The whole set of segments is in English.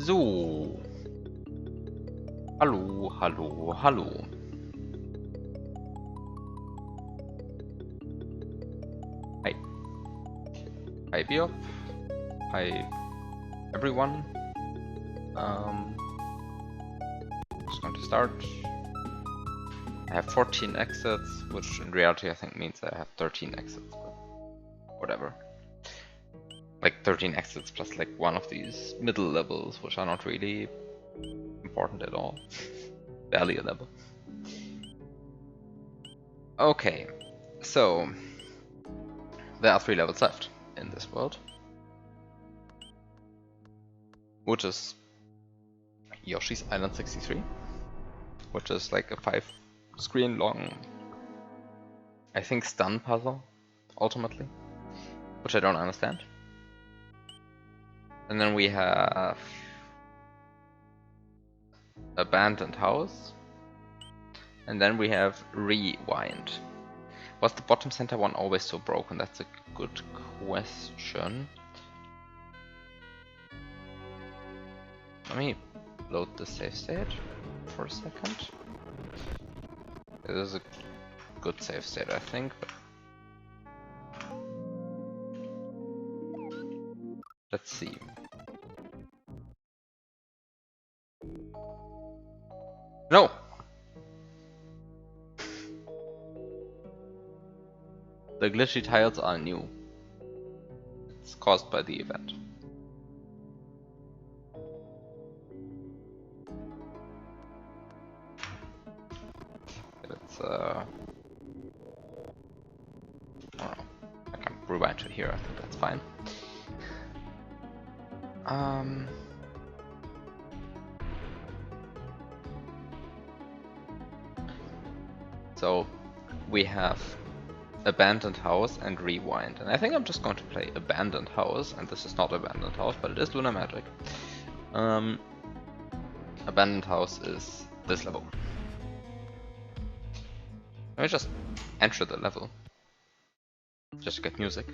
So. Hallo, hallo, hallo. Hi. Hi, Biof. Hi, everyone. Just going to start. I have 14 exits, which in reality I think means I have 13 exits, but whatever. Like 13 exits plus like one of these middle levels, which are not really important at all. Barely a level. Okay, so there are 3 levels left in this world, which is Yoshi's Island 63, which is like a 5-screen long, I think, stun puzzle, ultimately, which I don't understand. And then we have Abandoned House, and then we have Rewind. Was the bottom center one always so broken? That's a good question. Let me load the save state for a second. It is a good save state, I think. But let's see. No! The glitchy tiles are new. It's caused by the event. It's I don't know. I can rewind to here, I think that's fine. So we have Abandoned House and Rewind, and I think I'm just going to play Abandoned House, and this is not Abandoned House, but it is Lunar Magic. Abandoned House is this level. Let me just enter the level, just to get music.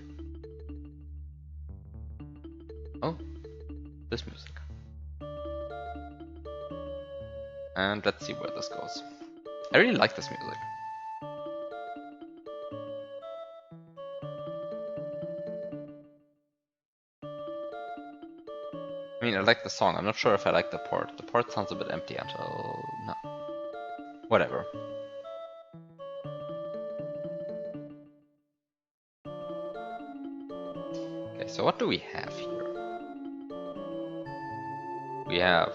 Oh, this music. And let's see where this goes. I really like this music. I mean, I like the song. I'm not sure if I like the port. The port sounds a bit empty until... no. Whatever. Okay, so what do we have here? We have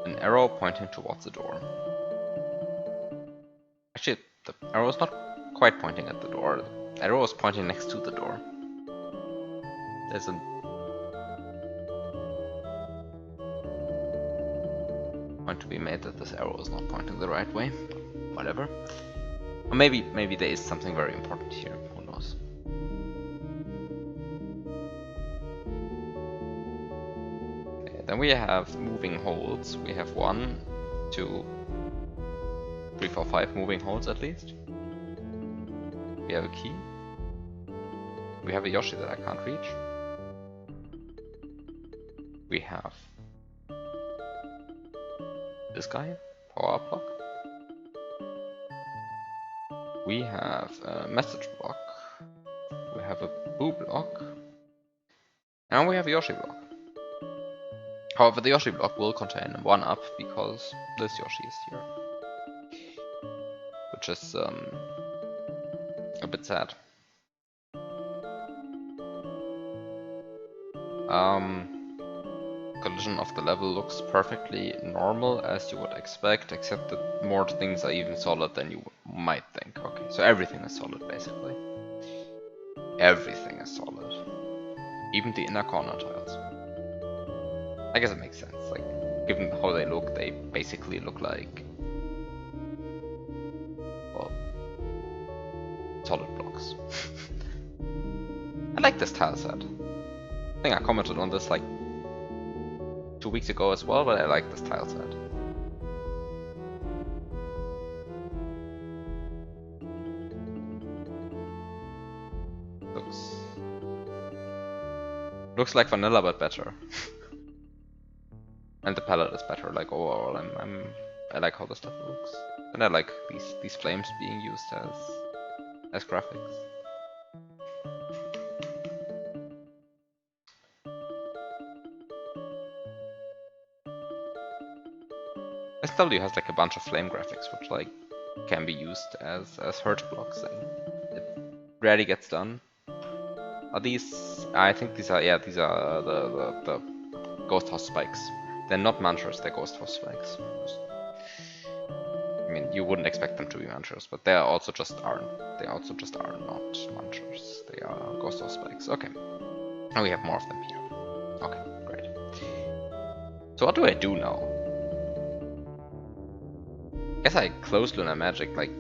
an arrow pointing towards the door. Actually, the arrow is not quite pointing at the door. The arrow is pointing next to the door. There's a point to be made that this arrow is not pointing the right way. Whatever. Or maybe there is something very important here. Who knows? Okay, then we have moving holds. We have 1, 2, 3, 4, 5 moving holds at least. We have a key. We have a Yoshi that I can't reach. We have this guy, power up block. We have a message block. We have a boo block. And we have a Yoshi block. However, the Yoshi block will contain a 1-up because this Yoshi is here. Which is a bit sad. Collision of the level looks perfectly normal as you would expect, except that more things are even solid than you might think. Okay, so everything is solid basically. Everything is solid. Even the inner corner tiles. I guess it makes sense, like, given how they look, they basically look like, well, solid blocks. I like this tile set. I think I commented on this like 2 weeks ago as well, but I like this tile set. Looks like vanilla, but better. And the palette is better, like overall I like how the stuff looks. And I like these flames being used as graphics. SW has like a bunch of flame graphics which like can be used as hurt blocks, and it rarely gets done. Are these? I think these are the ghost house spikes. They're not manchas, they're ghost house spikes. I mean, you wouldn't expect them to be manchas, but they also just are not manchas. They are ghost house spikes. Okay, and we have more of them here. Okay, great. So what do I do now? I guess I close Lunar Magic, like,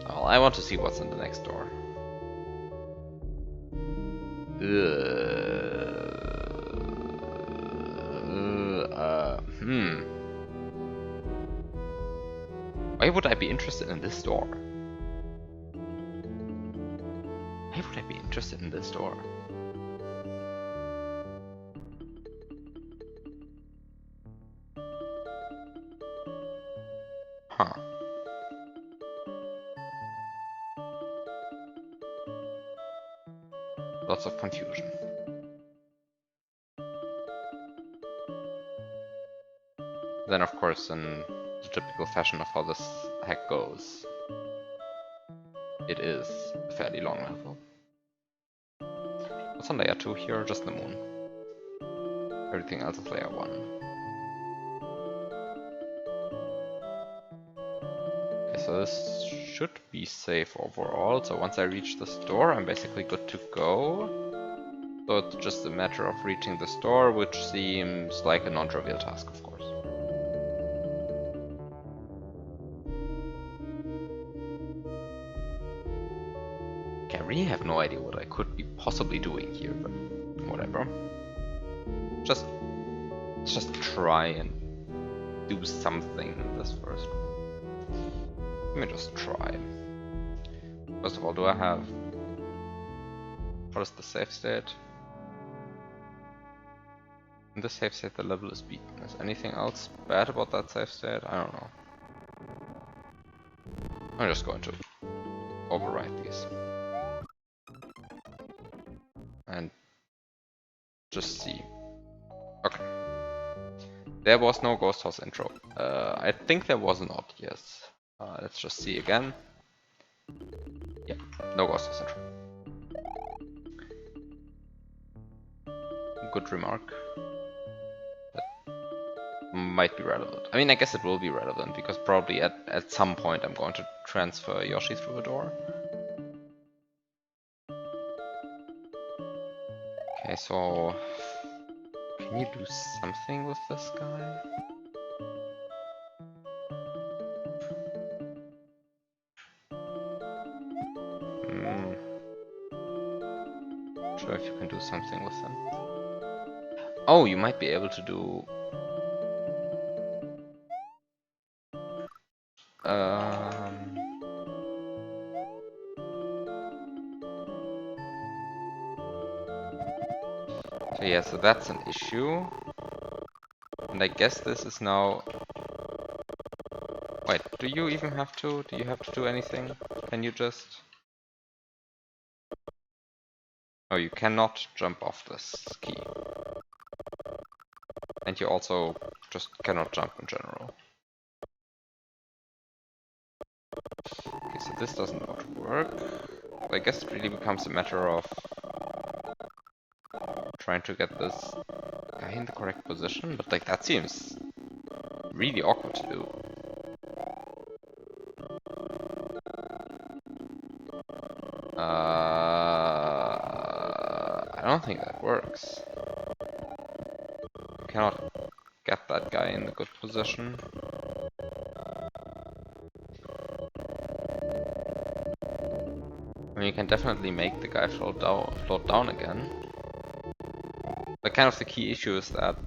well, I want to see what's in the next door. Why would I be interested in this door? Why would I be interested in this door? Huh. Lots of confusion. Then, of course, in the typical fashion of how this hack goes, it is a fairly long level. What's on layer 2 here? Just the moon. Everything else is layer 1. Okay, so this should be safe overall. So once I reach this door, I'm basically good to go. So it's just a matter of reaching this door, which seems like a non-trivial task, of course. Okay, I really have no idea what I could be possibly doing here, but whatever. Let's just try and do something in this first. Let me just try. First of all, do I have... What is the save state? In this save state the level is beaten. Is anything else bad about that save state? I don't know. I'm just going to overwrite these. And just see. Okay. There was no Ghost House intro. I think there was not, yes. Let's just see again. Yeah, no Ghost House intro. Good remark. That might be relevant. I mean, I guess it will be relevant, because probably at some point I'm going to transfer Yoshi through a door. Okay, so... Can you do something with this guy? Sure if you can do something with him. Oh, you might be able to do... So yeah, so that's an issue. And I guess this is now... Wait, do you even have to? Do you have to do anything? Can you just... Oh, you cannot jump off this key. And you also just cannot jump in general. Okay, so this doesn't work. I guess it really becomes a matter of trying to get this guy in the correct position, but like that seems really awkward to do. I don't think that works. You cannot get that guy in the good position. I mean, you can definitely make the guy float down again. But kind of the key issue is that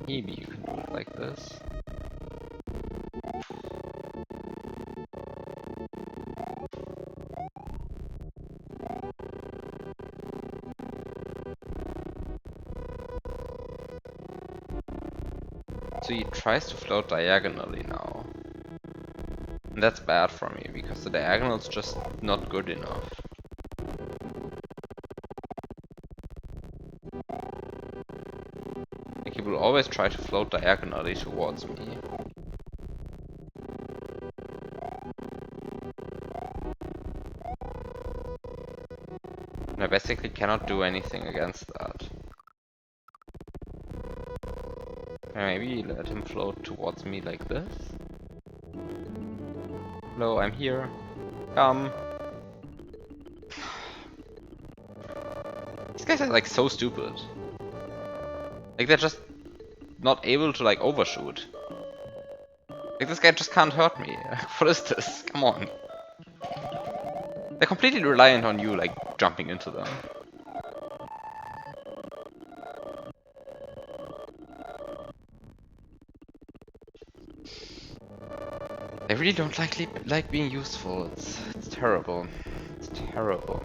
maybe you can do it like this. So he tries to float diagonally now. And that's bad for me, because the diagonal is just not good enough. Like, he will always try to float diagonally towards me. And I basically cannot do anything against that. Maybe let him float towards me like this. Hello, I'm here. Come. These guys are like so stupid. Like, they're just not able to like overshoot. Like, this guy just can't hurt me. What is this? Come on. They're completely reliant on you like jumping into them. I really don't like being useful. It's terrible. It's terrible.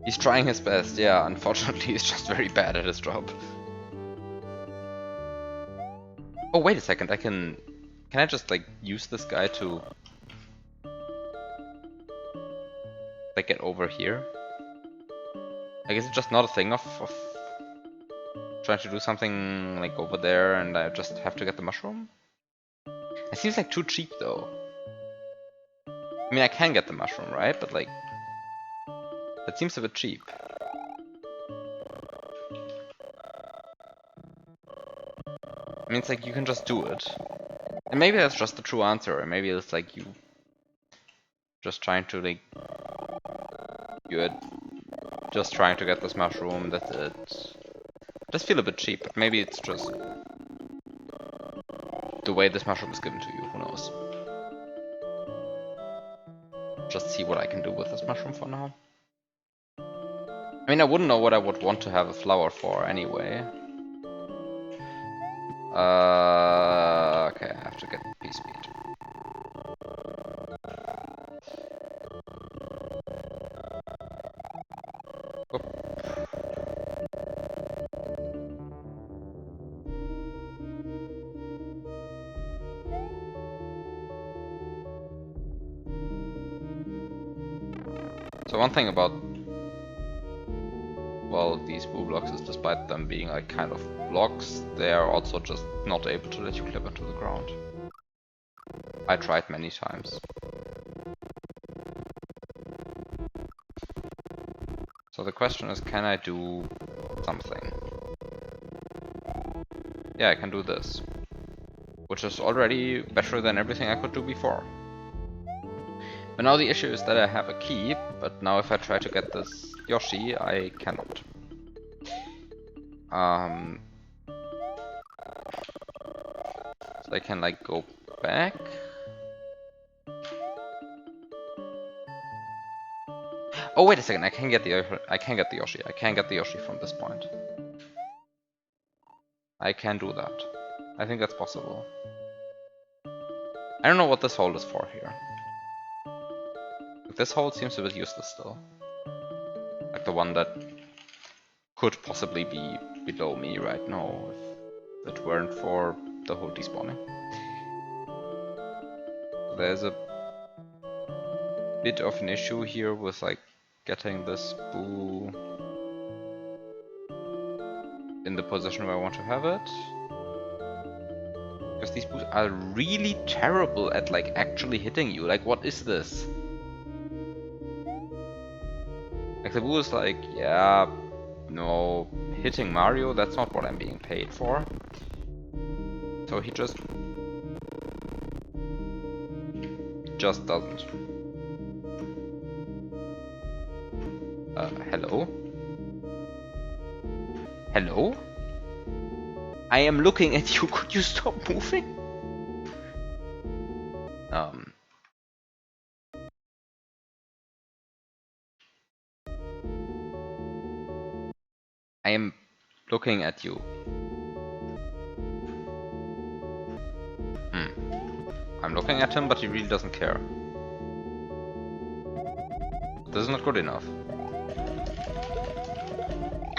He's trying his best, yeah. Unfortunately, he's just very bad at his job. Oh, wait a second. Can I just like use this guy to like get over here? Like, is it just not a thing of trying to do something like over there and I just have to get the mushroom? It seems like too cheap though. I mean, I can get the mushroom, right? But like, that seems a bit cheap. I mean, it's like you can just do it. And maybe that's just the true answer, or maybe it's like you just trying to like, you're just trying to get this mushroom, that's it. It does feel a bit cheap, but maybe it's just the way this mushroom is given to you, who knows. Just see what I can do with this mushroom for now. I mean, I wouldn't know what I would want to have a flower for anyway. Okay, I have to get P speed. Whoop. So one thing about, well, these blue blocks is despite them being like kind of blocks, they are also just not able to let you clip into the ground. I tried many times. So the question is, can I do something? Yeah, I can do this. Which is already better than everything I could do before. But now the issue is that I have a key, but now if I try to get this Yoshi, I cannot. So I can like go back. Oh, wait a second, I can get the Yoshi. I can get the Yoshi from this point. I can do that. I think that's possible. I don't know what this hole is for here. This hole seems a bit useless still. Like the one that could possibly be below me right now if it weren't for the whole despawning. There's a bit of an issue here with like getting this boo in the position where I want to have it. Because these boos are really terrible at like actually hitting you. Like, what is this? Like, the boo is like, yeah, no, hitting Mario, that's not what I'm being paid for. So he just doesn't. Hello? Hello? I am looking at you, could you stop moving? I am looking at you. I'm looking at him, but he really doesn't care. This is not good enough.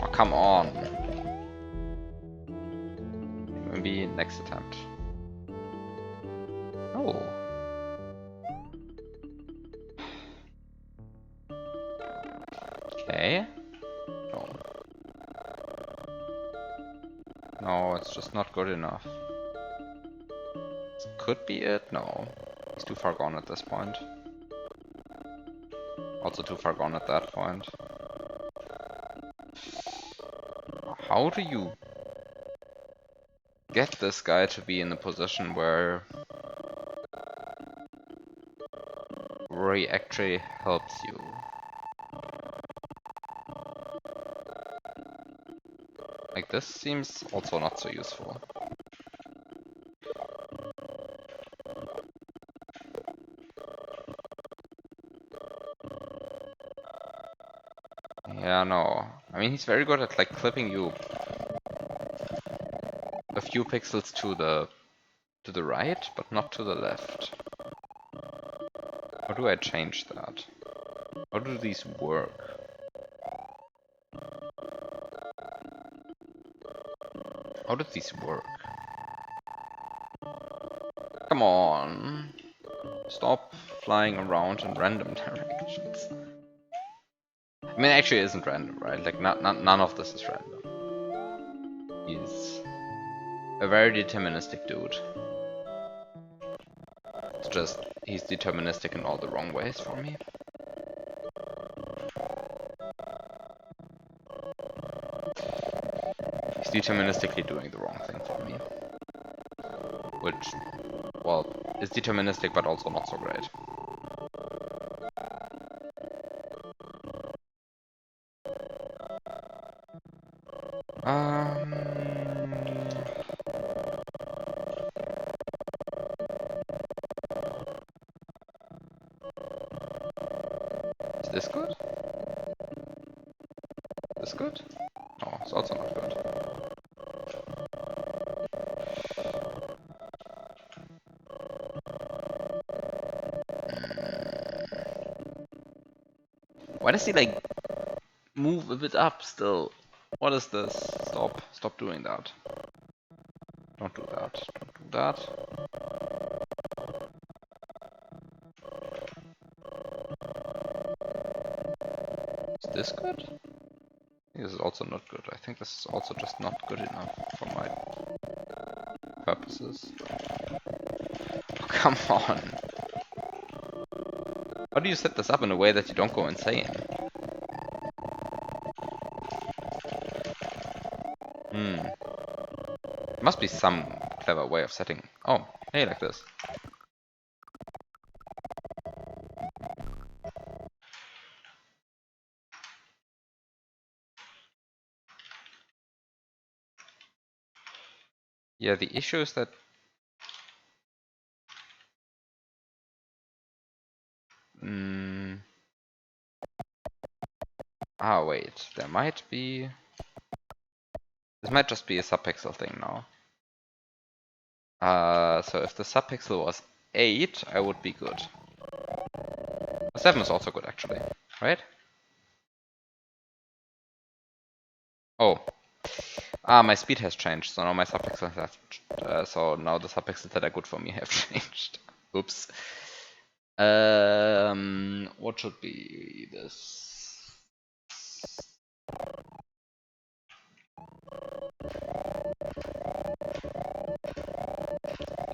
Oh, come on. Maybe next attempt. Oh. Okay. No. No, it's just not good enough. This could be it? No. He's too far gone at this point. Also too far gone at that point. How do you get this guy to be in a position where he actually helps you? Like, this seems also not so useful. Yeah, no. I mean, he's very good at, like, clipping you a few pixels to the right, but not to the left. How do I change that? How do these work? How do these work? Come on! Stop flying around in random directions. I mean, actually it isn't random, right? Like, none of this is random. He's a very deterministic dude. It's just, he's deterministic in all the wrong ways for me. He's deterministically doing the wrong thing for me. Which, well, is deterministic but also not so great. Is this good? This good? No, it's also not good. Why does he, like, move a bit up still? What is this? Stop doing that. Don't do that. Don't do that. Is this good? This is also not good. I think this is also just not good enough for my purposes. Oh, come on. How do you set this up in a way that you don't go insane? Must be some clever way of setting. Oh, hey, like this. Yeah, the issue is that wait, there might be. This might just be a subpixel thing now. So if the subpixel was 8, I would be good. 7 is also good, actually, right? Oh. My speed has changed, so now my subpixels have. So now the subpixels that are good for me have changed. Oops. What should be this?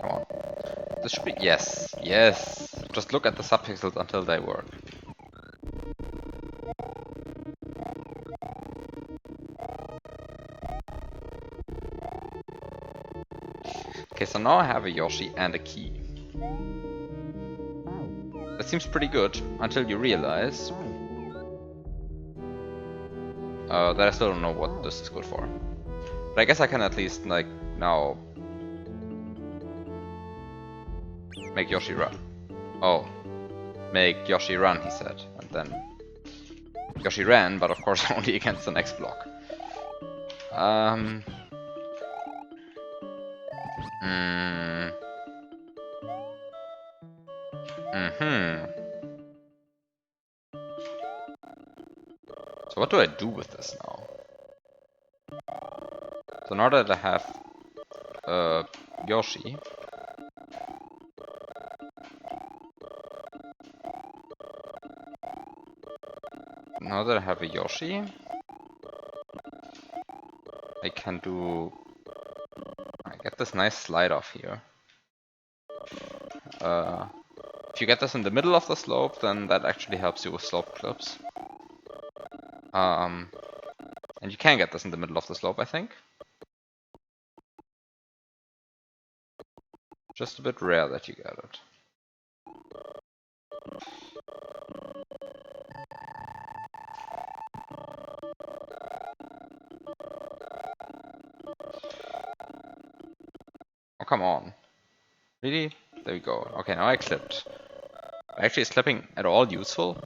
Come on. This should be. Yes. Yes. Just look at the subpixels until they work. Okay, so now I have a Yoshi and a key. That seems pretty good until you realize that I still don't know what this is good for. But I guess I can at least, like, now make Yoshi run. Oh, make Yoshi run, he said. And then Yoshi ran, but of course only against the next block. So what do I do with this now? So now that I have Yoshi, now that I have a Yoshi, I can do... I get this nice slide off here. If you get this in the middle of the slope, then that actually helps you with slope clips. And you can get this in the middle of the slope, I think. Just a bit rare that you get it. Oh, come on. Really? There we go. Okay, now I clipped. Actually, is clipping at all useful?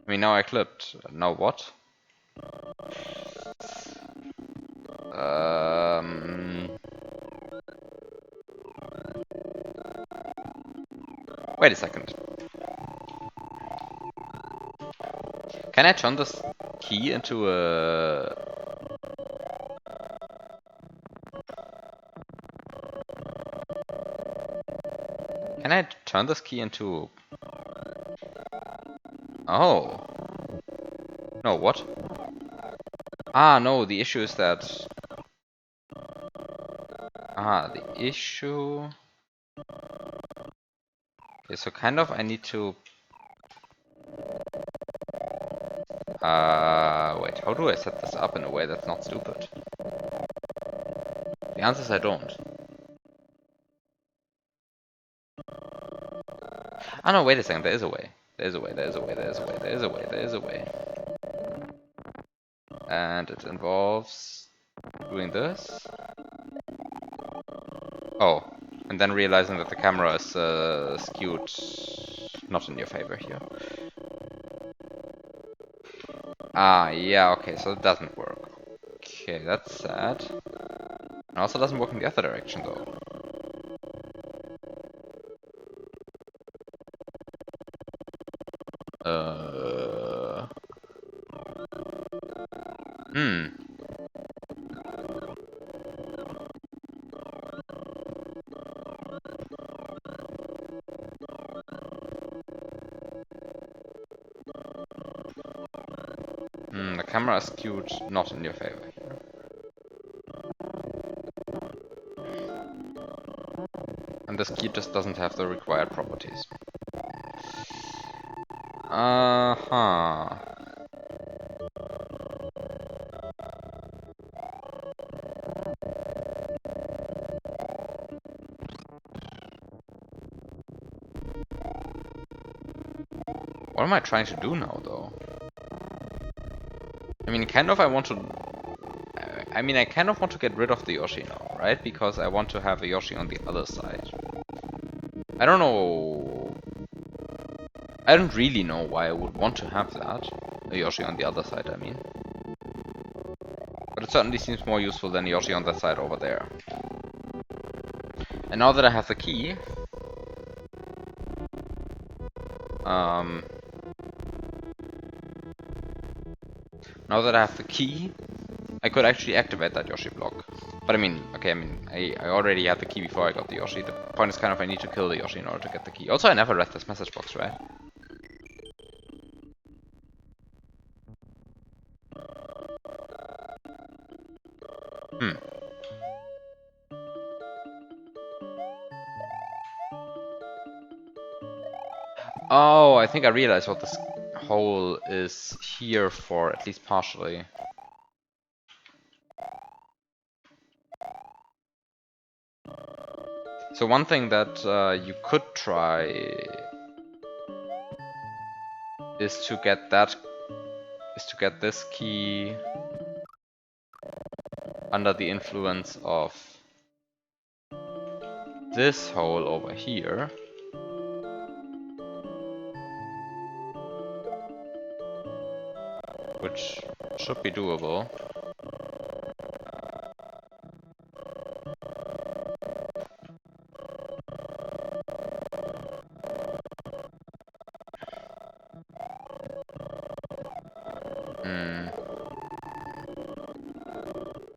I mean, now I clipped. Now what? Wait a second. Can I turn this key into a... Can I turn this key into... Oh. No, what? Ah, no, the issue is that... Ah, the issue... Okay, so kind of I need to... wait, how do I set this up in a way that's not stupid? The answer is I don't. Ah, no, wait a second, there is a way. There is a way, there is a way, there is a way, there is a way, there is a way. And it involves doing this. Oh, and then realizing that the camera is skewed not in your favor here. Ah, yeah, okay, so it doesn't work. Okay, that's sad. It also doesn't work in the other direction, though. Hmm. The camera is skewed not in your favor here. And this key just doesn't have the required properties. Uh-huh. What am I trying to do now, though? I mean, kind of I want to... I mean, I kind of want to get rid of the Yoshi now, right? Because I want to have a Yoshi on the other side. I don't know... I don't really know why I would want to have that. A Yoshi on the other side, I mean. But it certainly seems more useful than Yoshi on that side over there. And now that I have the key... Now that I have the key, I could actually activate that Yoshi block. But I mean, okay, I already had the key before I got the Yoshi. The point is kind of I need to kill the Yoshi in order to get the key. Also, I never read this message box, right? Oh, I think I realized what this hole is here for, at least partially. So one thing that you could try is to get this key under the influence of this hole over here. Which should be doable. Hmm.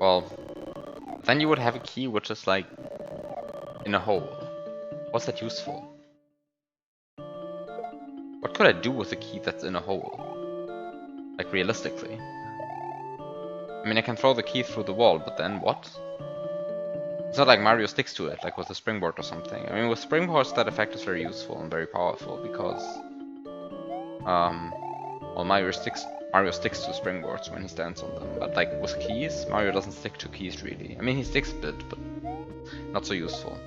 Well, then you would have a key which is like in a hole. What's that useful? What could I do with a key that's in a hole? Like realistically. I mean, I can throw the key through the wall, but then what? It's not like Mario sticks to it, like with a springboard or something. I mean, with springboards, that effect is very useful and very powerful because, well, Mario sticks to springboards when he stands on them. But like with keys, Mario doesn't stick to keys really. I mean, he sticks a bit, but not so useful.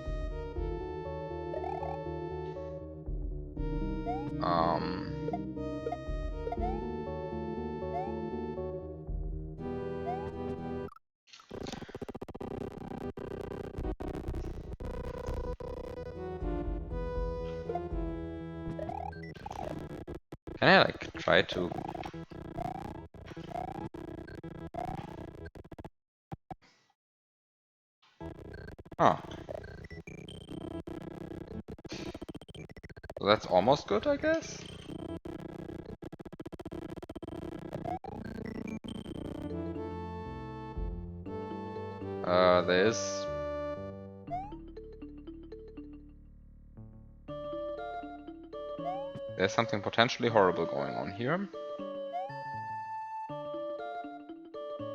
Can I like try to? Oh, so that's almost good, I guess. There's something potentially horrible going on here.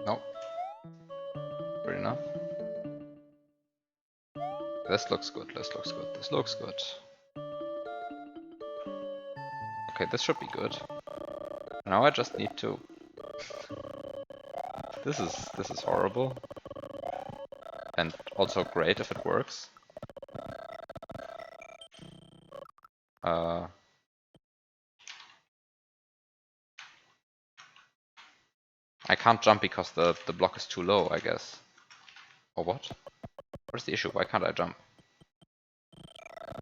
No, fair enough. This looks good. This looks good. This looks good. Okay, this should be good. Now I just need to. This is horrible, and also great if it works. I can't jump because the block is too low, I guess. Or what? What is the issue? Why can't I jump?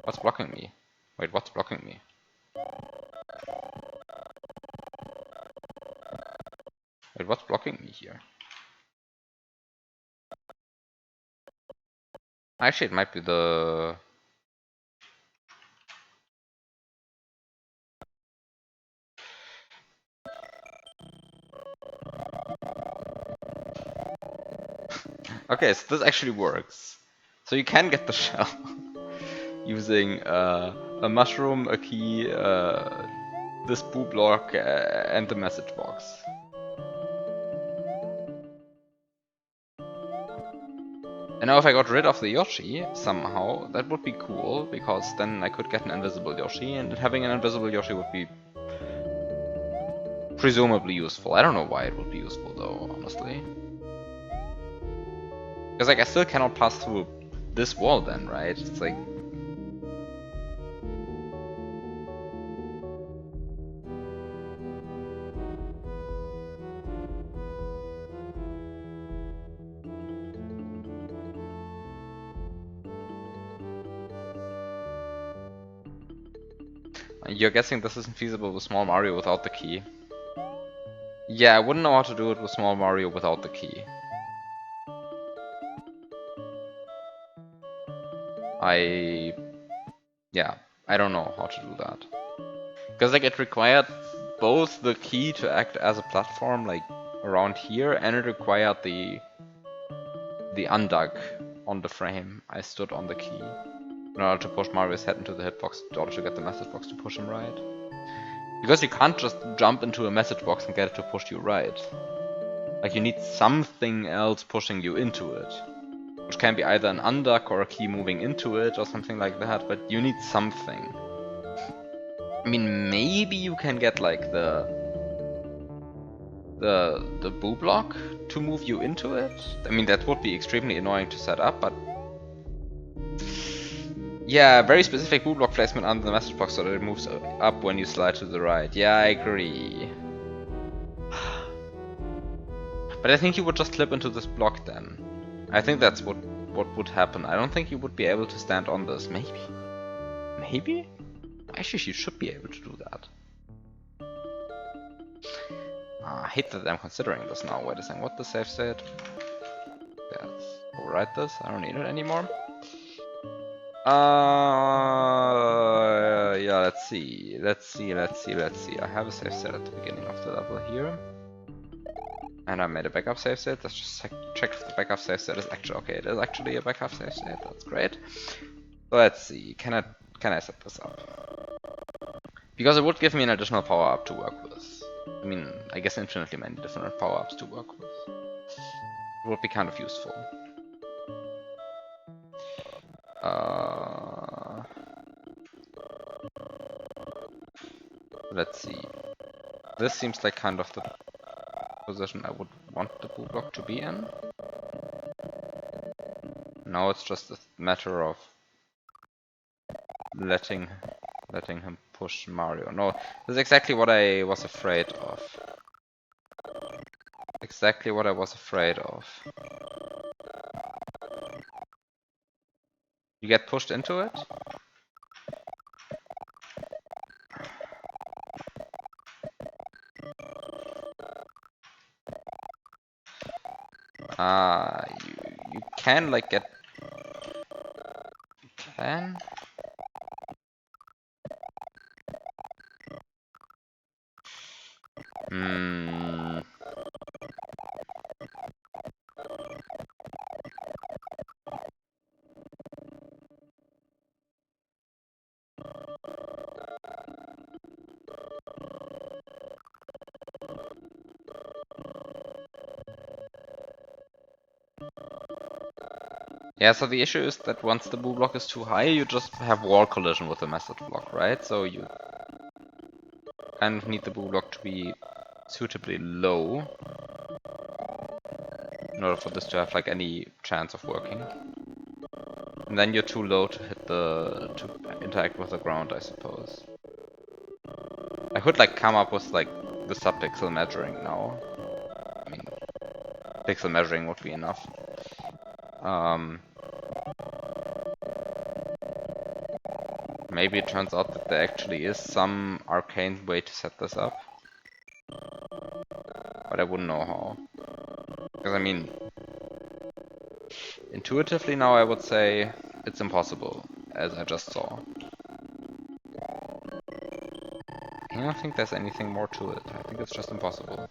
What's blocking me? Wait, what's blocking me? Wait, what's blocking me here? Actually, it might be the... Okay, so this actually works. So you can get the shell using a mushroom, a key, this boo block, and the message box. And now if I got rid of the Yoshi somehow, that would be cool, because then I could get an invisible Yoshi, and having an invisible Yoshi would be presumably useful. I don't know why it would be useful though, honestly. Because like I still cannot pass through this wall then, right? It's like... You're guessing this isn't feasible with Small Mario without the key? Yeah, I wouldn't know how to do it with Small Mario without the key. Yeah, I don't know how to do that. Because like it required both the key to act as a platform, like around here, and it required the undug on the frame. I stood on the key in order to push Mario's head into the hitbox in order to get the message box to push him right. Because you can't just jump into a message box and get it to push you right. Like you need something else pushing you into it. Which can be either an unduck or a key moving into it or something like that, but you need something. I mean, maybe you can get like the boo block to move you into it. I mean, that would be extremely annoying to set up, but yeah, very specific boo block placement under the message box so that it moves up when you slide to the right. Yeah, I agree. But I think you would just slip into this block then. I think that's what would happen. I don't think you would be able to stand on this. Maybe? Maybe? Actually, you should be able to do that. I hate that I'm considering this now. Wait a second, what the save said? Yes, overwrite this. I don't need it anymore. Yeah, let's see. I have a save set at the beginning of the level here. And I made a backup save state. Let's just check if the backup save state is actually okay. It is actually a backup save state. That's great. So let's see. Can I set this up? Because it would give me an additional power up to work with. I mean, I guess infinitely many different power ups to work with. It would be kind of useful. Let's see. This seems like kind of the position I would want the blue block to be in. Now it's just a matter of letting him push Mario. No, this is exactly what I was afraid of. Exactly what I was afraid of. You get pushed into it? You can like get... You can? Hmm... Yeah, so the issue is that once the blue block is too high, you just have wall collision with the message block, right? So you kind of need the blue block to be suitably low in order for this to have like any chance of working. And then you're too low to hit to interact with the ground, I suppose. I could like come up with like the subpixel measuring now. I mean, pixel measuring would be enough. Maybe it turns out that there actually is some arcane way to set this up. But I wouldn't know how. Because I mean, intuitively now I would say it's impossible, as I just saw. I don't think there's anything more to it. I think it's just impossible.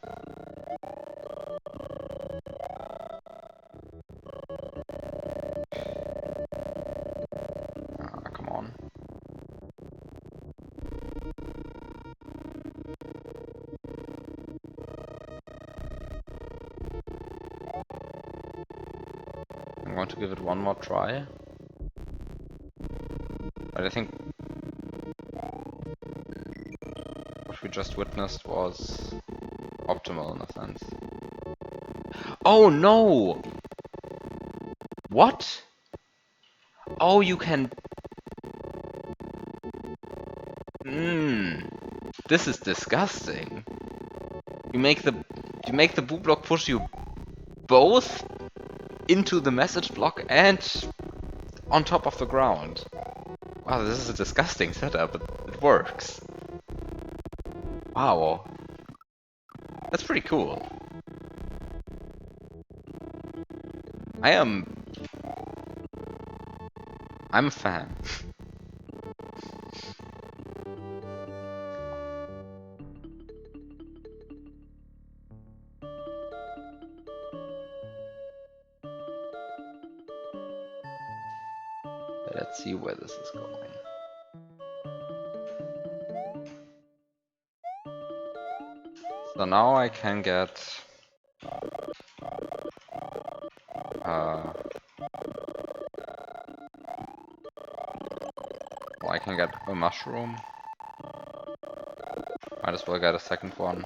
Come on. I'm going to give it one more try. But I think what we just witnessed was optimal in a sense. Oh no! What? Oh, you can... This is disgusting. You make the blue block push you both into the message block and on top of the ground. Wow, this is a disgusting setup, but it works. Wow. That's pretty cool. I'm a fan. Let's see where this is going. So now I can get well, I can get a mushroom. Might as well get a second one.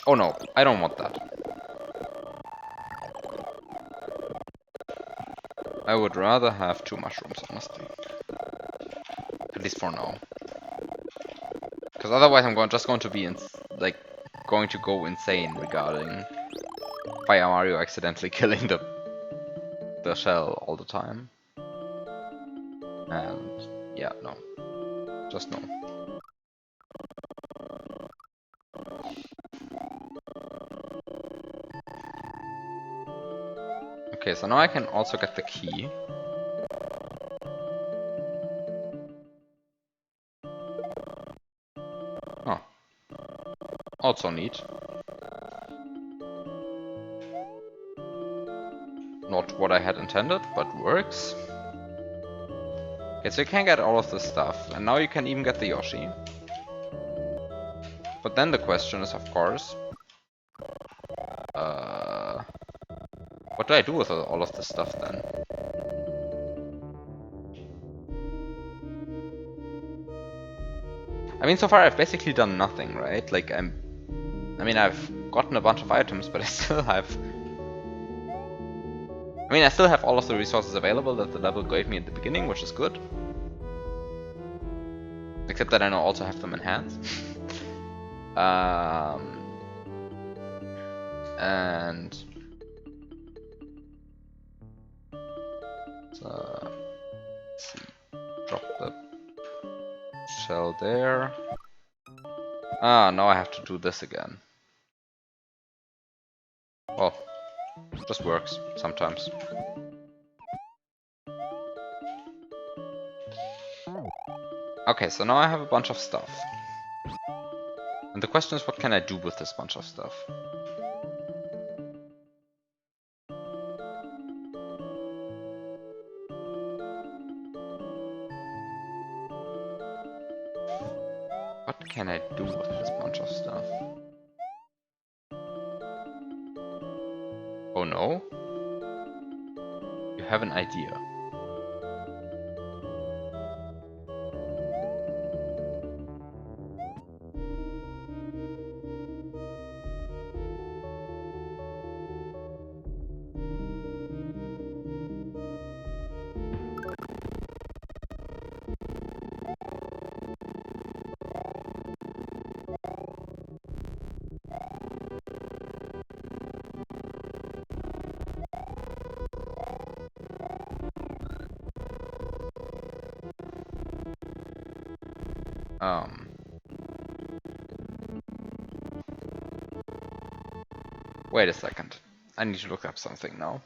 Oh no, I don't want that. I would rather have 2 mushrooms, honestly. At least for now. Because otherwise I'm just going to be going to go insane regarding Fire Mario accidentally killing the shell all the time. And yeah, no. Just no. Okay, so now I can also get the key. Oh. Also neat. Not what I had intended, but works. Okay, so you can get all of this stuff, and now you can even get the Yoshi. But then the question is, of course, what do I do with all of this stuff then? I mean, so far I've basically done nothing, right? Like, I mean, I've gotten a bunch of items, but I still have... I mean, I still have all of the resources available that the level gave me at the beginning, which is good. Except that I now also have them in hand. And... let's see. Drop the shell there. Ah, now I have to do this again. Well, just works sometimes. Okay, so now I have a bunch of stuff. And the question is, what can I do with this bunch of stuff? What can I do with this bunch of stuff? Oh no? You have an idea. Wait a second. I need to look up something now.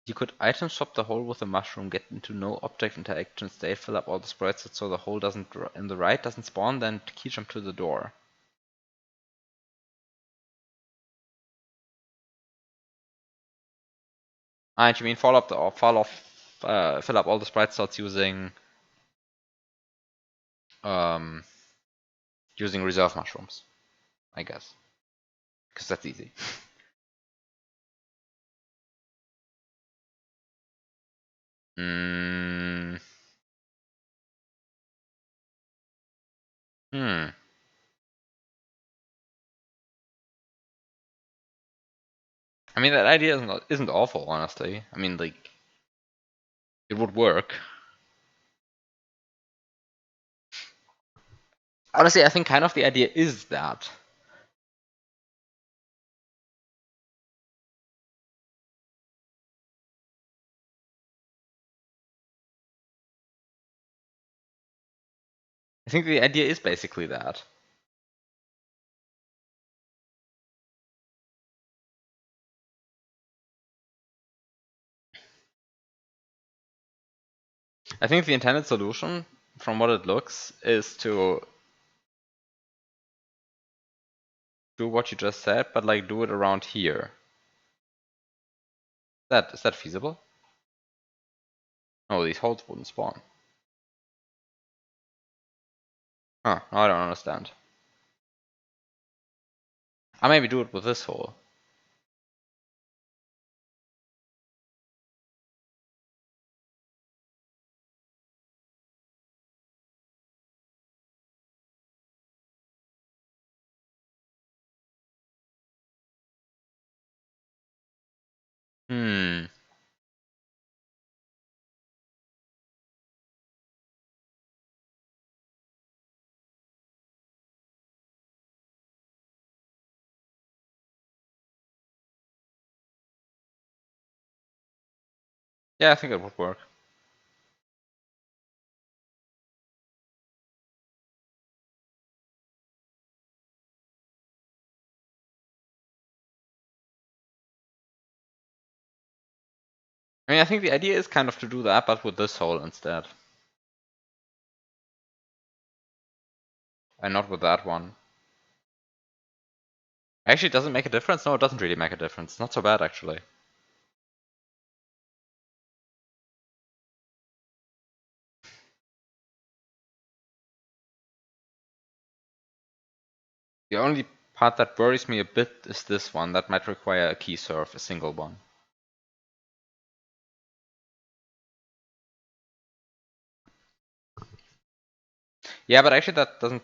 You could item swap the hole with a mushroom, get into no object interaction state, fill up all the sprites so the hole doesn't in the right doesn't spawn, then key jump to the door. Ah, and you mean fill up all the sprite slots using using reserve mushrooms, I guess, because that's easy. Hmm. I mean, that idea isn't awful, honestly. I mean, like, it would work. Honestly, I think kind of the idea is that. I think the idea is basically that. I think the intended solution, from what it looks, is to do what you just said, but like do it around here. Is that feasible? No, these holes wouldn't spawn. Huh, now I don't understand. I maybe do it with this hole. Hmm. Yeah, I think it would work. I mean, I think the idea is kind of to do that, but with this hole instead. And not with that one. Actually, does it make a difference? No, it doesn't really make a difference. It's not so bad, actually. The only part that worries me a bit is this one. That might require a key serve, a single one. Yeah, but actually that doesn't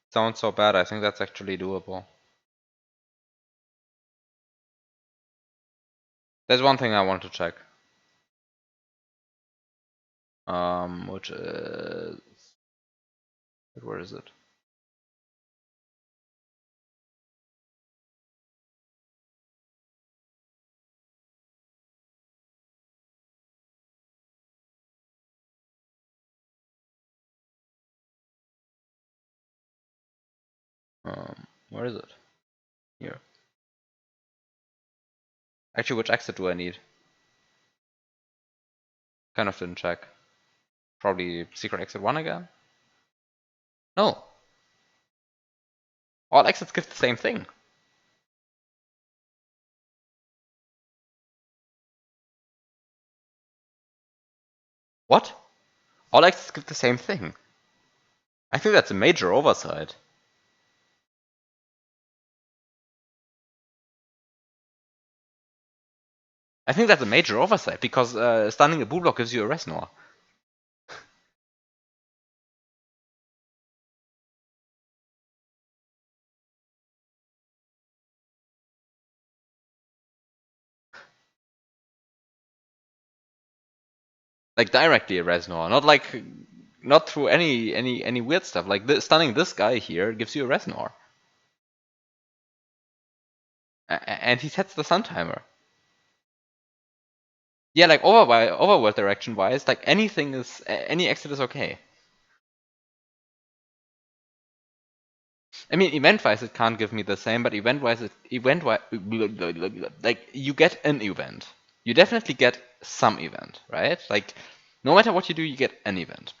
sound so bad. I think that's actually doable. There's one thing I want to check. Which is... Where is it? Where is it? Here. Actually, which exit do I need? Kind of didn't check. Probably secret exit 1 again? No. All exits give the same thing. What? All exits give the same thing. I think that's a major oversight. I think that's a major oversight because stunning a blue block gives you a Resnor. Like directly a Resnor, not through any weird stuff. Like stunning this guy here gives you a Resnor. And he sets the sun timer. Yeah, like overworld direction wise, like any exit is okay. I mean, event wise it can't give me the same, but event wise, like you get an event. You definitely get some event, right? Like no matter what you do, you get an event.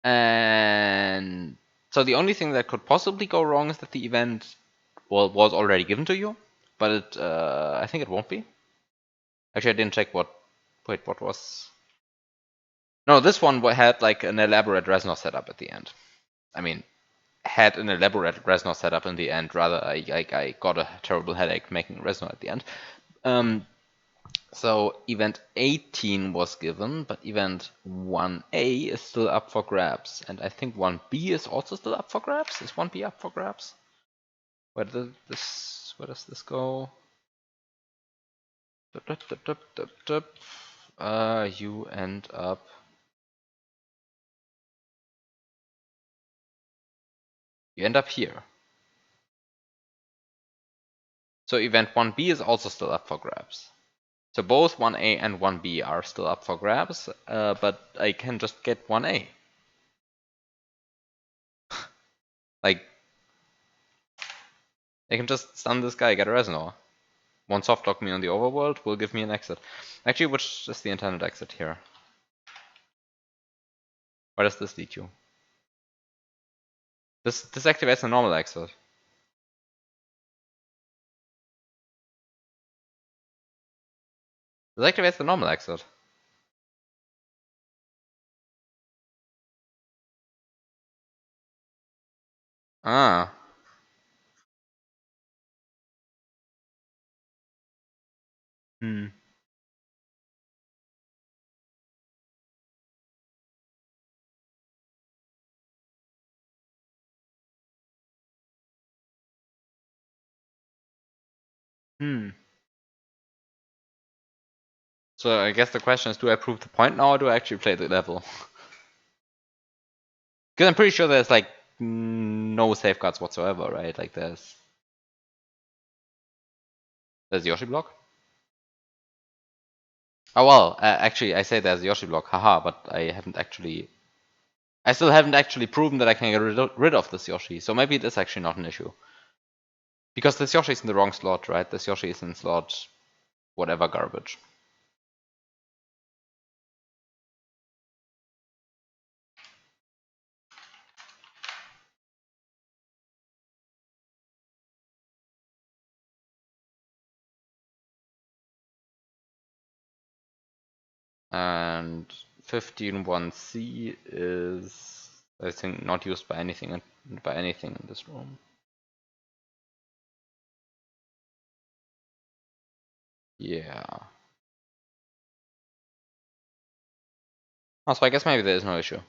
And so the only thing that could possibly go wrong is that the event was already given to you, but I think it won't be. Actually, I didn't check what. Wait, what was? No, this one had like an elaborate Resnor setup at the end. I mean, had an elaborate Resnor setup in the end. Rather, I got a terrible headache making Resnor at the end. So event 18 was given, but event 1A is still up for grabs, and I think 1B is also still up for grabs. Is 1B up for grabs? Where does this go? You end up. You end up here. So event 1B is also still up for grabs. So both 1A and 1B are still up for grabs, but I can just get 1A. Like, I can just stun this guy, get a Resonor. One soft lock me on the overworld will give me an exit. Actually, which is the intended exit here? Where does this lead you? This activates a normal exit. This activates the normal exit. Ah. Hmm. Hmm. So I guess the question is, do I prove the point now, or do I actually play the level? Because I'm pretty sure there's like no safeguards whatsoever, right? Like there's Yoshi block. Oh well, actually I say there's Yoshi block, haha, but I still haven't actually proven that I can get rid of this Yoshi. So maybe it is actually not an issue. Because this Yoshi is in the wrong slot, right? This Yoshi is in slot whatever garbage. And 15.1c is, I think, not used by anything in this room. Yeah. Oh, so I guess maybe there is no issue.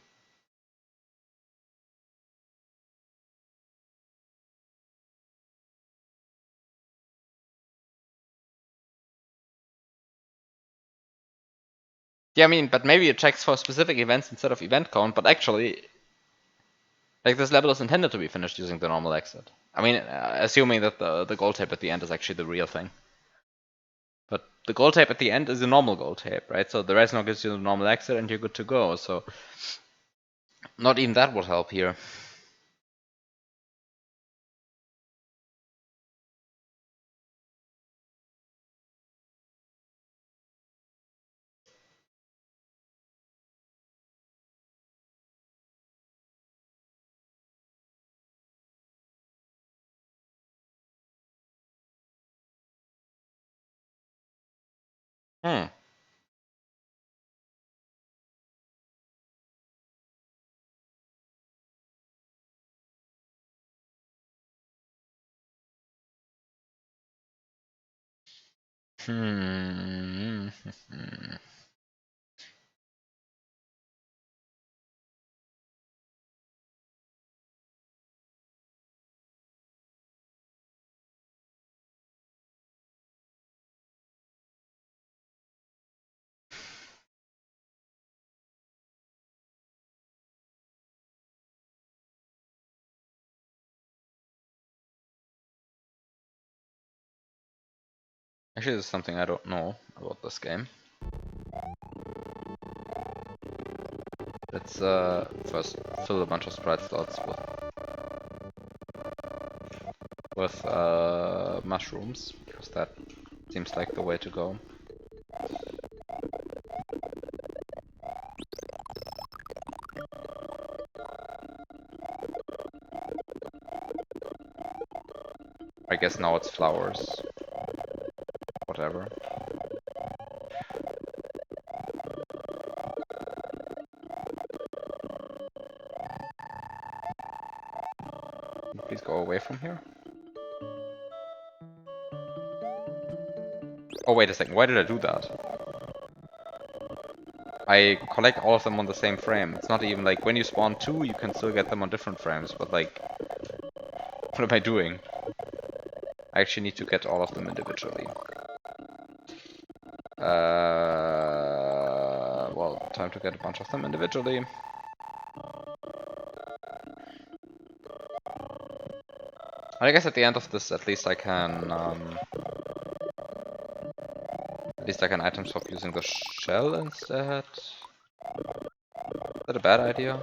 Yeah, I mean, but maybe it checks for specific events instead of event count, but actually, like, this level is intended to be finished using the normal exit. I mean, assuming that the gold tape at the end is actually the real thing. But the gold tape at the end is a normal gold tape, right? So the Resno gives you the normal exit and you're good to go. So not even that would help here. Hmm. Hmm. Actually, this is something I don't know about this game. Let's first fill a bunch of sprite slots with mushrooms, because that seems like the way to go. I guess now it's flowers. Whatever. Please go away from here. Oh, wait a second. Why did I do that? I collect all of them on the same frame. It's not even like when you spawn two, you can still get them on different frames, but like, what am I doing? I actually need to get all of them individually. Well, time to get a bunch of them individually. I guess at the end of this, at least I can item swap using the shell instead. Is that a bad idea?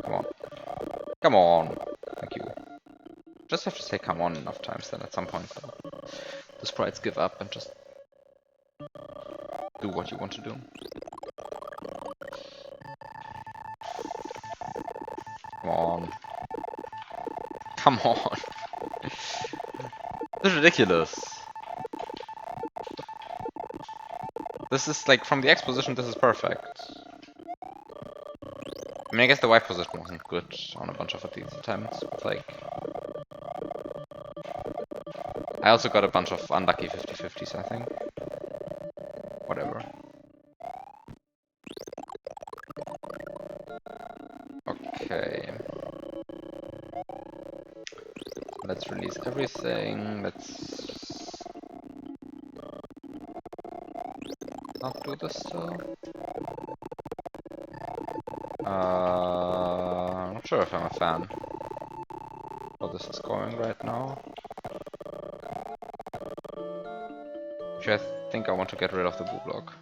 Come on. Come on. Thank you. Just have to say come on enough times, then at some point the sprites give up and just do what you want to do. Come on. Come on. This is ridiculous. This is like, from the X position, this is perfect. I mean, I guess the Y position wasn't good on a bunch of these attempts, but like, I also got a bunch of unlucky 50-50s, I think. Whatever. Okay. Let's release everything. Let's not do this still. I'm not sure if I'm a fan. How this is going right now. Actually, I think I want to get rid of the blue block.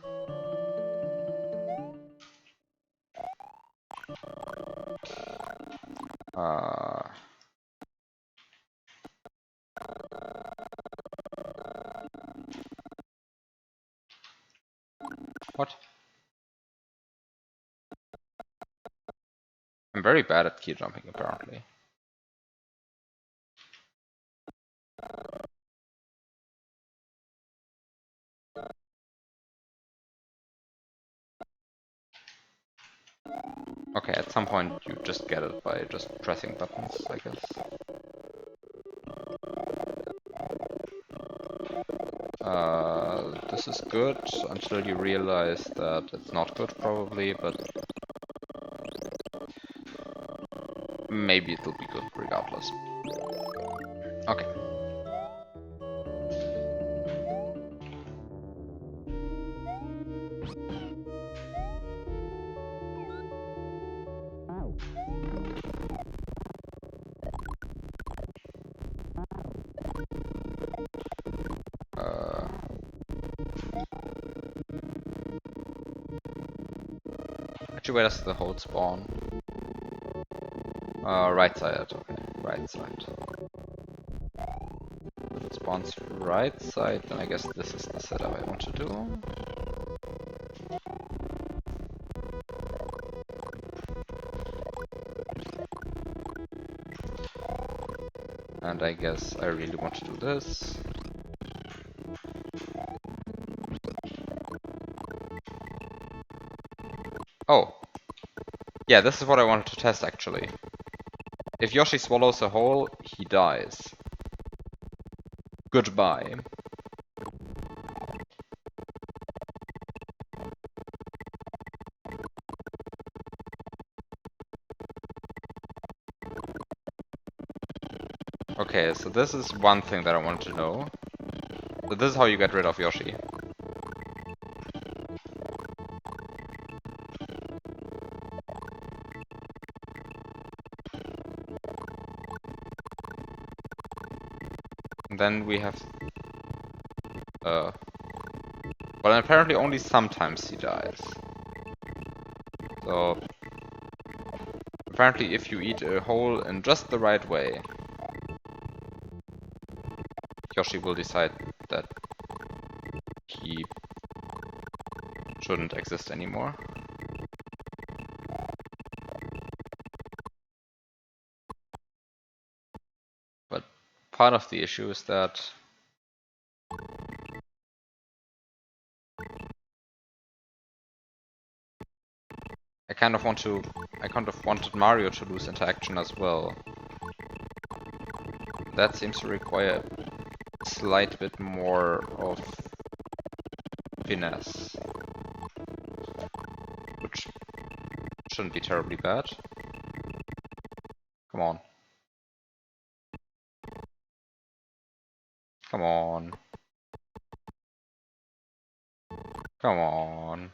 What? I'm very bad at key jumping, apparently. Okay, at some point you just get it by just pressing buttons, I guess. This is good until you realize that it's not good, probably, but maybe it'll be good regardless. Okay. Actually, where does the hole spawn? Right side, okay. Right side. If it spawns right side, then I guess this is the setup I want to do. And I guess I really want to do this. Oh. Yeah, this is what I wanted to test actually. If Yoshi swallows a hole, he dies. Goodbye. Okay, so this is one thing that I wanted to know. So this is how you get rid of Yoshi. And then we have... well, apparently only sometimes he dies. So... apparently if you eat a hole in just the right way, Yoshi will decide that he shouldn't exist anymore. But part of the issue is that I kind of wanted Mario to lose interaction as well. That seems to require a slight bit more of finesse, which shouldn't be terribly bad. Come on. Come on. Come on.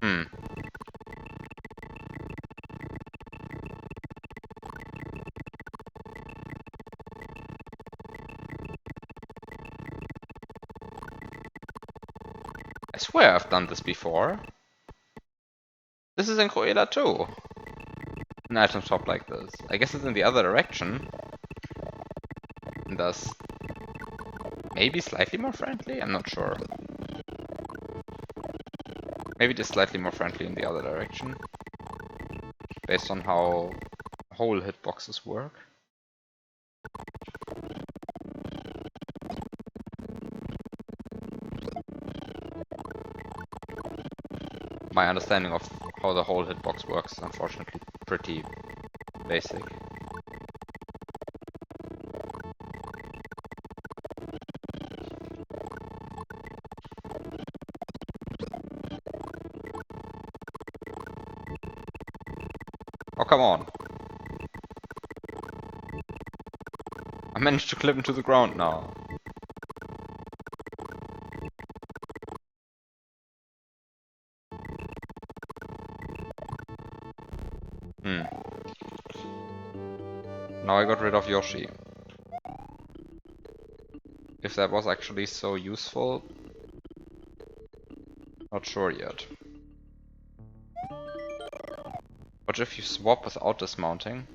Hmm. I swear I've done this before. This is in Cruella too. An item shop like this. I guess it's in the other direction. And thus maybe slightly more friendly? I'm not sure. Maybe it is slightly more friendly in the other direction. Based on how whole hitboxes work. My understanding of how the whole hitbox works is unfortunately pretty basic. Oh, come on. I managed to clip into the ground now. Now I got rid of Yoshi. If that was actually so useful, not sure yet. What if you swap without dismounting?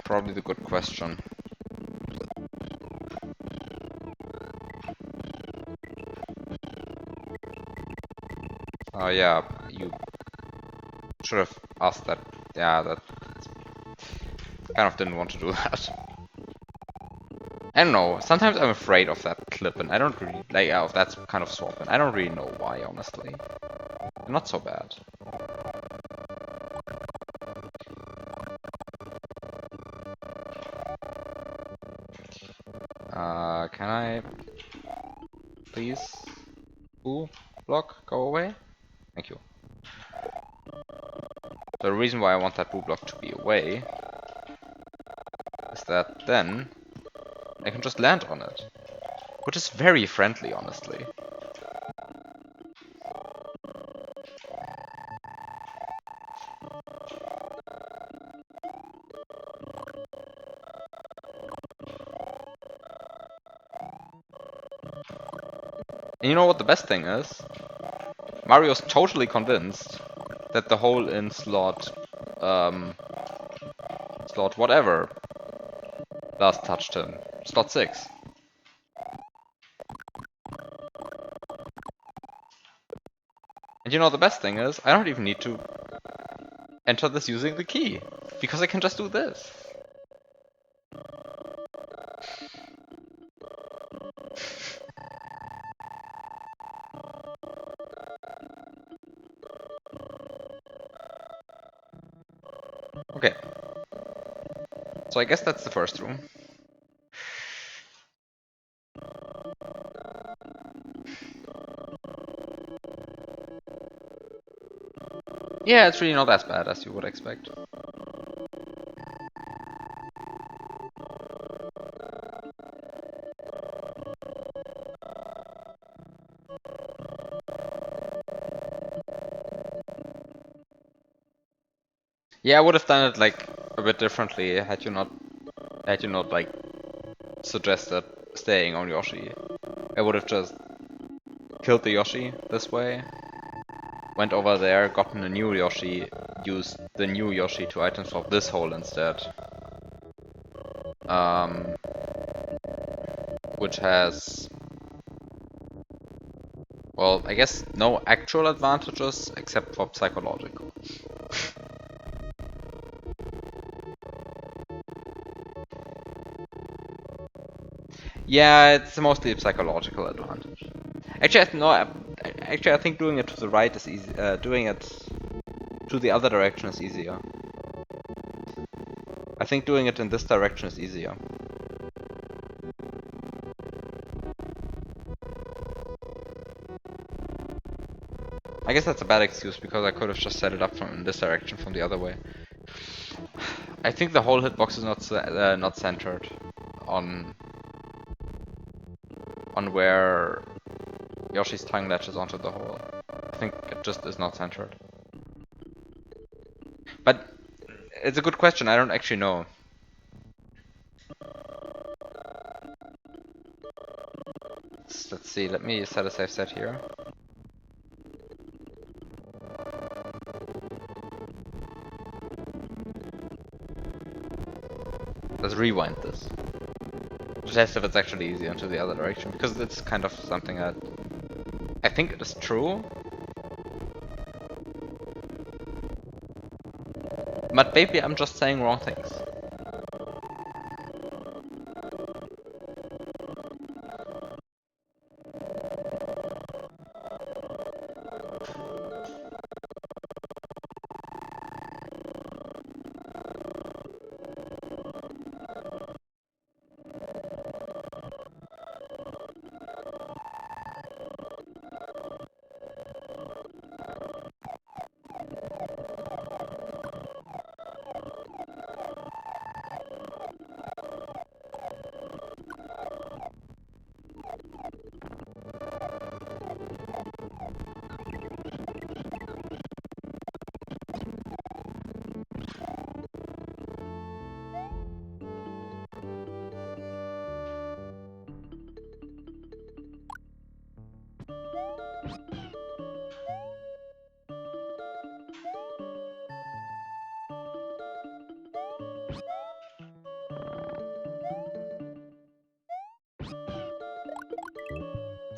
Probably the good question. Oh yeah, you Should have asked that. Yeah, that kind of didn't want to do that. I don't know. Sometimes I'm afraid of that clip, and I don't really like of that kind of swap, and I don't really know why, honestly. Not so bad. Can I please? Boo block, go away. Thank you. The reason why I want that boo block to be away is that then I can just land on it, which is very friendly, honestly. And you know what the best thing is? Mario's totally convinced that the hole in slot whatever last touched him. Slot 6. And you know the best thing is, I don't even need to enter this using the key, because I can just do this. Okay. So I guess that's the first room. Yeah, it's really not as bad as you would expect. Yeah, I would have done it like a bit differently had you not like suggested staying on Yoshi. I would have just killed the Yoshi this way, went over there, gotten a new Yoshi, used the new Yoshi to item swap this hole instead. Which has, well, I guess no actual advantages except for psychological. Yeah, it's mostly a psychological advantage. Actually, actually, I think doing it to the right is easy. Doing it to the other direction is easier. I think doing it in this direction is easier. I guess that's a bad excuse because I could have just set it up from in this direction from the other way. I think the whole hitbox is not centered on where Yoshi's tongue latches onto the hole. I think it just is not centered. But it's a good question. I don't actually know. Let's see. Let me set a safe set here. Let's rewind this. To test if it's actually easier into the other direction, because it's kind of something that I think it is true. But maybe I'm just saying wrong things.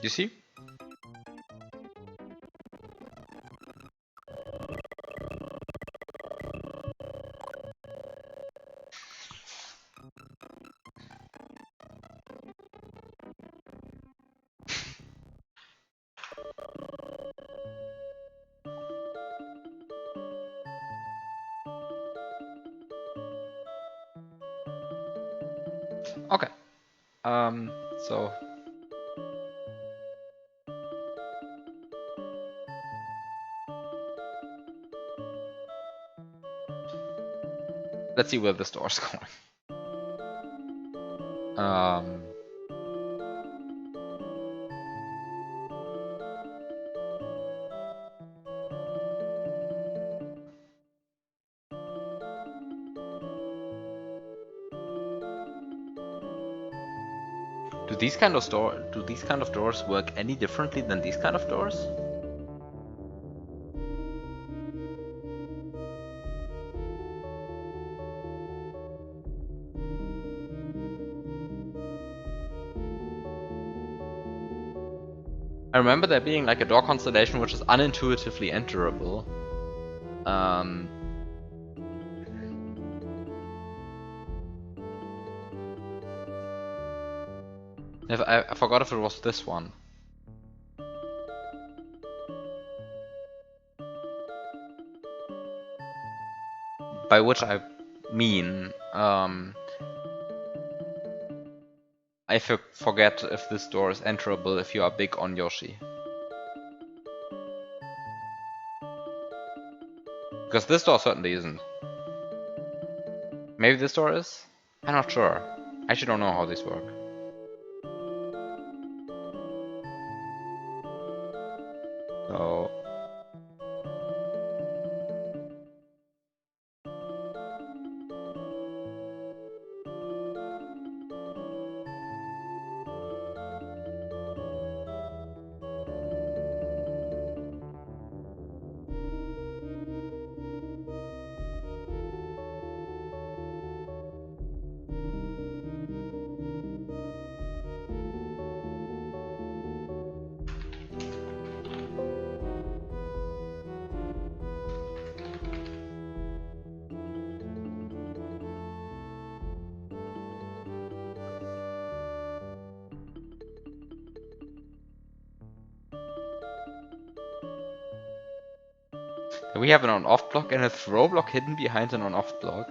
You see? Okay. So let's see where this door's going. Do these kind of doors work any differently than these kind of doors? I remember there being like a door constellation which is unintuitively enterable. I forgot if it was this one. By which I mean, I forget if this door is enterable if you are big on Yoshi. Because this door certainly isn't. Maybe this door is? I'm not sure. I actually don't know how these work. So... We have an on-off block and a throw block hidden behind an on-off block.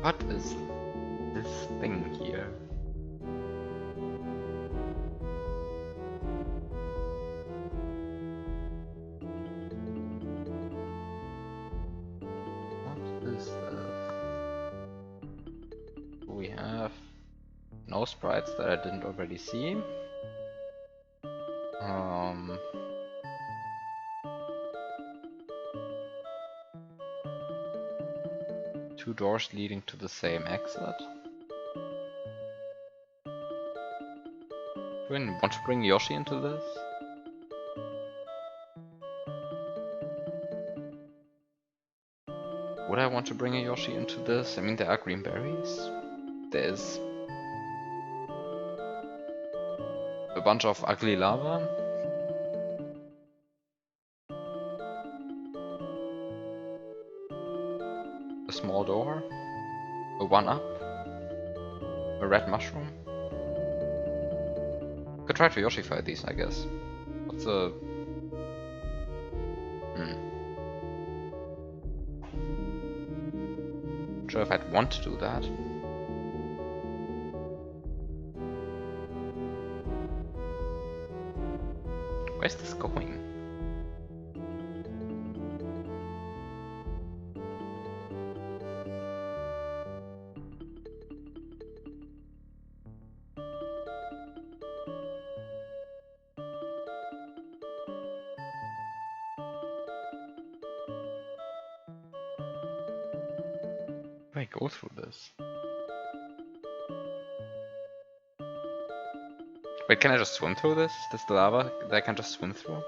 What is this thing here? What is this? We have no sprites that I didn't already see. Two doors leading to the same exit. Do I want to bring Yoshi into this? Would I want to bring a Yoshi into this? I mean, there are green berries. There's a bunch of ugly lava. A small door. A 1-up. A red mushroom. Could try to Yoshify these, I guess. What's a... Not sure if I'd want to do that. Where's this going? I go through this? Wait, can I just swim through this? This lava that I can just swim through?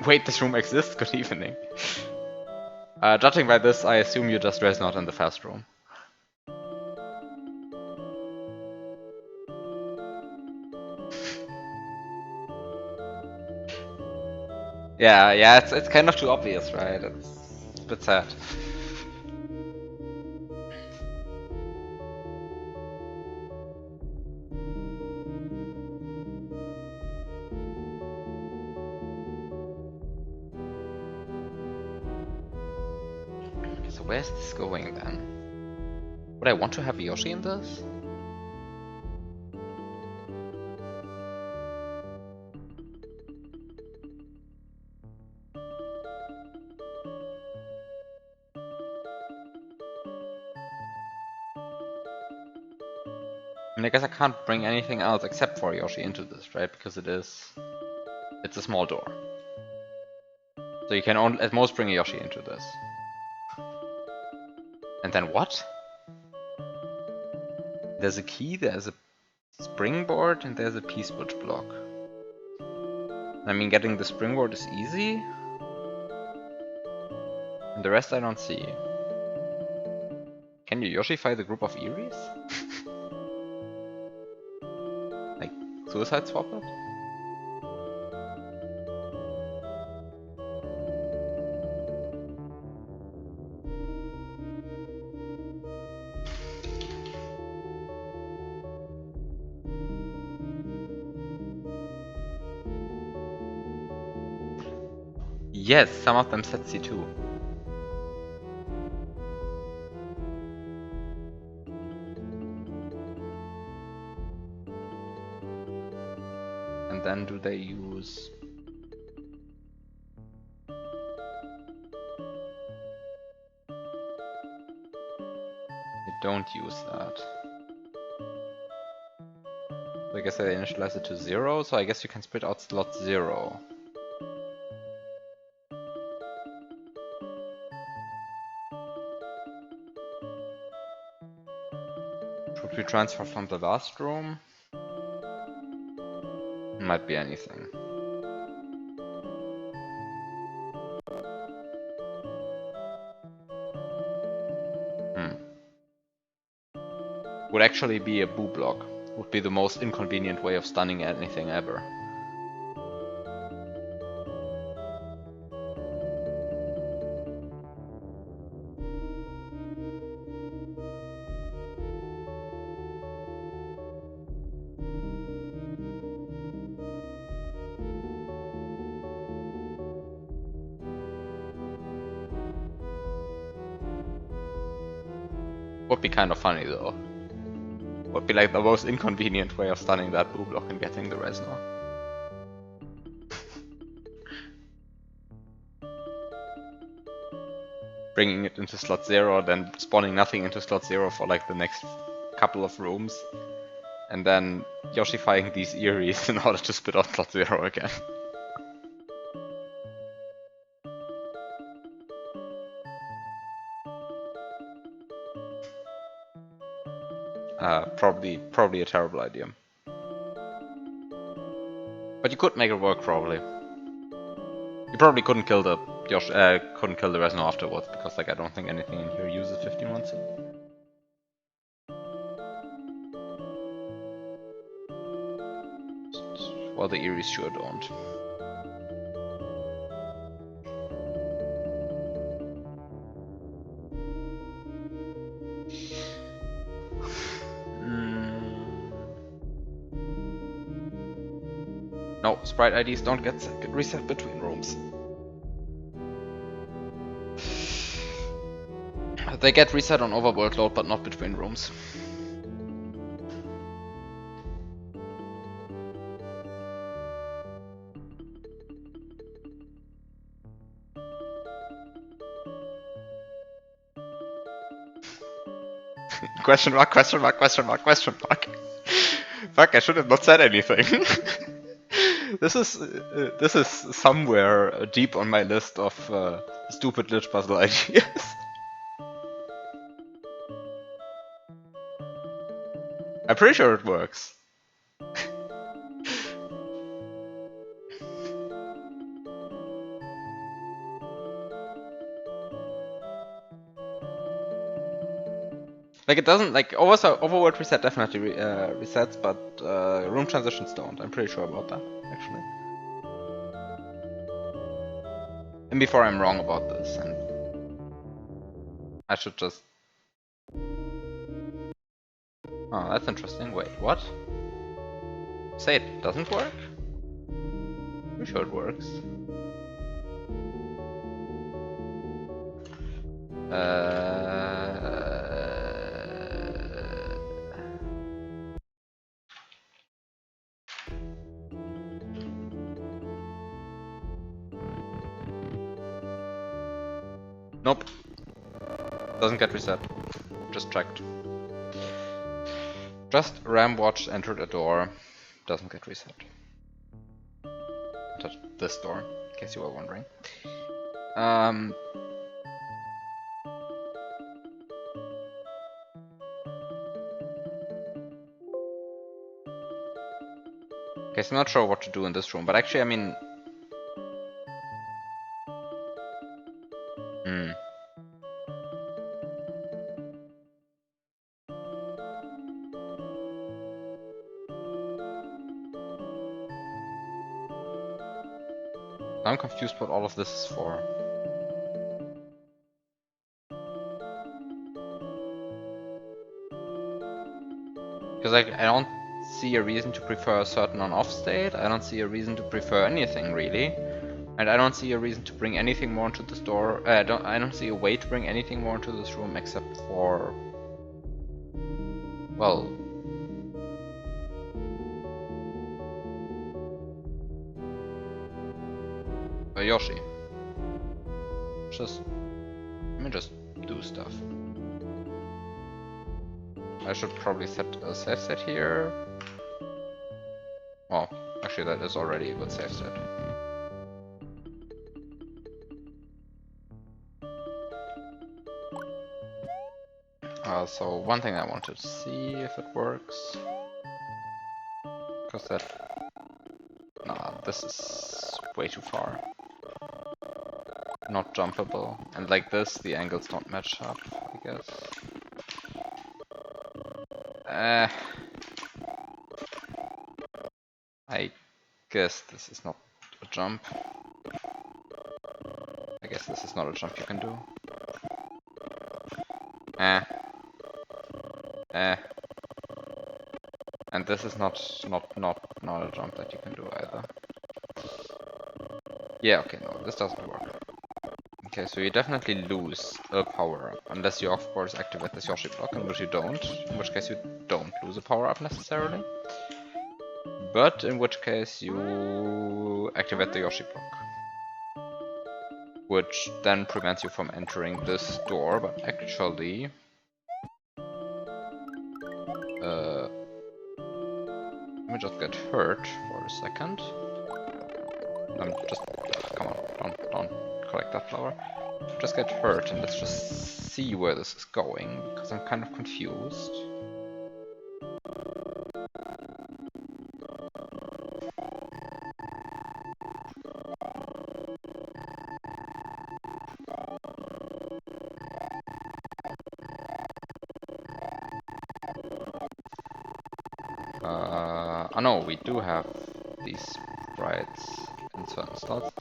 Wait, this room exists? Good evening. Judging by this, I assume you just res not in the first room. Yeah, it's kind of too obvious, right? It's a bit sad. So where's this going then? Would I want to have Yoshi in this? I mean, I guess I can't bring anything else except for Yoshi into this, right? Because it's a small door. So you can only, at most, bring a Yoshi into this. And then what? There's a key, there's a springboard, and there's a P-switch block. I mean, getting the springboard is easy. And the rest I don't see. Can you Yoshify the group of Eries? Like, suicide swap it? Yes, some of them said C2. And then do they use... They don't use that. So I guess they initialize it to 0, so I guess you can split out slot 0. Should we transfer from the last room? Might be anything. Would actually be a boo block. Would be the most inconvenient way of stunning anything ever. Would be kind of funny though. Would be like the most inconvenient way of stunning that boo block and getting the Resnor. Bringing it into slot 0, then spawning nothing into slot 0 for like the next couple of rooms. And then Yoshifying these Eries in order to spit out slot 0 again. Probably a terrible idea. But you could make it work probably. You probably couldn't kill the Resno afterwards because like I don't think anything in here uses 15 months. Well, the Eries sure don't. No, sprite IDs don't get reset between rooms. They get reset on overworld load, but not between rooms. Question mark, question mark, question mark, question mark. Fuck, I should have not said anything. This is somewhere deep on my list of stupid glitch puzzle ideas. I'm pretty sure it works. Like it doesn't like overworld reset definitely resets, but room transitions don't. I'm pretty sure about that actually. And before I'm wrong about this, and I should just. Oh, that's interesting. Wait, what? Say it doesn't work? I'm sure it works. Nope. Doesn't get reset. Just checked. Just Ram watched entered a door. Doesn't get reset. Touch this door, in case you were wondering. Okay, so I'm not sure what to do in this room, but actually, I mean... I'm confused what all of this is for. Because I don't see a reason to prefer a certain on-off state, I don't see a reason to prefer anything really. And I don't see a reason to bring anything more into this door. I don't see a way to bring anything more into this room except for... Well... Yoshi. Let me just do stuff. I should probably set a save set here. Oh, actually that is already a good save set. So one thing I wanted to see if it works. Because that... Nah, this is way too far. Not jumpable. And like this, the angles don't match up, I guess. I guess this is not a jump. I guess this is not a jump you can do. And this is not a jump that you can do either. Yeah, okay, no, this doesn't work. Okay, so you definitely lose a power-up, unless you of course activate this Yoshi block, in which you don't, in which case you don't lose a power-up necessarily. But in which case you activate the Yoshi block. Which then prevents you from entering this door, but actually... let me just get hurt for a second. Come on, don't collect that flower. Just get hurt and let's just see where this is going, because I'm kind of confused. Oh no, we do have these sprites in certain slots.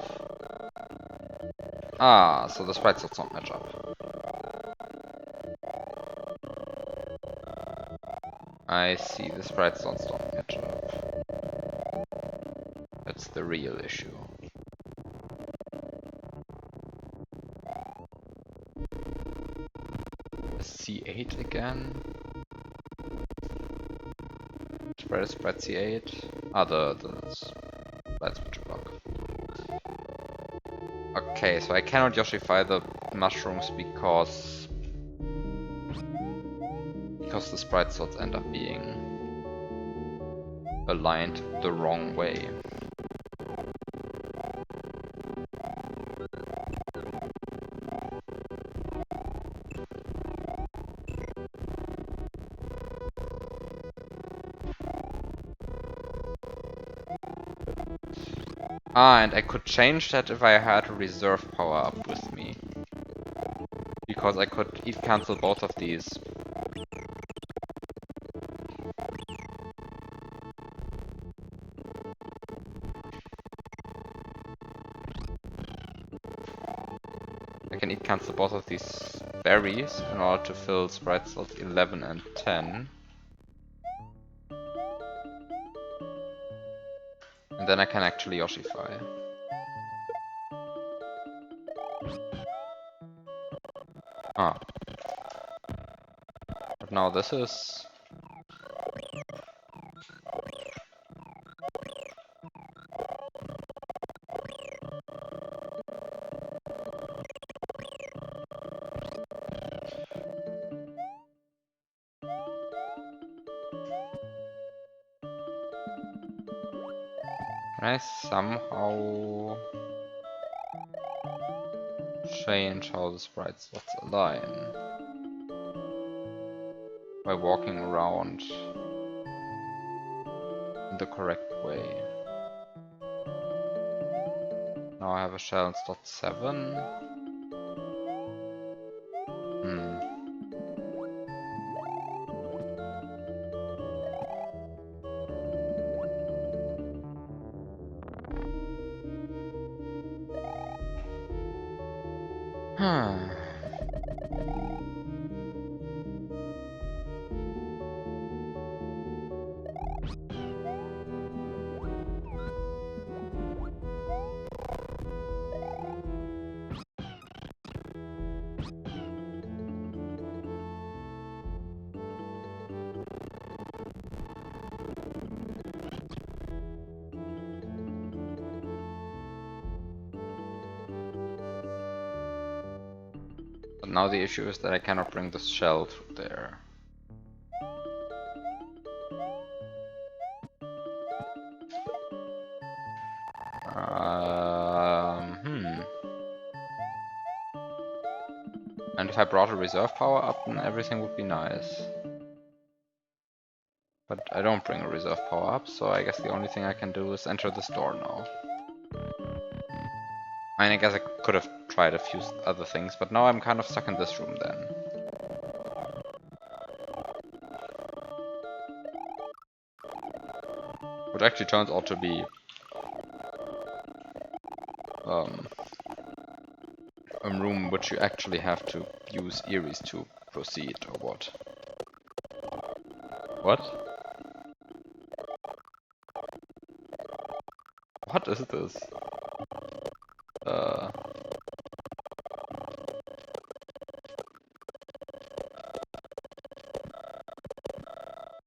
Ah, so the sprite slots don't match up. I see, the sprite slots don't match up. That's the real issue. C8 again. Sprite C8. Ah, the sprite switch block. Okay, so I cannot Yoshify the mushrooms because the sprite slots end up being aligned the wrong way. Ah, and I could change that if I had a reserve power up with me. Because I could cancel both of these. I can cancel both of these berries in order to fill sprite slots 11 and 10. And then I can actually Yoshify. Ah. But now this is... Can I somehow change how the sprite slots align? By walking around in the correct way. Now I have a shell in slot 7. But now the issue is that I cannot bring the shell through there. And if I brought a reserve power up, then everything would be nice. But I don't bring a reserve power up, so I guess the only thing I can do is enter this door now. I mean, I guess I could have tried a few other things, but now I'm kind of stuck in this room then. Which actually turns out to be a room which you actually have to use Eries to proceed, or what? What? What is this?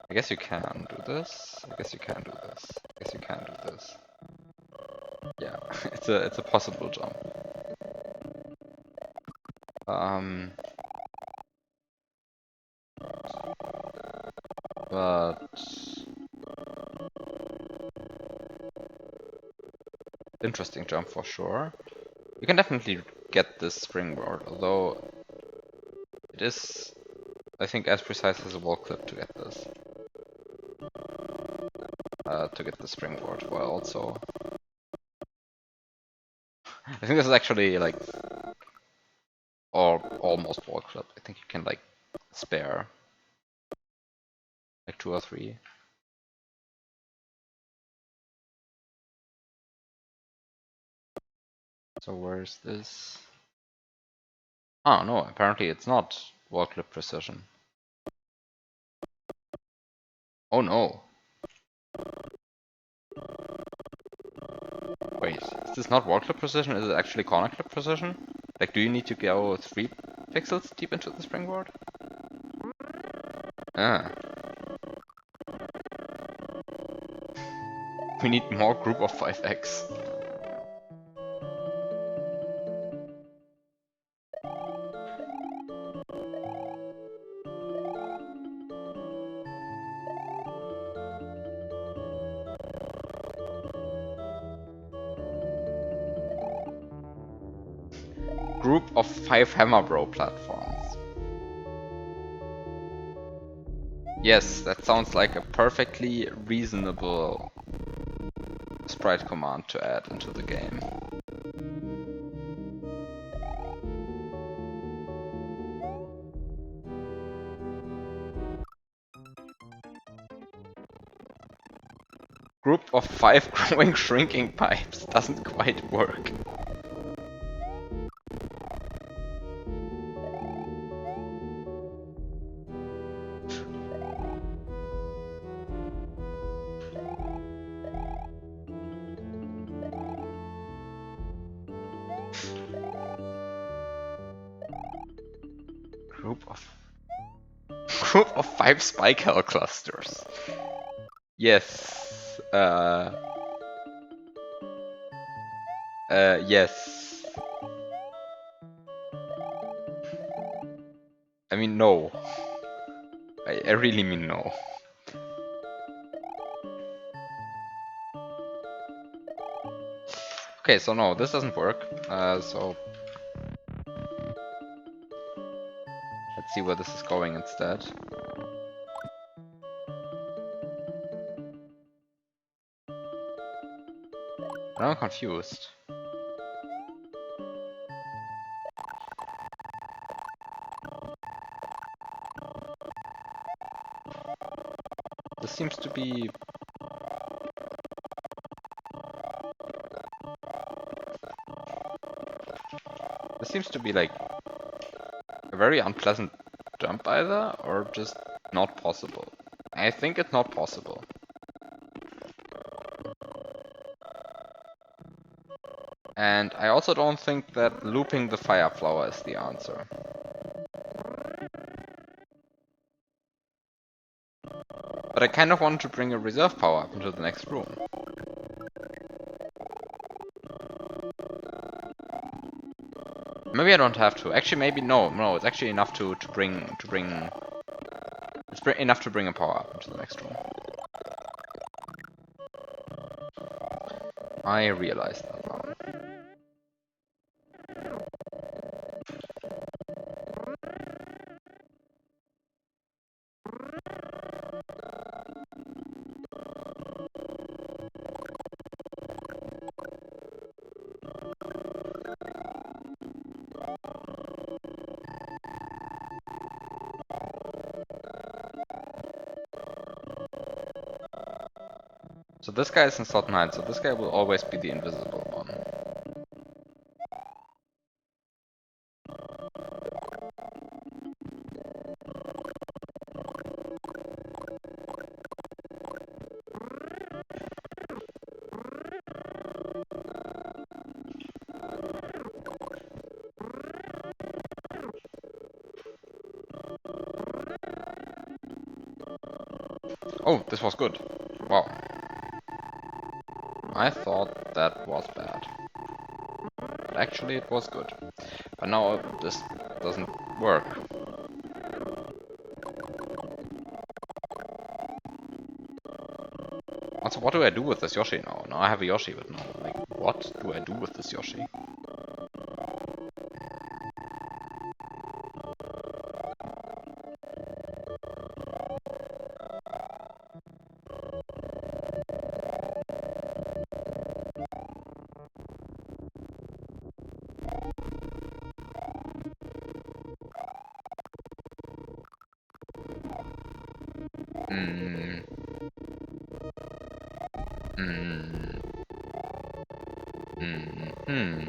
I guess you can do this. I guess you can do this. I guess you can do this. Yeah, it's a possible jump. But interesting jump for sure. You can definitely get this springboard, although it is, I think, as precise as a wall clip to get this. To get the springboard, while also... I think this is actually like... or almost wall clip. I think you can like spare like 2 or 3. So where's this? Oh no, apparently it's not wall clip precision. Oh no. Wait, is this not wall clip precision? Is it actually corner clip precision? Like, do you need to go 3 pixels deep into the springboard? Ah. We need more group of 5x. of 5 Hammer Bro platforms. Yes, that sounds like a perfectly reasonable sprite command to add into the game. Group of 5 growing shrinking pipes doesn't quite work. Group of 5 spike hell clusters. Yes. Yes. I mean, no. I really mean no. Okay, so no, this doesn't work. So let's see where this is going instead. Now I'm confused. This seems to be... This seems to be like a very unpleasant jump either, or just not possible. I think it's not possible. And I also don't think that looping the fire flower is the answer. But I kind of want to bring a reserve power up into the next room. Maybe I don't have to. Actually, maybe no. It's actually enough to bring. It's enough to bring a power up into the next room. I realized that now. So this guy is in slot 9, so this guy will always be the invisible one. Oh, this was good. Wow. I thought that was bad. But actually it was good. But now this doesn't work. Also, what do I do with this Yoshi now? Now I have a Yoshi, but no, like, what do I do with this Yoshi? Hmm. Hmm. Hmm. Hmm.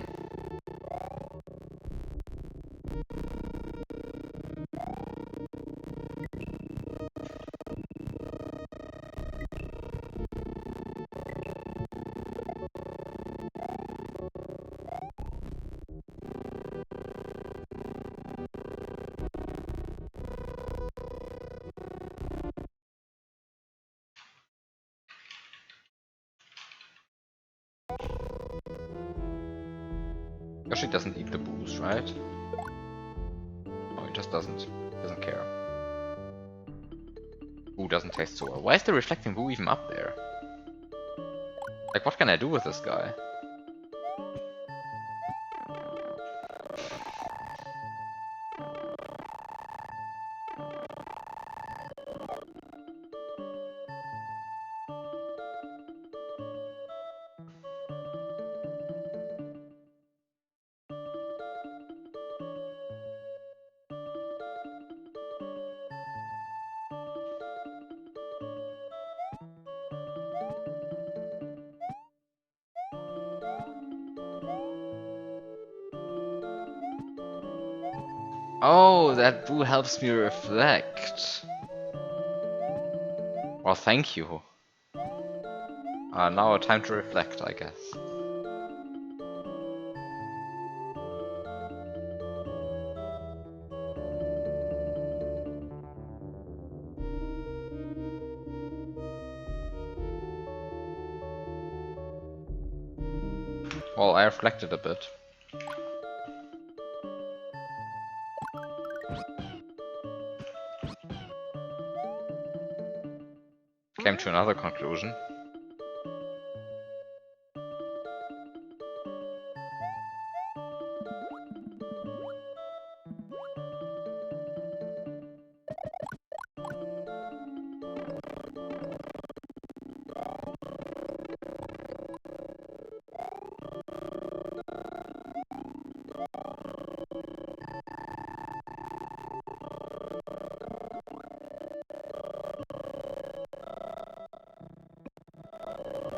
Yoshi doesn't eat the booze, right? No, he just doesn't. He doesn't care. Boo doesn't taste so well. Why is the reflecting boo even up there? Like, what can I do with this guy? Oh, that boo helps me reflect. Well, thank you. Now time to reflect, I guess. Well, I reflected a bit. Came to another conclusion.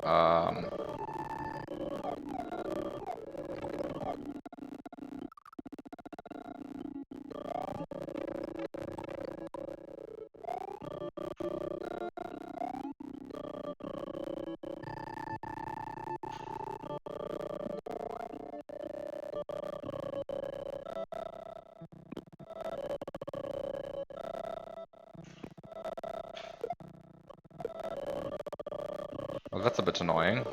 Um, well, that's a bit annoying.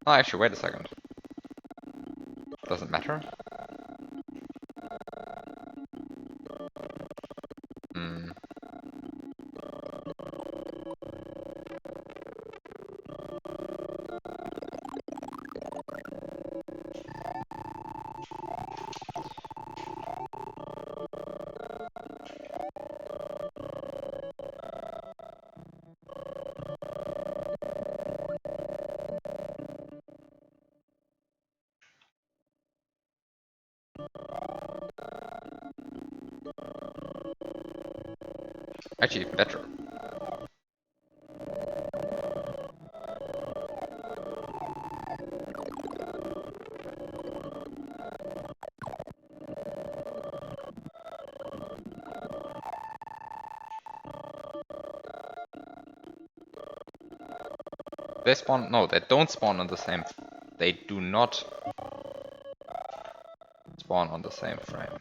Oh, actually, wait a second. Doesn't matter. Hmm. Actually, better. They spawn. No, they don't spawn on the same. They do not spawn on the same frame.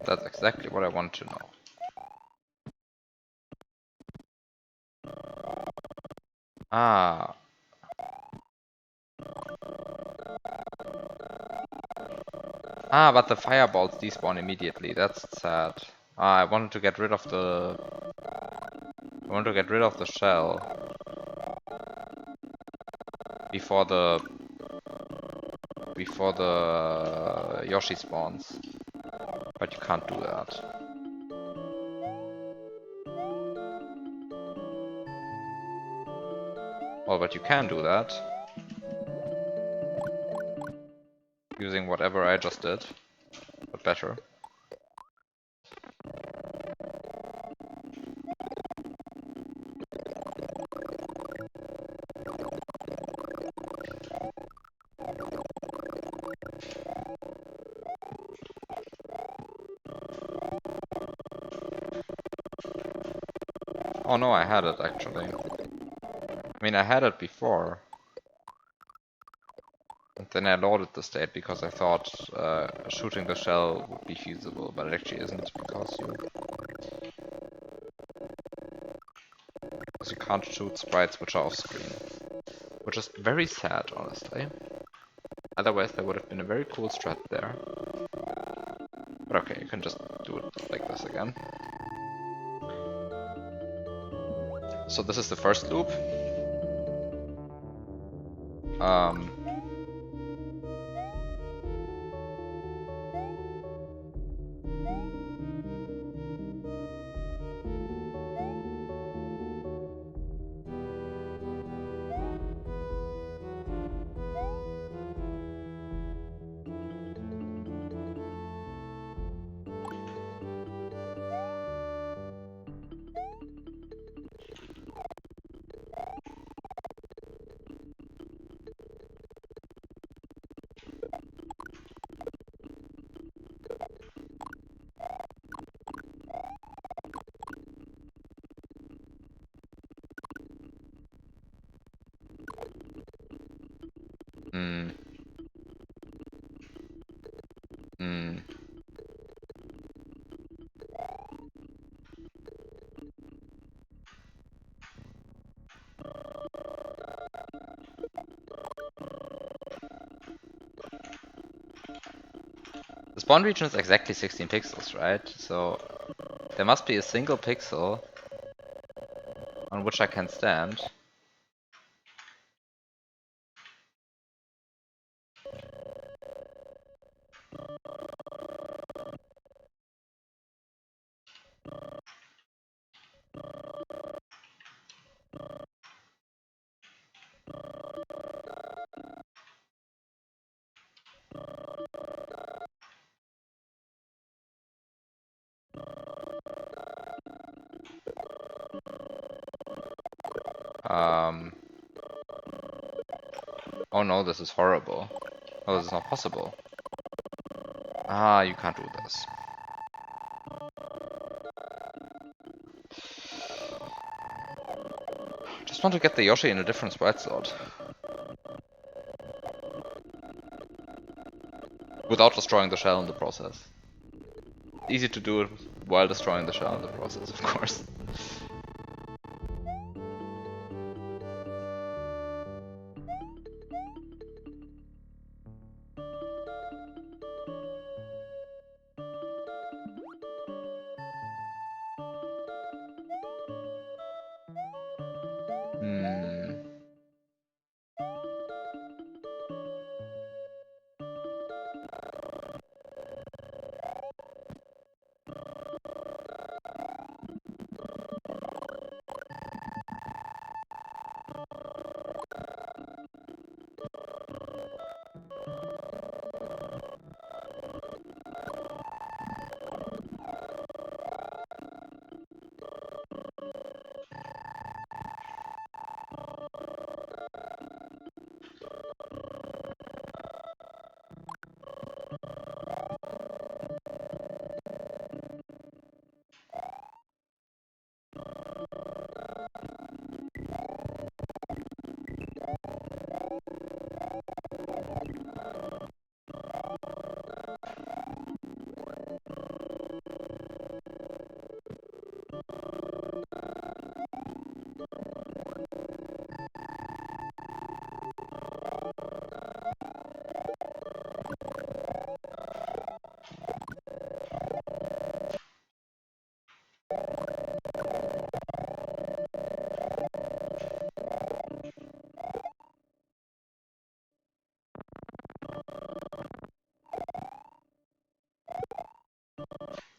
That's exactly what I want to know. Ah. Ah, but the fireballs despawn immediately. That's sad. Ah, I wanted to get rid of the. I want to get rid of the shell before the Yoshi spawns. But you can't do that. Well, but you can do that using whatever I just did, but better. Oh no, I had it actually. I mean, I had it before. And then I loaded the state because I thought shooting the shell would be feasible, but it actually isn't because you can't shoot sprites which are off screen. Which is very sad, honestly. Otherwise there would have been a very cool strat there. But okay, you can just do it like this again. So this is the first loop. The spawn region is exactly 16 pixels, right? So there must be a single pixel on which I can stand. Oh no, this is horrible. Oh, this is not possible. Ah, you can't do this. Just want to get the Yoshi in a different sprite slot. Without destroying the shell in the process. Easy to do it while destroying the shell in the process, of course.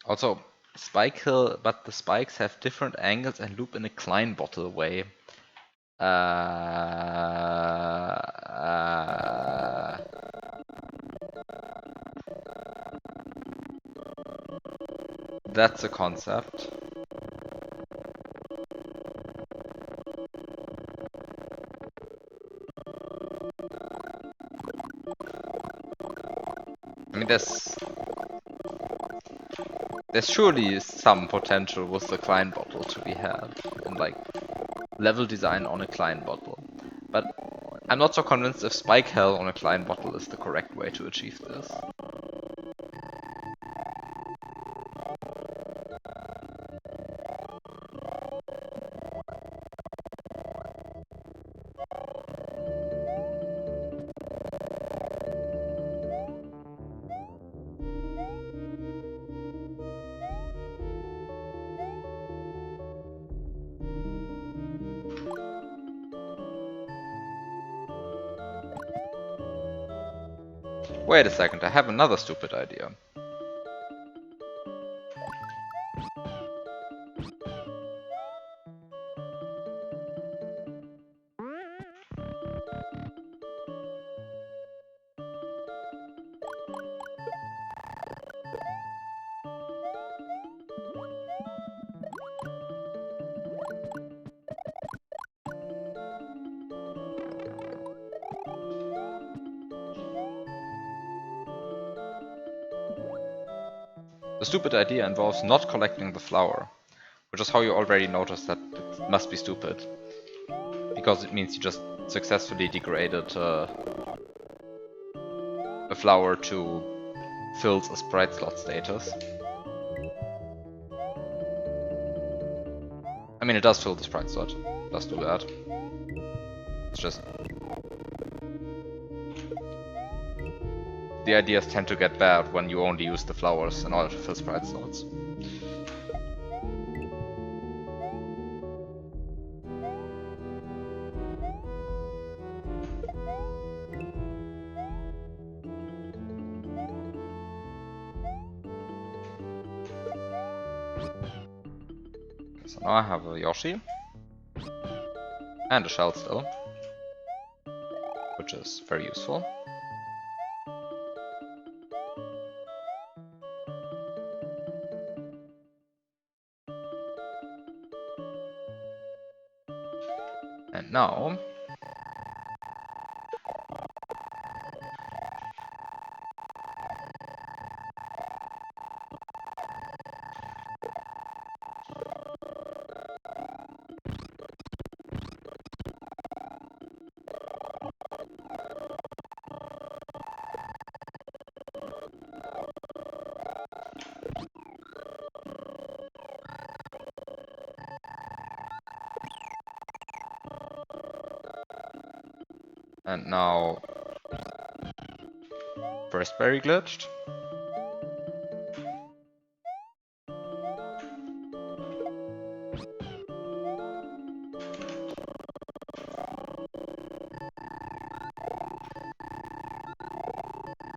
Also, Spike Hill, but the spikes have different angles and loop in a Klein bottle way. That's a concept. I mean, there's surely some potential with the Klein bottle to be had, and like level design on a Klein bottle. But I'm not so convinced if Spike Hell on a Klein bottle is the correct way to achieve this. Wait a second, I have another stupid idea. The stupid idea involves not collecting the flower, which is how you already noticed that it must be stupid. Because it means you just successfully degraded a flower to fills a sprite slot status. I mean, it does fill the sprite slot, it does do that. It's just the ideas tend to get bad when you only use the flowers in order to fill sprite slots. So now I have a Yoshi and a shell still, which is very useful. And now first berry glitched.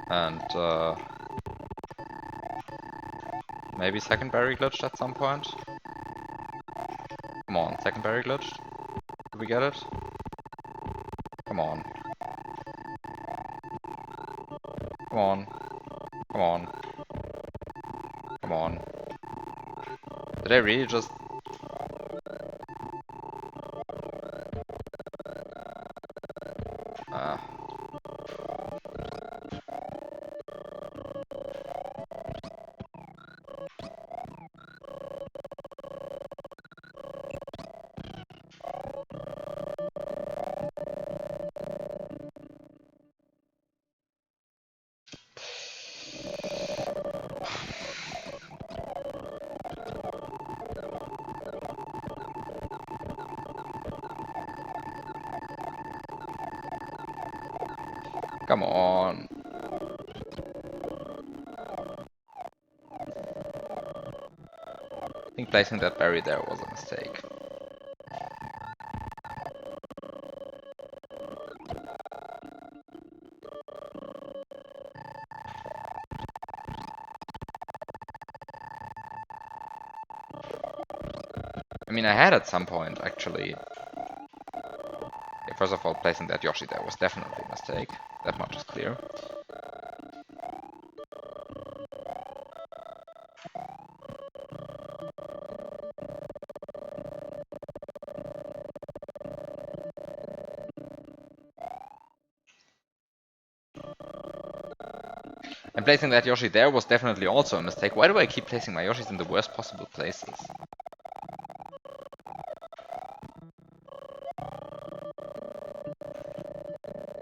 And maybe second berry glitched at some point. Come on, second berry glitched. Did we get it? Come on. Come on. Come on. Come on. Did I really just... Come on. I think placing that berry there was a mistake. I mean, I had at some point, actually. First of all, placing that Yoshi there was definitely a mistake. That much is clear. And placing that Yoshi there was definitely also a mistake. Why do I keep placing my Yoshis in the worst possible places?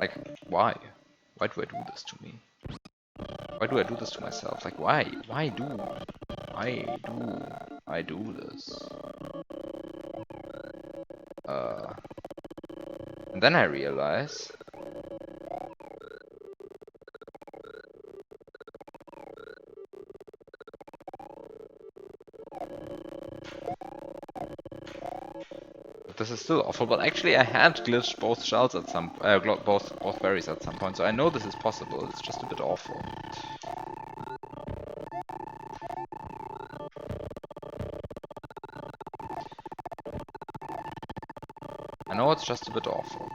Like, why? Why do I do this to me? Why do I do this to myself? Like, why? Why do I do this? And then I realize... this is still awful, but actually I had glitched both shells at some... both berries at some point, so I know this is possible, it's just a bit awful. I know it's just a bit awful.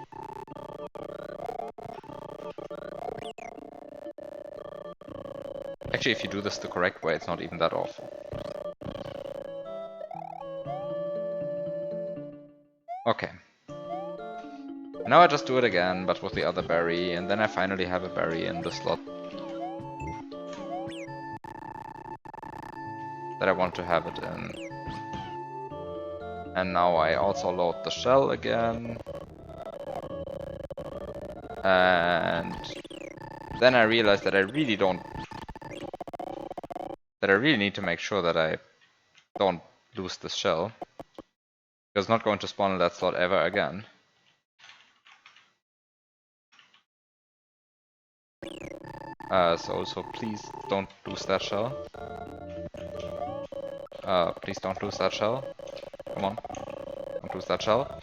Actually, if you do this the correct way, it's not even that awful. Okay. Now I just do it again, but with the other berry, and then I finally have a berry in the slot that I want to have it in. And now I also load the shell again. And then I realize that I really need to make sure that I don't lose this shell. Because it's not going to spawn in that slot ever again. So please don't lose that shell. Please don't lose that shell. Come on, don't lose that shell.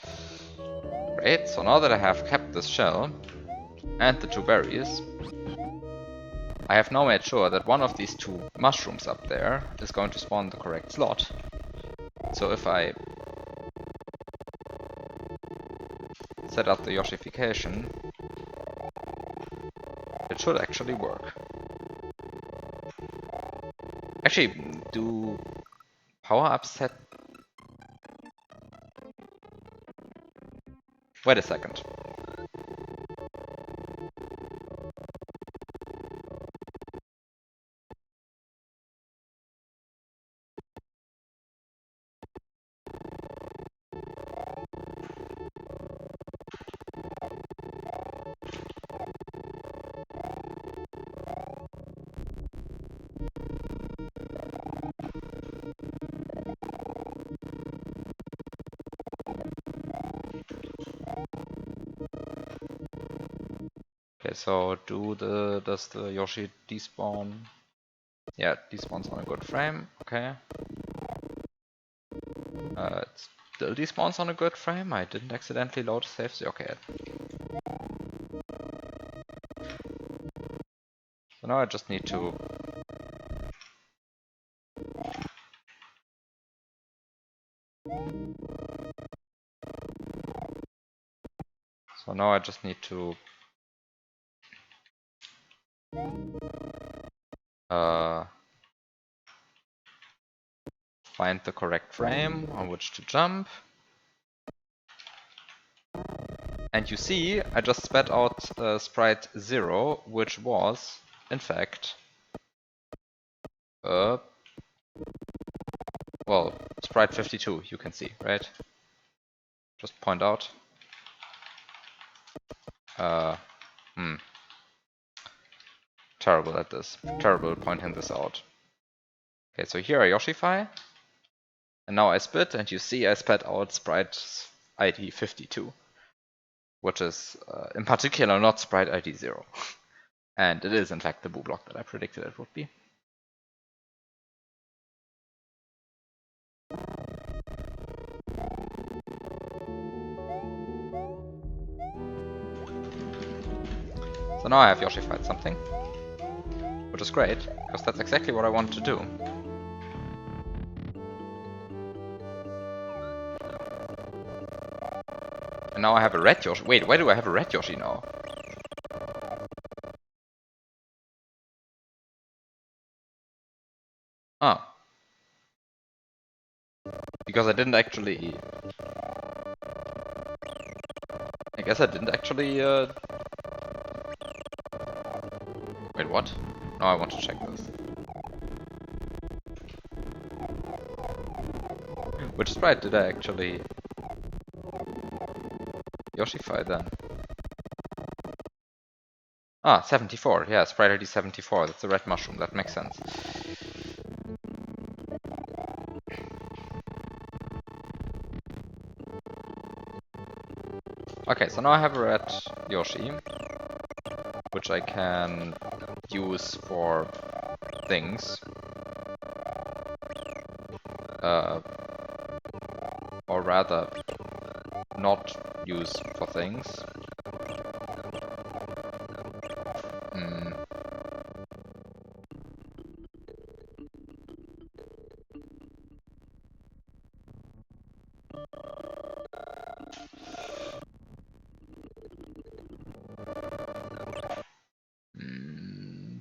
Great, so now that I have kept this shell and the 2 berries, I have now made sure that one of these 2 mushrooms up there is going to spawn the correct slot. So if I set up the Yoshification, it should actually work. Actually, do power-ups set... Wait a second. Okay, so does the Yoshi despawn? Yeah, it despawns on a good frame, okay. It still despawns on a good frame, I didn't accidentally load save, okay. So now I just need to... So now I just need to... find the correct frame on which to jump. And you see, I just spat out sprite 0, which was, in fact, well, sprite 52, you can see, right? Just point out. Terrible at this. Terrible at pointing this out. Okay, so here I Yoshify. And now I spit, and you see I spat out sprite ID 52. Which is, in particular, not sprite ID 0. And it is, in fact, the boo block that I predicted it would be. So now I have Yoshified something. Which is great, because that's exactly what I want to do. And now I have a red Yoshi. Wait, why do I have a red Yoshi now? Oh. Because I didn't actually... I guess I didn't actually... Wait, what? No, I want to check this. Which sprite did I actually... Yoshify then? Ah, 74. Yeah, sprite ID 74. That's a red mushroom. That makes sense. Okay, so now I have a red Yoshi, which I can use for things. Or rather, not use for things.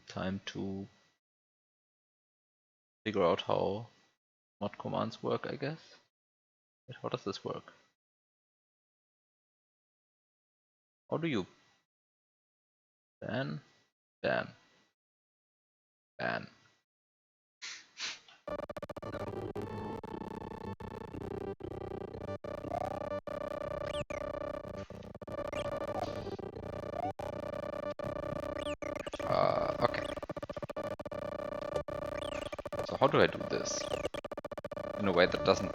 Time to figure out how mod commands work, I guess. Wait, how does this work? How do you ban? Ban. Ban. Okay. So how do I do this in a way that doesn't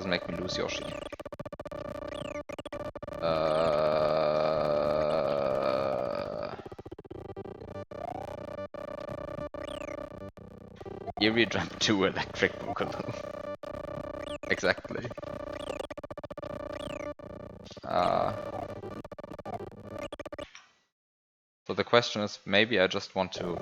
make me lose Yoshi? Eerie Jump 2 Electric Boogaloo. Exactly. So the question is, maybe I just want to...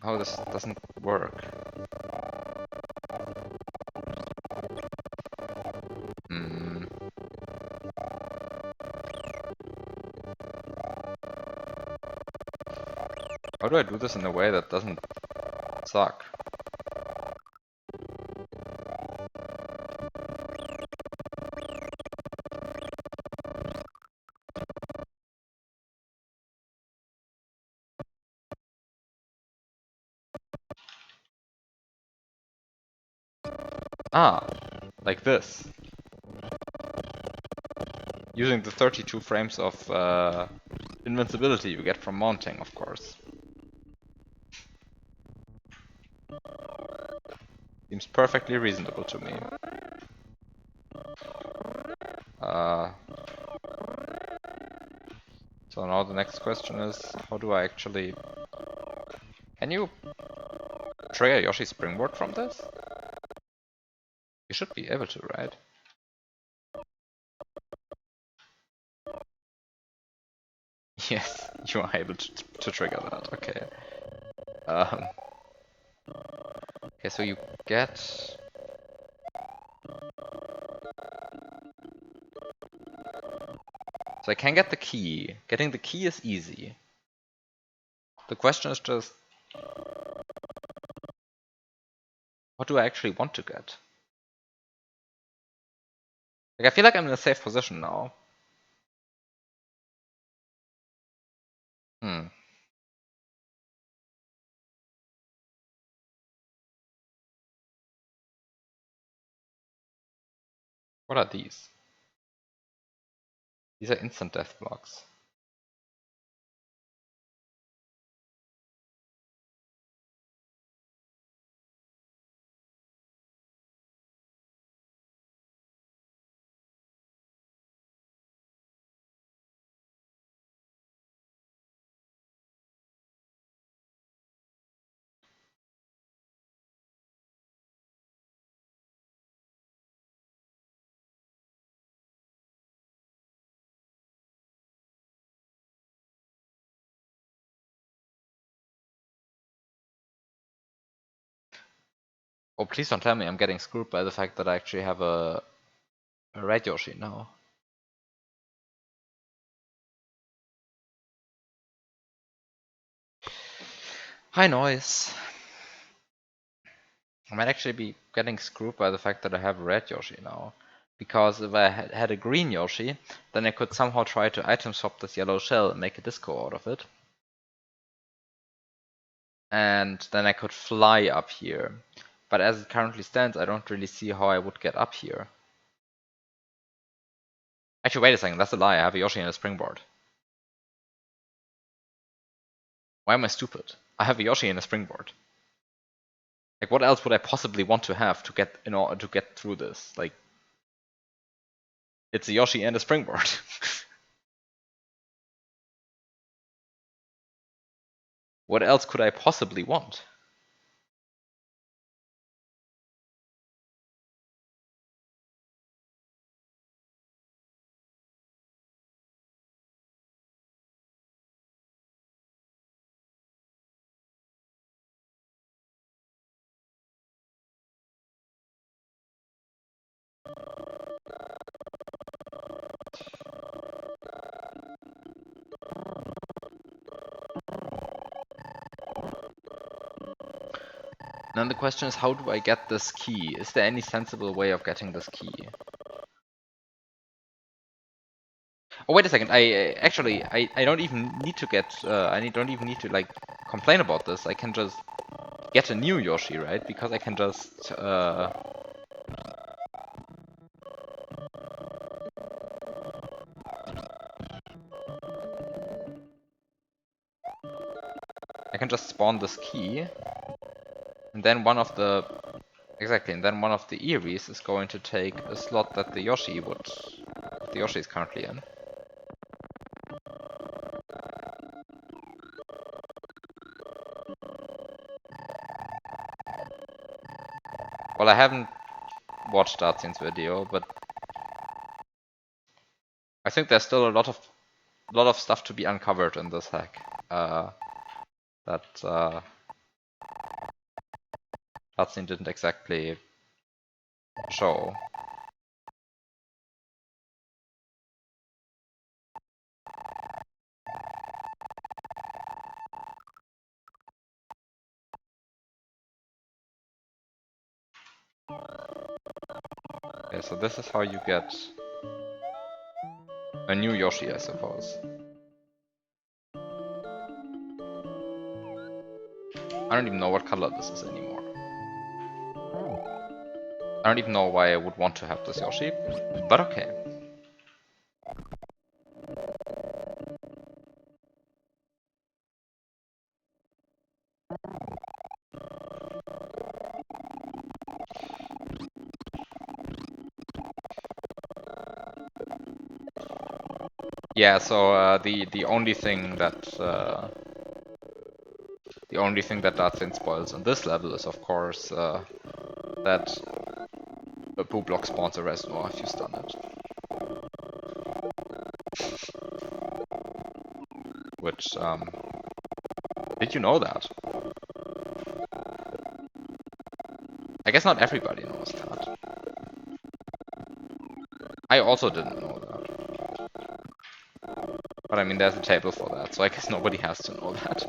Oh, this doesn't work. Hmm. How do I do this in a way that doesn't suck? Ah, like this. Using the 32 frames of invincibility you get from mounting, of course. Seems perfectly reasonable to me. So now the next question is, how do I actually... Can you trigger Yoshi Springboard from this? You should be able to, right? Yes, you are able to trigger that, okay. Okay, so you get... So I can get the key. Getting the key is easy. The question is just... What do I actually want to get? Like, I feel like I'm in a safe position now. What are these? These are instant death blocks. Oh, please don't tell me I'm getting screwed by the fact that I actually have a red Yoshi now. High noise. I might actually be getting screwed by the fact that I have a red Yoshi now. Because if I had a green Yoshi, then I could somehow try to item swap this yellow shell and make a disco out of it. And then I could fly up here. But as it currently stands, I don't really see how I would get up here. Actually, wait a second, that's a lie. I have a Yoshi and a springboard. Why am I stupid? I have a Yoshi and a springboard. Like, what else would I possibly want to have to get in order to get through this? Like, it's a Yoshi and a springboard. What else could I possibly want? Then the question is, how do I get this key? Is there any sensible way of getting this key? Oh, wait a second. I don't even need to get. Don't even need to like complain about this. I can just get a new Yoshi, right? Because I can just. I can just spawn this key, and then one of the and then one of the Eevees is going to take a slot that the Yoshi is currently in. Well, I haven't watched Dartzin's video, but I think there's still a lot of stuff to be uncovered in this hack. That Dartzin didn't exactly show. Okay, so this is how you get a new Yoshi, I suppose. I don't even know what color this is anymore. I don't even know why I would want to have this Yoshi, but okay. Yeah, so the only thing that Dartsin spoils on this level is, of course, that a Boo block spawns a reservoir if you stun it. Which, did you know that? I guess not everybody knows that. I also didn't know that. But I mean, there's a table for that, so I guess nobody has to know that.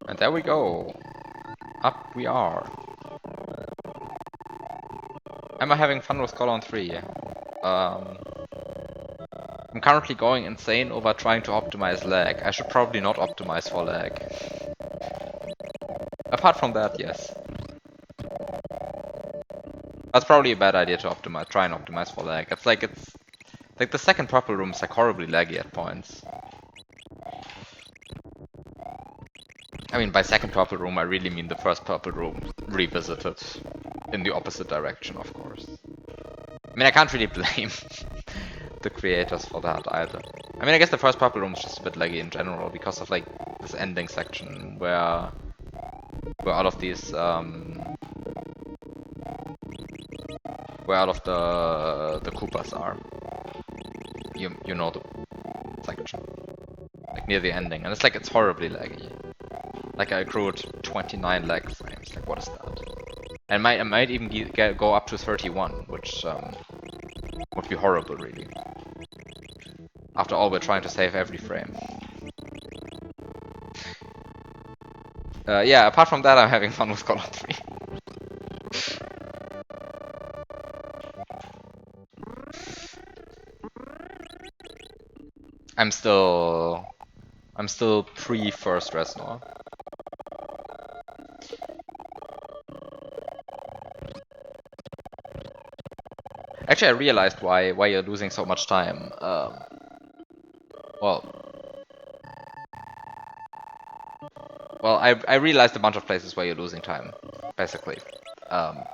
And there we go. Up we are. Am I having fun with Colon 3? I'm currently going insane over trying to optimize lag. I should probably not optimize for lag. Apart from that, yes. That's probably a bad idea to try and optimize for lag. It's like the second purple room is like horribly laggy at points. I mean, by second purple room, I really mean the first purple room revisited in the opposite direction, of course. I mean, I can't really blame the creators for that either. I mean, I guess the first purple room is just a bit laggy in general because of like this ending section where all of these where all of the Koopas are. You know the section, like near the ending, and it's horribly laggy. Like I accrued 29 lag frames. Like what is that? And I might even go up to 31, which would be horrible, really. After all, we're trying to save every frame. Yeah, apart from that, I'm having fun with Call of 3. I'm still pre-first Reznor. Actually, I realized why you're losing so much time. Well, I realized a bunch of places where you're losing time, basically. And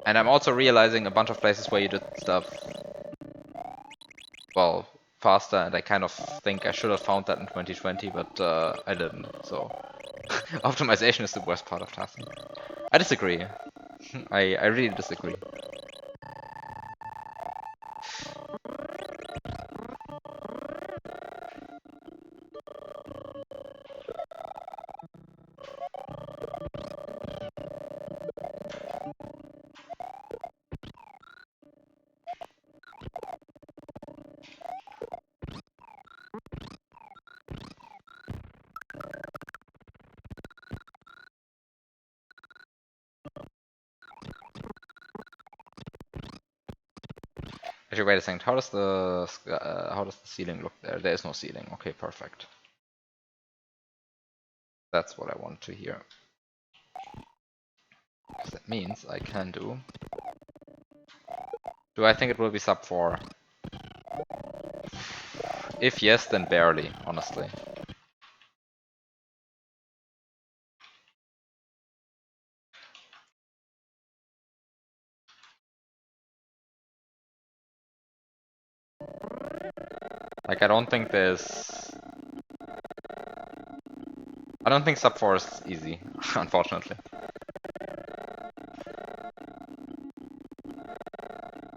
I'm also realizing a bunch of places where you did stuff, well, faster, and I kind of think I should have found that in 2020, but I didn't, so... Optimization is the worst part of tasking. I disagree. I really disagree. Actually, wait a second. How does the ceiling look there? There is no ceiling. Okay, perfect. That's what I want to hear. Because that means I can do... Do I think it will be sub 4? If yes, then barely, honestly. Like, I don't think sub 4 is easy, unfortunately.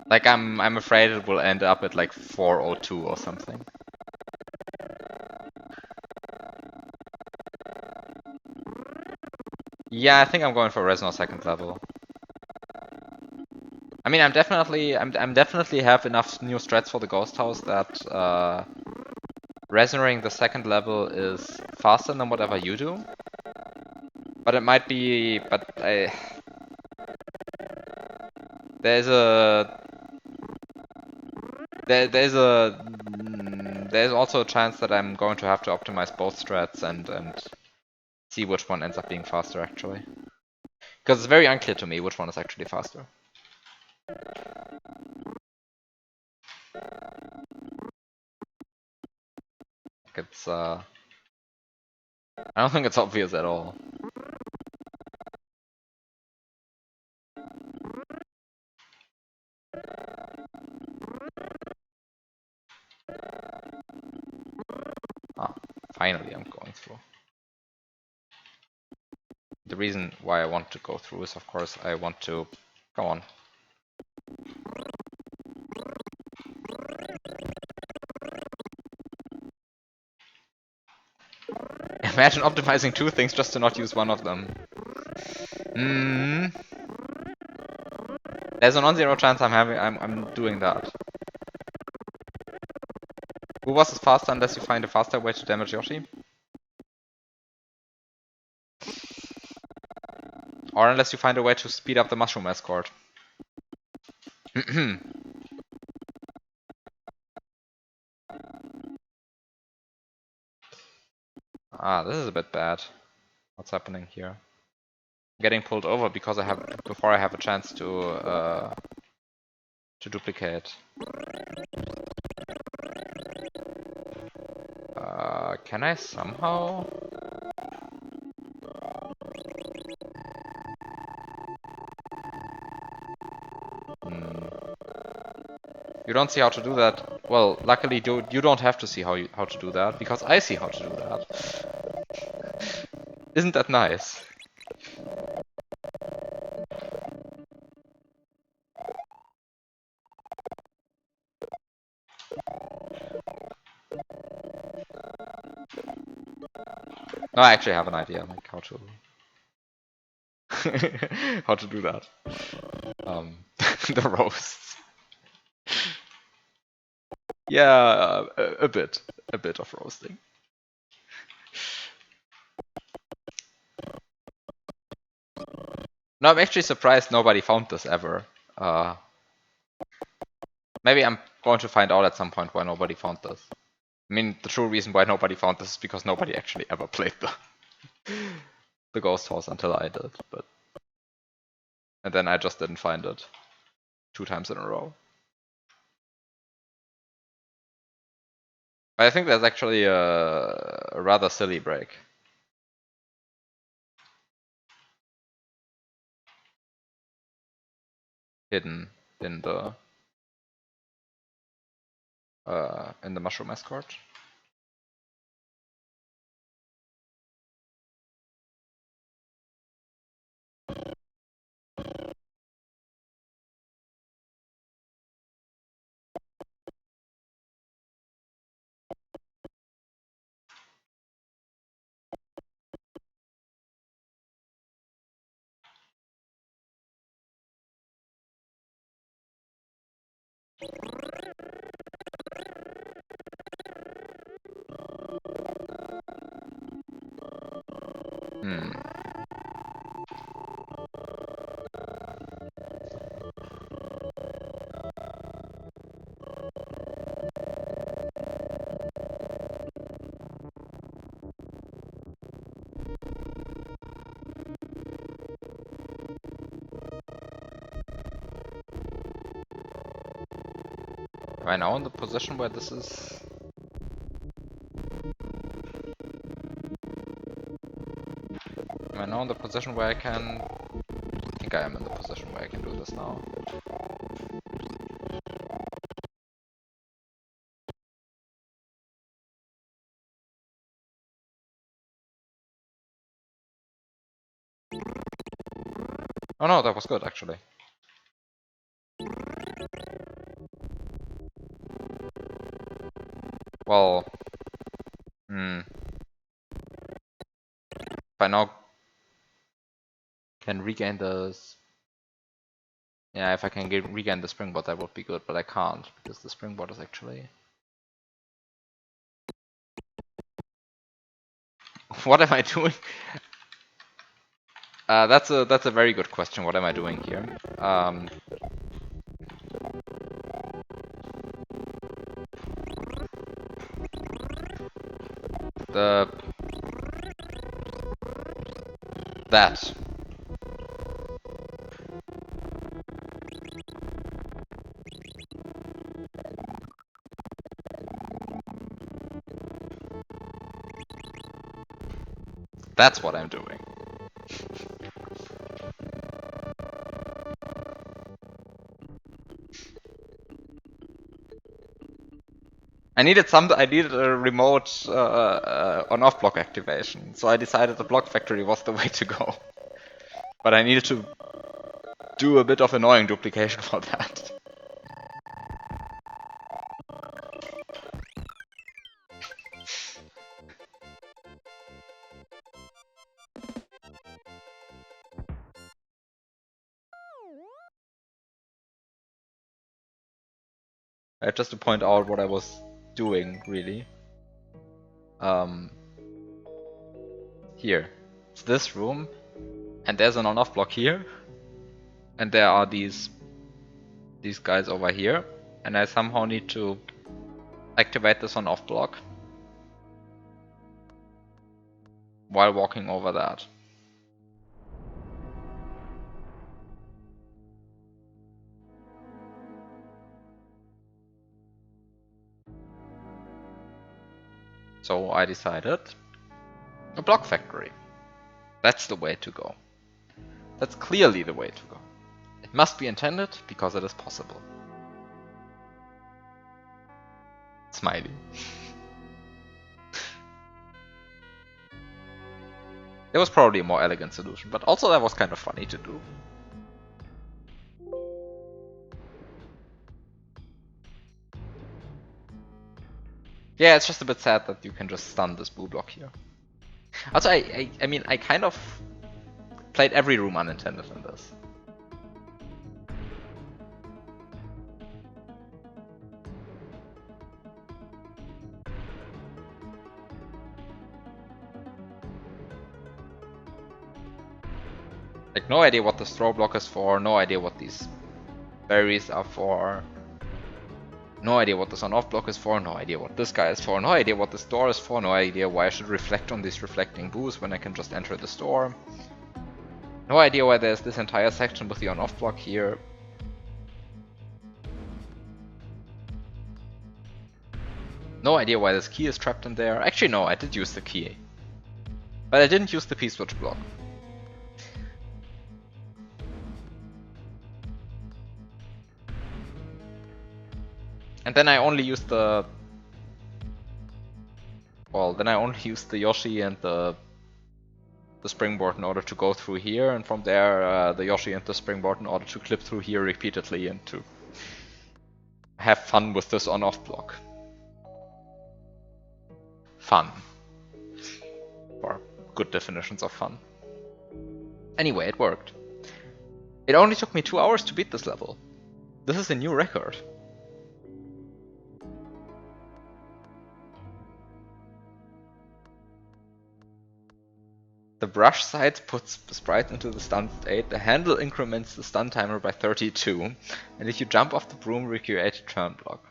Like, I'm afraid it will end up at like 402 or something. Yeah, I think I'm going for Resno second level. I mean, I'm definitely have enough new strats for the Ghost House that Resonating the second level is faster than whatever you do. But it might be, there's also a chance that I'm going to have to optimize both strats and see which one ends up being faster actually. Because it's very unclear to me which one is actually faster. It's I don't think it's obvious at all. Ah, finally I'm going through. The reason why I want to go through is, of course, I want to... Come on. Imagine optimizing two things just to not use one of them. There's a non-zero chance I'm doing that. Who was is faster unless you find a faster way to damage Yoshi? Or unless you find a way to speed up the mushroom escort. Ah, this is a bit bad. What's happening here? I'm getting pulled over because before I have a chance to duplicate. Can I somehow? You don't see how to do that. Well, luckily you don't have to see how to do that because I see how to do that. Isn't that nice? No, I actually have an idea, like how to how to do that. The roasts. Yeah, a bit of roasting. No, I'm actually surprised nobody found this ever. Maybe I'm going to find out at some point why nobody found this. I mean, the true reason why nobody found this is because nobody actually ever played the Ghost House until I did, but... And then I just didn't find it 2 times in a row. But I think there's actually a rather silly break. Hidden in the mushroom escort. Am I now in the position where this is... Am I now in the position where I can... I think I am in the position where I can do this now. Oh no, that was good actually. Well... If I now can regain the... Yeah, if I can regain the springboard that would be good, but I can't, because the springboard is actually... What am I doing? That's a very good question. What am I doing here? The... That. That's what I'm doing. I needed a remote on-off block activation, so I decided the block factory was the way to go. But I needed to do a bit of annoying duplication for that. Just to point out what I was doing, really. Here. It's this room, and there's an on-off block here, and there are these guys over here, and I somehow need to activate this on-off block while walking over that. So I decided a block factory. That's the way to go. That's clearly the way to go. It must be intended because it is possible. Smiley. It was probably a more elegant solution, but also that was kind of funny to do. Yeah, it's just a bit sad that you can just stun this blue block here. Also, I mean, I kind of played every room unintended in this. Like, no idea what this throw block is for, no idea what these berries are for. No idea what this on-off block is for, no idea what this guy is for, no idea what this door is for, no idea why I should reflect on these reflecting boos when I can just enter the store. No idea why there's this entire section with the on-off block here. No idea why this key is trapped in there. Actually no, I did use the key. But I didn't use the P-switch block. And then I only used the... Well, then I only used the Yoshi and the springboard in order to go through here, and from there the Yoshi and the springboard in order to clip through here repeatedly and to have fun with this on-off block. Fun. Or good definitions of fun. Anyway, it worked. It only took me 2 hours to beat this level. This is a new record. The brush side puts sprites into the stun state, the handle increments the stun timer by 32, and if you jump off the broom, recreate a turn block.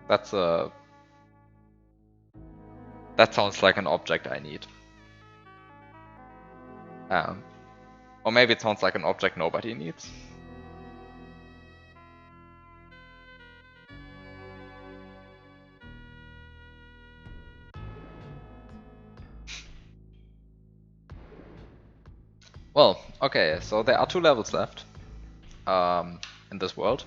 That's a... That sounds like an object I need. Or maybe it sounds like an object nobody needs. Well, okay, so there are 2 levels left in this world.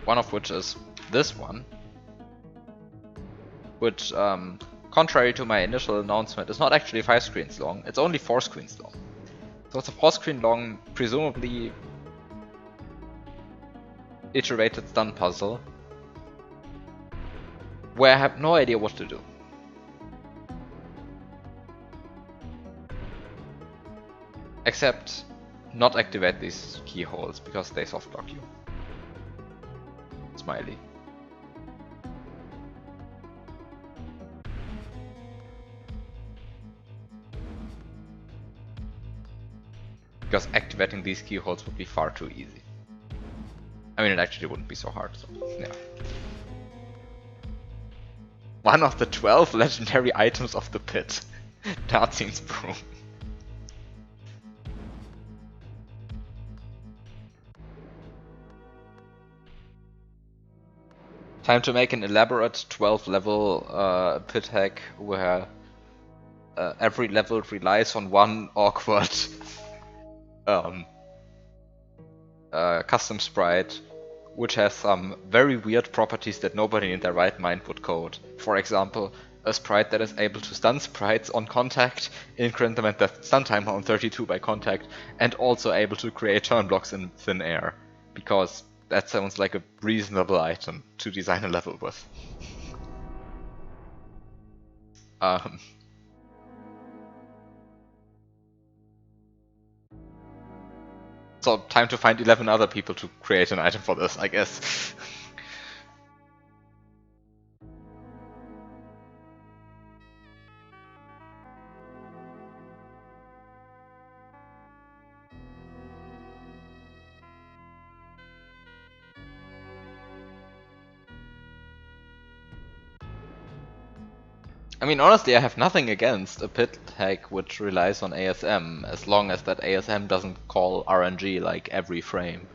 One of which is this one, which, contrary to my initial announcement, is not actually 5 screens long, it's only 4 screens long. So it's a 4 screen long, presumably iterated stun puzzle, where I have no idea what to do. Except not activate these keyholes, because they soft lock you. Smiley. Because activating these keyholes would be far too easy. I mean, it actually wouldn't be so hard, so yeah. One of the 12 legendary items of the pit. Dartzine's broom. Time to make an elaborate 12 level pit hack where every level relies on one awkward custom sprite, which has some very weird properties that nobody in their right mind would code. For example, a sprite that is able to stun sprites on contact, increment the stun timer on 32 by contact, and also able to create turn blocks in thin air. Because that sounds like a reasonable item to design a level with. So time to find 11 other people to create an item for this, I guess. I mean, honestly, I have nothing against a pit hack which relies on ASM, as long as that ASM doesn't call RNG like every frame.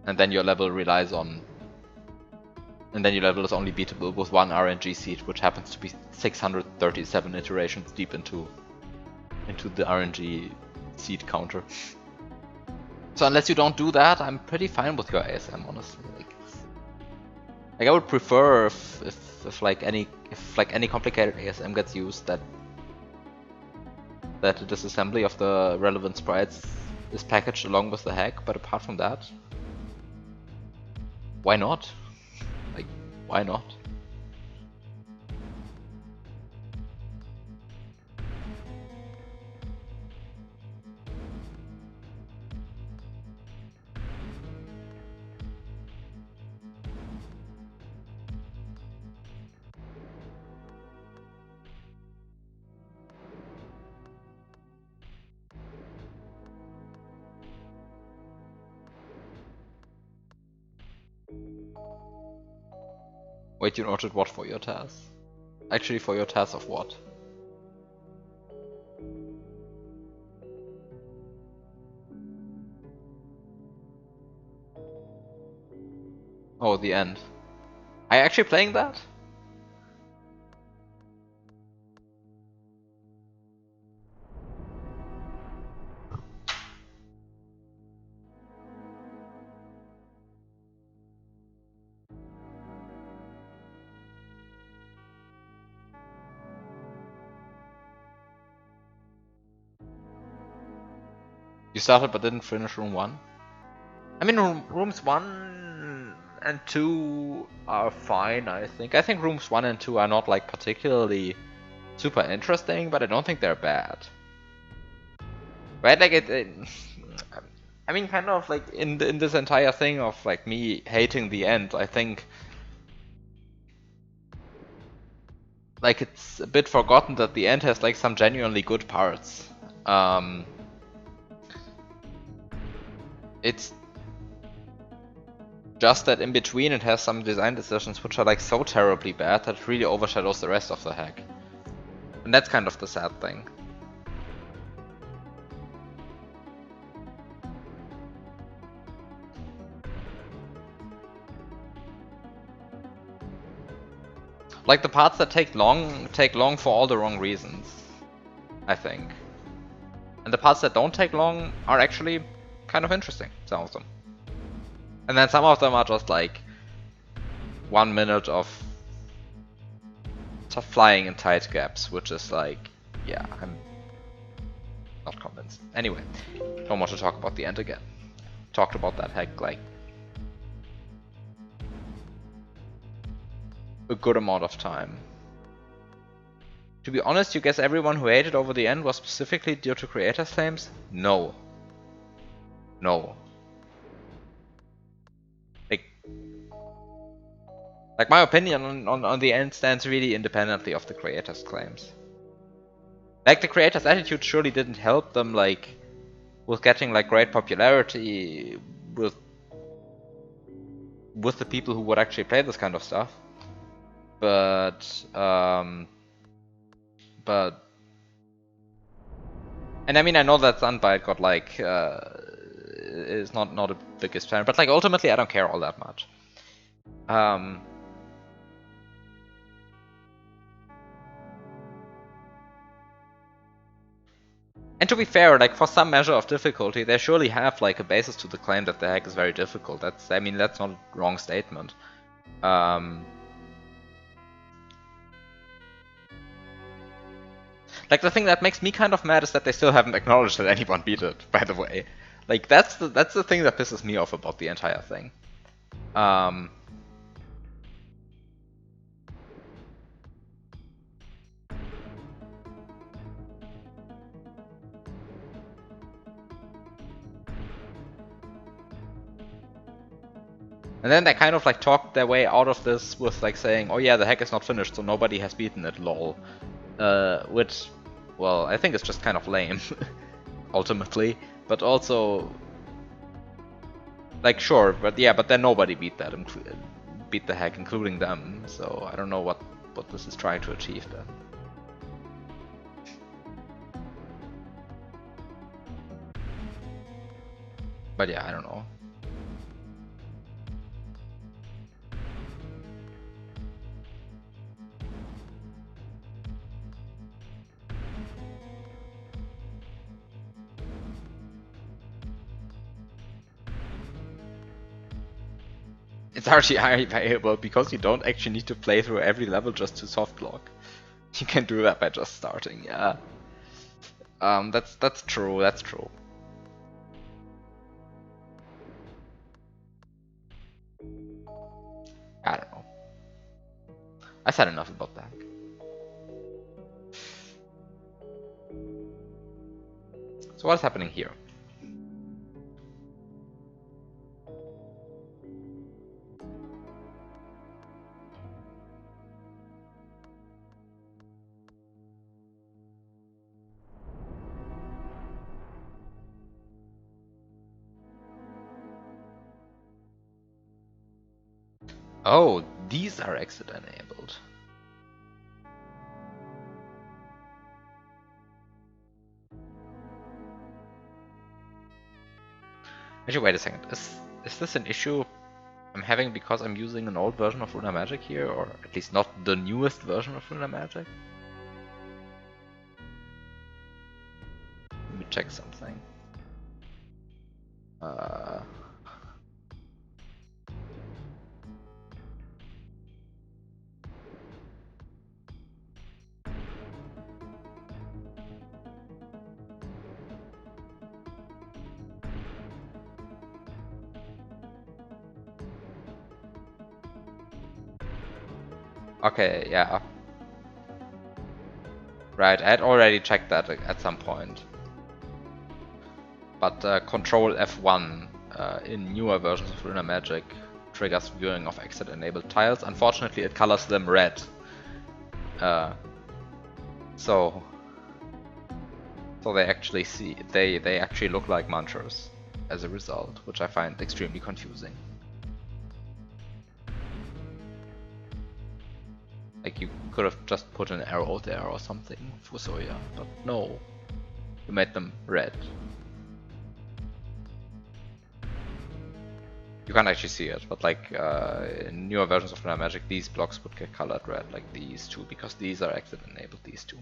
And then your level relies on... And then your level is only beatable with 1 RNG seed, which happens to be 637 iterations deep into the RNG seed counter. So unless you don't do that, I'm pretty fine with your ASM, honestly. Like I would prefer if like any complicated ASM gets used, that the disassembly of the relevant sprites is packaged along with the hack. But apart from that, why not? Like, why not? Wait, you noted what for your task? Actually, for your task of what? Oh, the end. Are you actually playing that? You started but didn't finish room 1? I mean, rooms 1 and 2 are fine, I think. I think rooms 1 and 2 are not like particularly super interesting, but I don't think they're bad. Right? Like I mean, kind of like in this entire thing of like me hating the end, I think like it's a bit forgotten that the end has like some genuinely good parts. It's Just that in between it has some design decisions which are like so terribly bad that it really overshadows the rest of the hack. And that's kind of the sad thing. Like the parts that take long for all the wrong reasons, I think. And the parts that don't take long are actually kind of interesting, some of them. And then some of them are just like 1 minute of flying in tight gaps, which is like, yeah, I'm not convinced. Anyway, don't want to talk about the end again. Talked about that hack like a good amount of time. To be honest, you guess everyone who hated over the end was specifically due to creators' claims? No. No. Like my opinion on the end stands really independently of the creators' claims. Like the creators' attitude surely didn't help them like with getting like great popularity with the people who would actually play this kind of stuff. But and I mean I know that Sunbite got like is not a biggest fan, but like ultimately I don't care all that much. And to be fair, like for some measure of difficulty, they surely have like a basis to the claim that the hack is very difficult. That's, I mean, that's not a wrong statement. Like the thing that makes me kind of mad is that they still haven't acknowledged that anyone beat it. By the way, like that's the thing that pisses me off about the entire thing. And then they kind of like talked their way out of this with like saying, oh yeah, the hack is not finished, so nobody has beaten it, lol. Which, well, I think it's just kind of lame, ultimately. But also, like, sure, but yeah, but then nobody beat that, beat the hack, including them. So I don't know what this is trying to achieve then. But yeah, I don't know. It's actually variable because you don't actually need to play through every level just to soft lock. You can do that by just starting, yeah. That's true, that's true. I don't know. I said enough about that. So what's happening here? Oh, these are exit enabled. Actually, wait a second. Is this an issue I'm having because I'm using an old version of Lunar Magic here, or at least not the newest version of Lunar Magic? Let me check something. Okay, yeah. Right, I had already checked that at some point. But Control F1 in newer versions of Lunar Magic triggers viewing of exit enabled tiles. Unfortunately, it colors them red. So they actually they actually look like mantras as a result, which I find extremely confusing. Like, you could have just put an arrow there or something for Soya, but no. You made them red. You can't actually see it, but like in newer versions of Magic, these blocks would get colored red, like these two, because these are exit enabled, these two.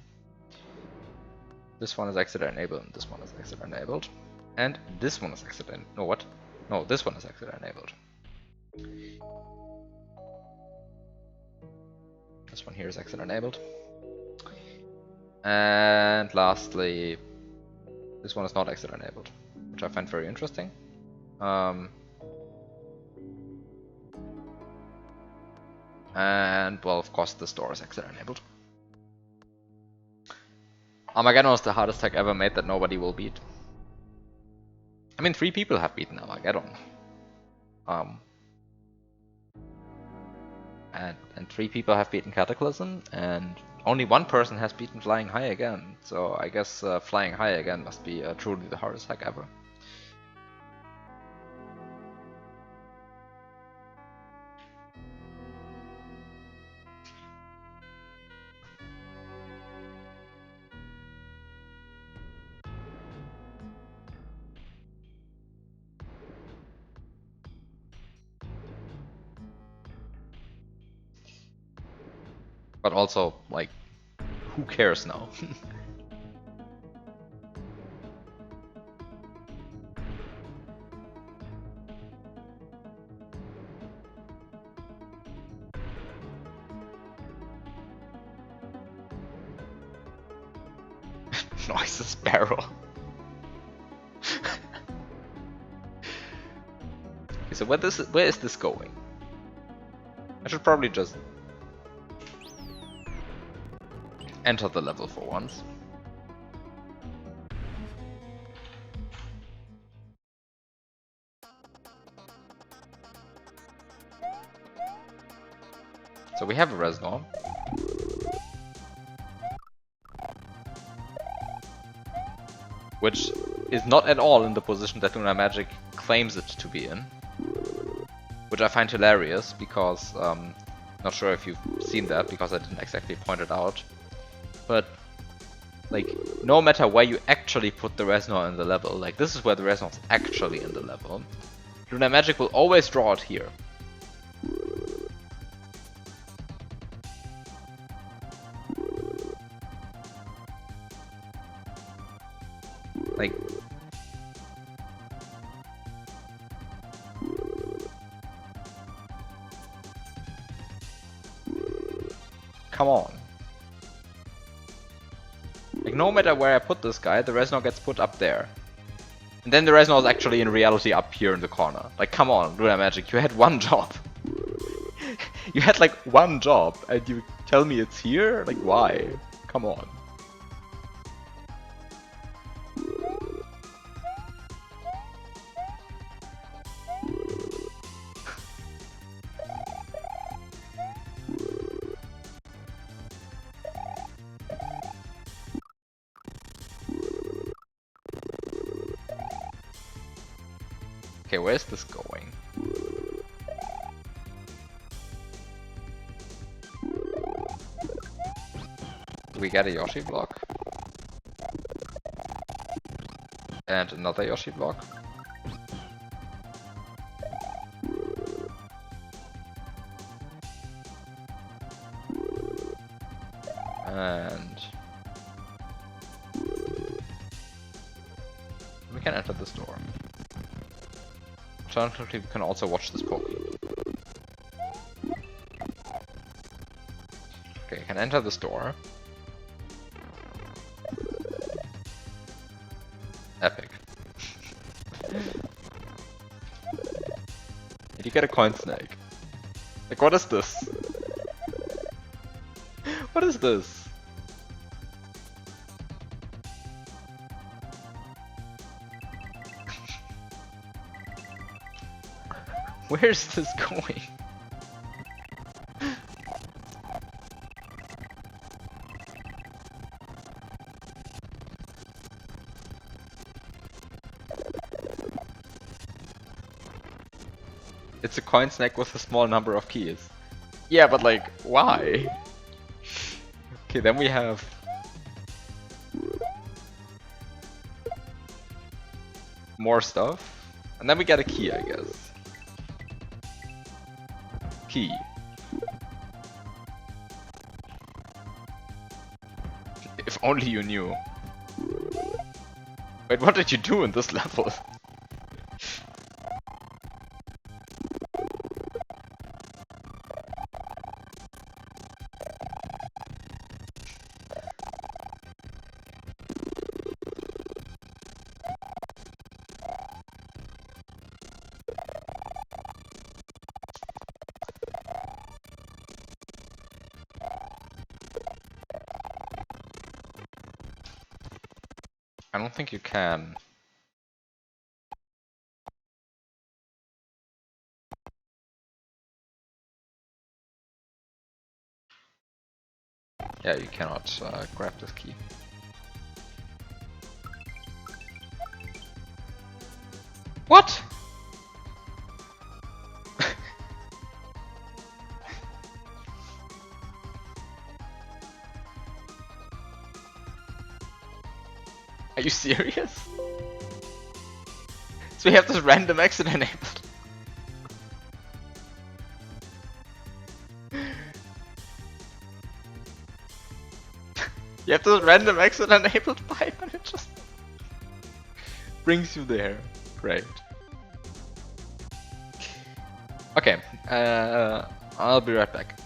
This one is exit enabled, and this one is exit enabled. And this one is exit enabled. No, what? No, this one is exit enabled. This one here is exit enabled. And lastly, this one is not exit enabled, which I find very interesting. And well, of course, this door is exit enabled. Armageddon was the hardest tech ever made that nobody will beat. I mean, 3 people have beaten Armageddon. And 3 people have beaten Cataclysm, and only 1 person has beaten Flying High again. So I guess Flying High again must be truly the hardest hack ever. But also, like, who cares now? Noise sparrow. Okay, so where is this going? I should probably just enter the level for once. So we have a Reznor. Which is not at all in the position that Lunar Magic claims it to be in. Which I find hilarious, because, not sure if you've seen that, because I didn't exactly point it out. But, like, no matter where you actually put the Reznor in the level, like this is where the Reznor is actually in the level, Lunar Magic will always draw it here. Like, come on. Like, no matter where I put this guy, the Reznor gets put up there. And then the Reznor is actually in reality up here in the corner. Like, come on, Lunar Magic, you had 1 job. You had like 1 job, and you tell me it's here? Like, why? Come on. Okay, where's this going? Do we get a Yoshi block? And another Yoshi block? And we can enter this door. Alternatively, we can also watch this Poke. Okay, I can enter this door. Epic. Did you get a coin snake? Like, what is this? What is this? Where is this going? It's a coin snack with a small number of keys. Yeah, but like, why? Okay, then we have more stuff. And then we get a key, I guess. Key. If only you knew. Wait, what did you do in this level? I don't think you can. Yeah, you cannot grab this key. What? Are you serious? So we have this random exit enabled. You have this random exit enabled pipe and it just brings you there. Great. Okay, I'll be right back.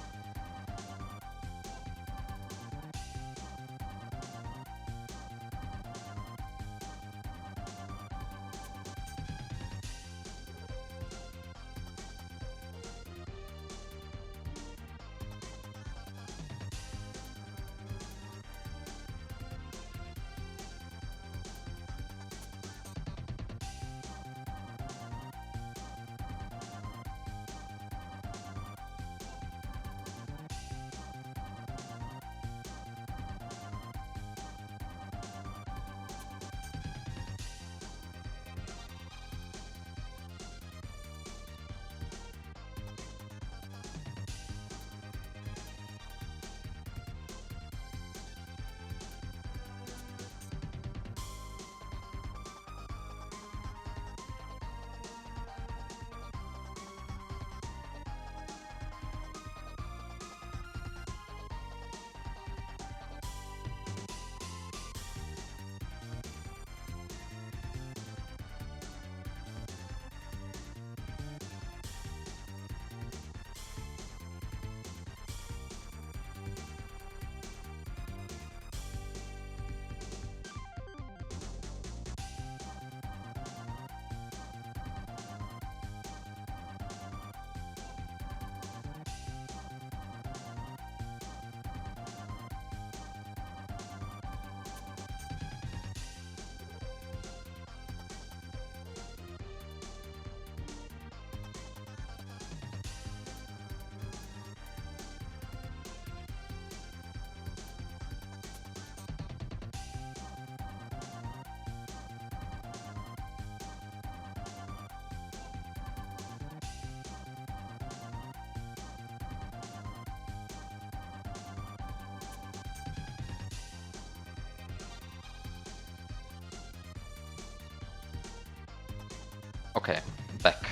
Okay, back.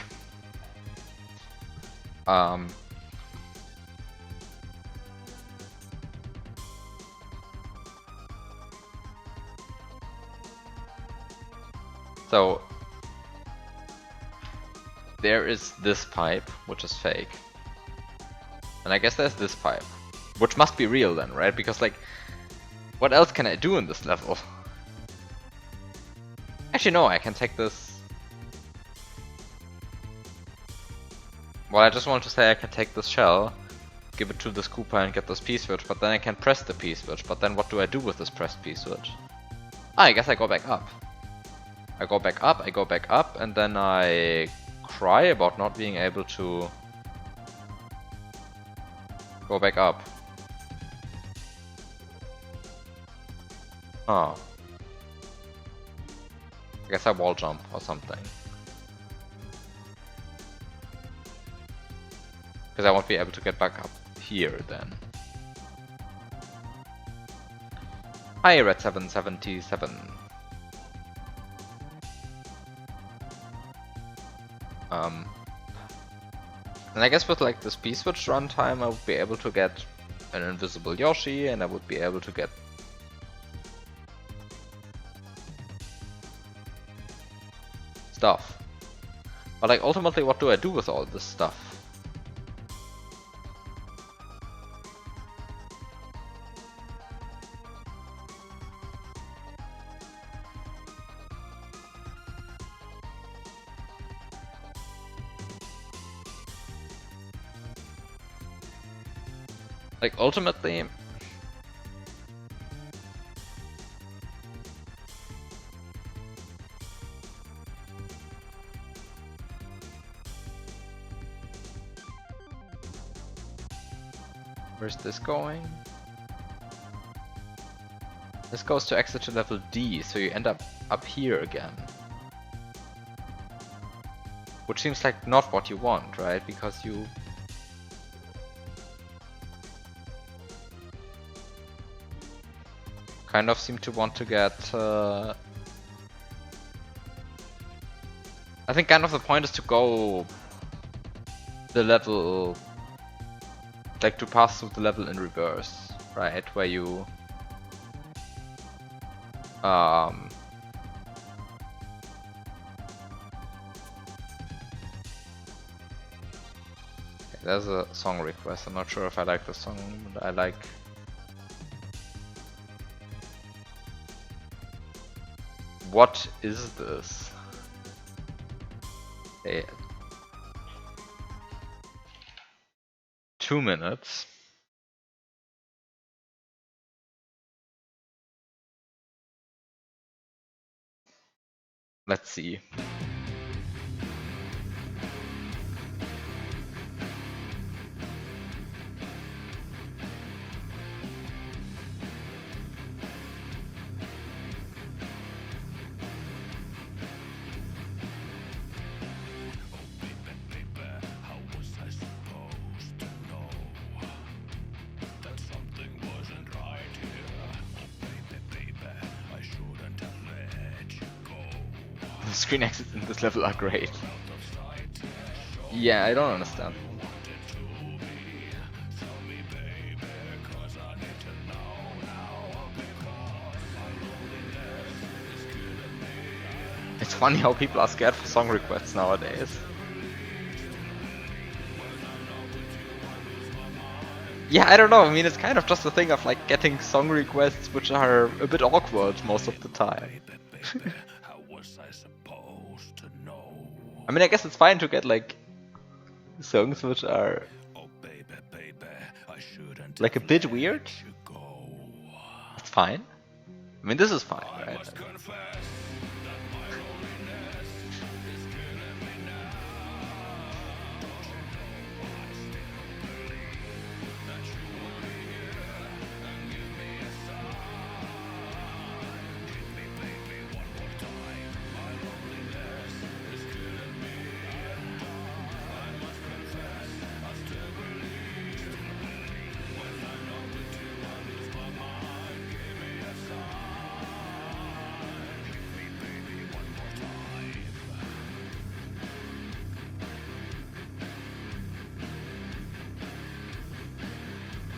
So there is this pipe, which is fake. And I guess there's this pipe, which must be real then, right? Because like, what else can I do in this level? Actually no, I can take this. Well, I just wanted to say I can take this shell, give it to this Koopa and get this P-switch, but then I can press the P-switch, but then what do I do with this pressed P-switch? Ah, I guess I go back up. I go back up, and then I cry about not being able to go back up. Oh. I guess I wall jump or something. Because I won't be able to get back up here then. Hi, Red777. And I guess with like this P-switch runtime, I would be able to get an invisible Yoshi, and I would be able to get stuff. But like ultimately, what do I do with all this stuff? Like ultimately, where's this going? This goes to exit to level D, so you end up here again. Which seems like not what you want, right? Because you... kind of seem to want to get... I think kind of the point is to go the level... like to pass through the level in reverse, right? Where you... there's a song request. I'm not sure if I like the song, but I like... What is this? Okay. 2 minutes. Let's see. The screen exits in this level are great. Yeah, I don't understand. It's funny how people are scared for song requests nowadays. Yeah, I don't know, I mean it's kind of just a thing of like getting song requests which are a bit awkward most of the time. I mean I guess it's fine to get like songs which are like a bit weird. It's fine. I mean this is fine, right?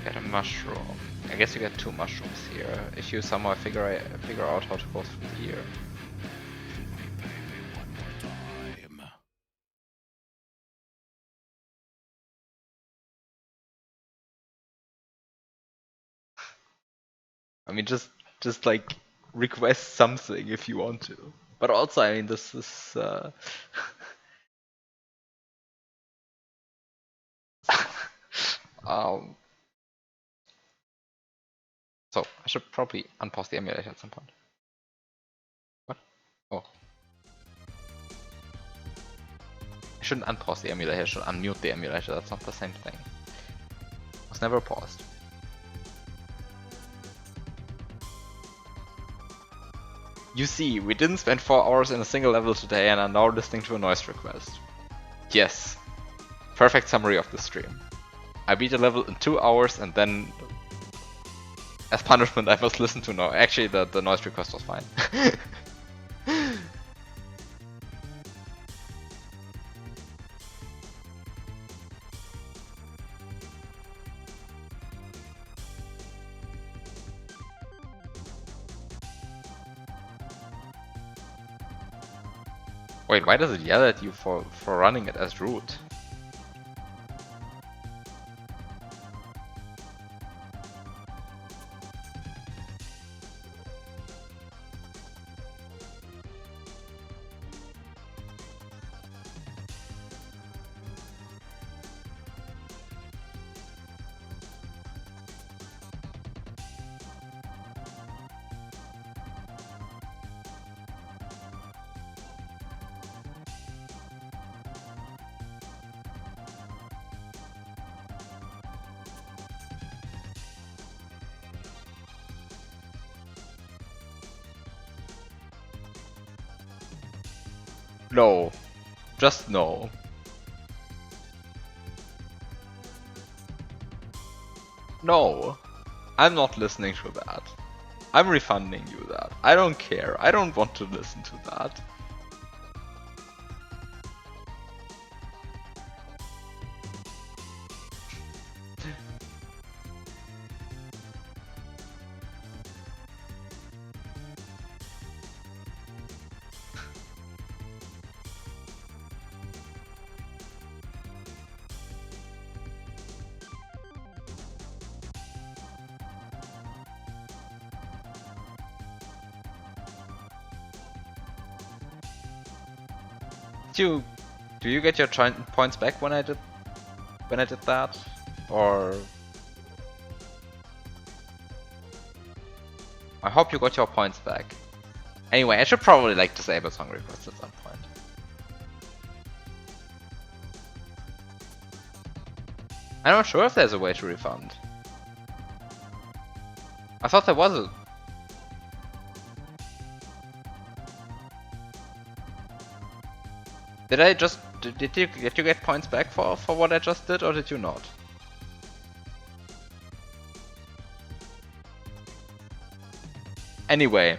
Get a mushroom. I guess you get 2 mushrooms here. If you somehow figure out how to go through here. I mean, just like request something if you want to. But also, I mean, this is. um. So I should probably unpause the emulator at some point. What? Oh. I shouldn't unpause the emulator. I should unmute the emulator. That's not the same thing. It was never paused. You see, we didn't spend 4 hours in a single level today and are now listening to a noise request. Yes. Perfect summary of the stream. I beat a level in 2 hours and then As punishment, I must listen to no. Actually, the noise request was fine. Wait, why does it yell at you for running it as root? No. Just no. No. I'm not listening to that. I'm refunding you that. I don't care. I don't want to listen to that. Do you get your points back when I did that, or I hope you got your points back. Anyway, I should probably like disable song requests at some point. I'm not sure if there's a way to refund. I thought there was a. Did I just did you get points back for what I just did, or did you not? Anyway.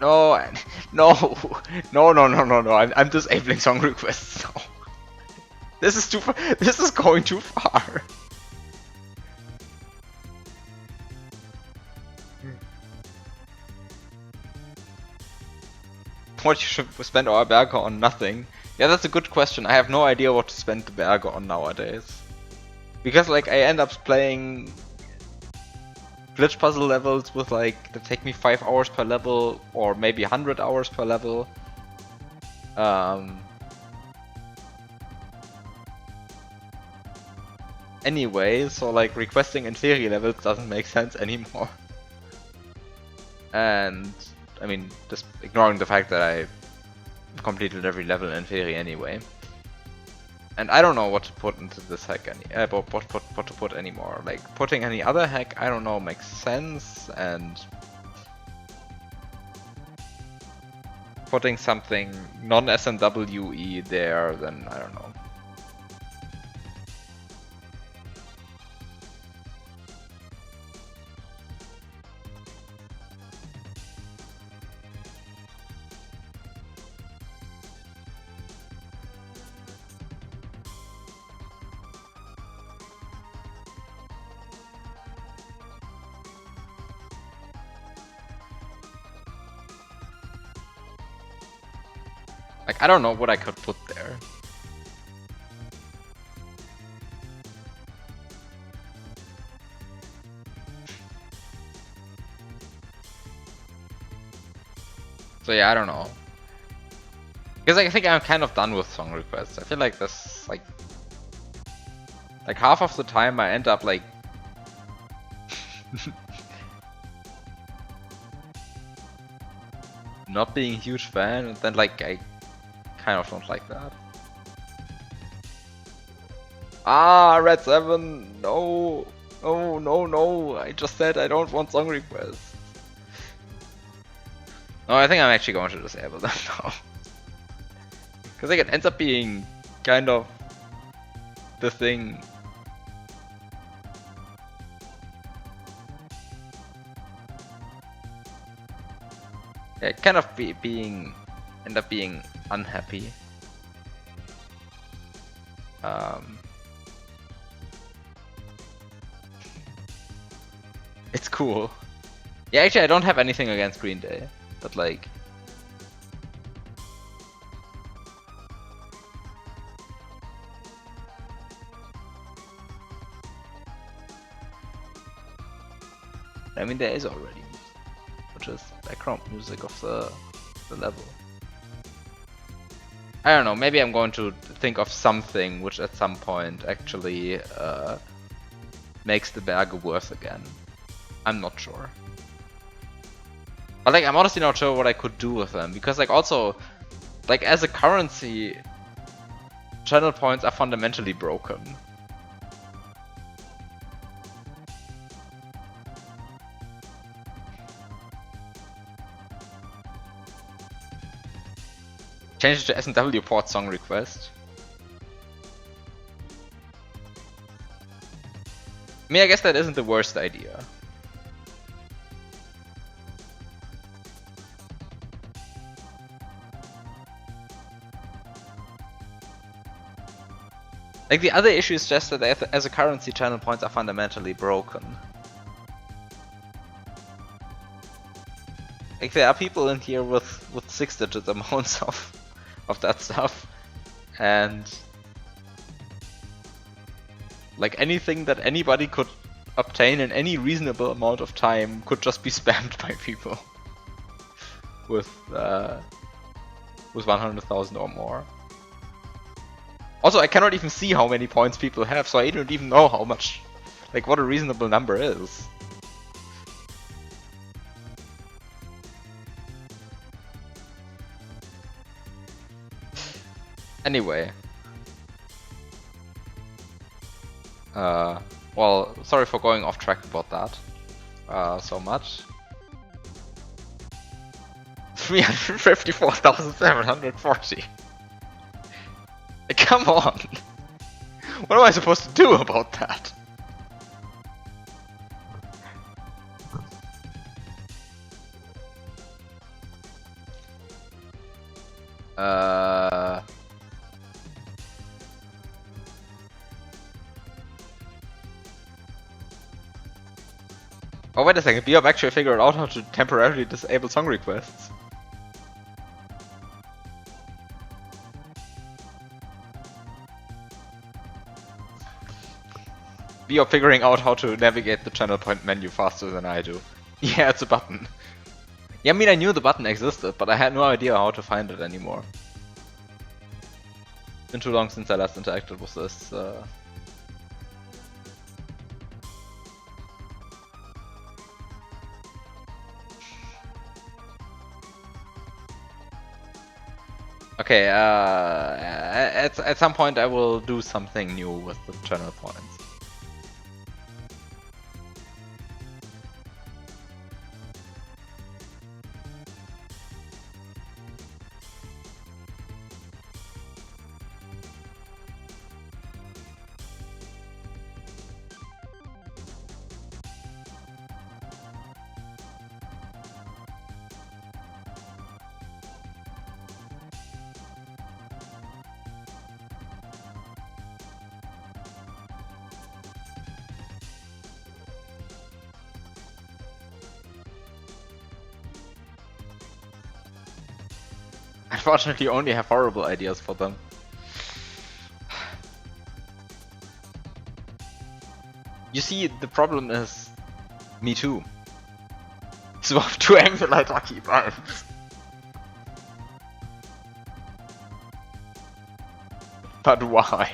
No, no. I'm disabling song requests now. This is too far. This is going too far. What you should spend our Berger on? Nothing. Yeah, that's a good question. I have no idea what to spend the Berger on nowadays. Because like I end up playing glitch puzzle levels with like that take me 5 hours per level, or maybe 100 hours per level. Anyway, so like requesting Inferi levels doesn't make sense anymore. And I mean, just ignoring the fact that I completed every level in Inferi anyway. And I don't know what to put into this hack what to put anymore. Like putting any other hack, I don't know, makes sense, and putting something non-SMWE there, then I don't know. Like, I don't know what I could put there. So yeah, I don't know. Because I think I'm kind of done with song requests. I feel like this, like half of the time I end up like not being a huge fan, and then like I kind of don't like that. Ah, Red 7, no, no. I just said I don't want song requests. No, I think I'm actually going to disable them now. Because like, it ends up being kind of the thing. Yeah, kind of end up being unhappy. It's cool. Yeah, actually I don't have anything against Green Day, but like... I mean, there is already music, which is background music of the level. I don't know, maybe I'm going to think of something which at some point actually makes the Berge worth again. I'm not sure. But like, I'm honestly not sure what I could do with them, because like also, like as a currency, channel points are fundamentally broken. Change it to SNW port song request. I mean, I guess that isn't the worst idea. Like, the other issue is just that as a currency, channel points are fundamentally broken. Like, there are people in here with 6-digit amounts of that stuff. And like, anything that anybody could obtain in any reasonable amount of time could just be spammed by people with 100,000 or more. Also, I cannot even see how many points people have, so I don't even know how much, like, what a reasonable number is. Anyway. Well, sorry for going off track about that so much. 354,740. Come on! What am I supposed to do about that? Oh, wait a second, Biob actually figured out how to temporarily disable song requests. Biob figuring out how to navigate the channel point menu faster than I do. Yeah, it's a button. Yeah, I mean, I knew the button existed, but I had no idea how to find it anymore. It's been too long since I last interacted with this. Okay, at some point I will do something new with the channel points. Unfortunately, you only have horrible ideas for them. You see, the problem is... me too. Swap to emulate lucky buttons. But why?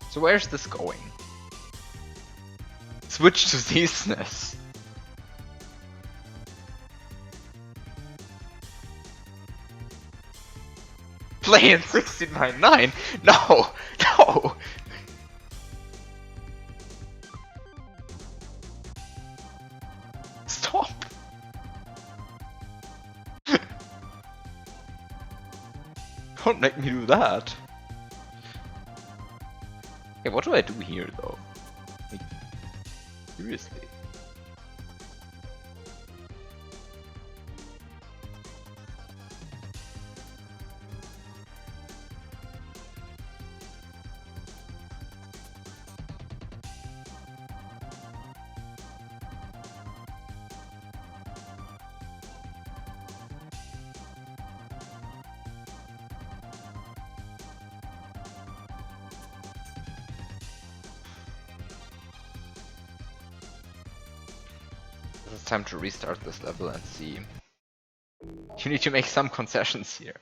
So where's this going? Switch to Zeesness. Playing 16x9? No! No! Stop! Don't make me do that. Okay, what do I do here though? Like, seriously. It's time to restart this level and see. You need to make some concessions here.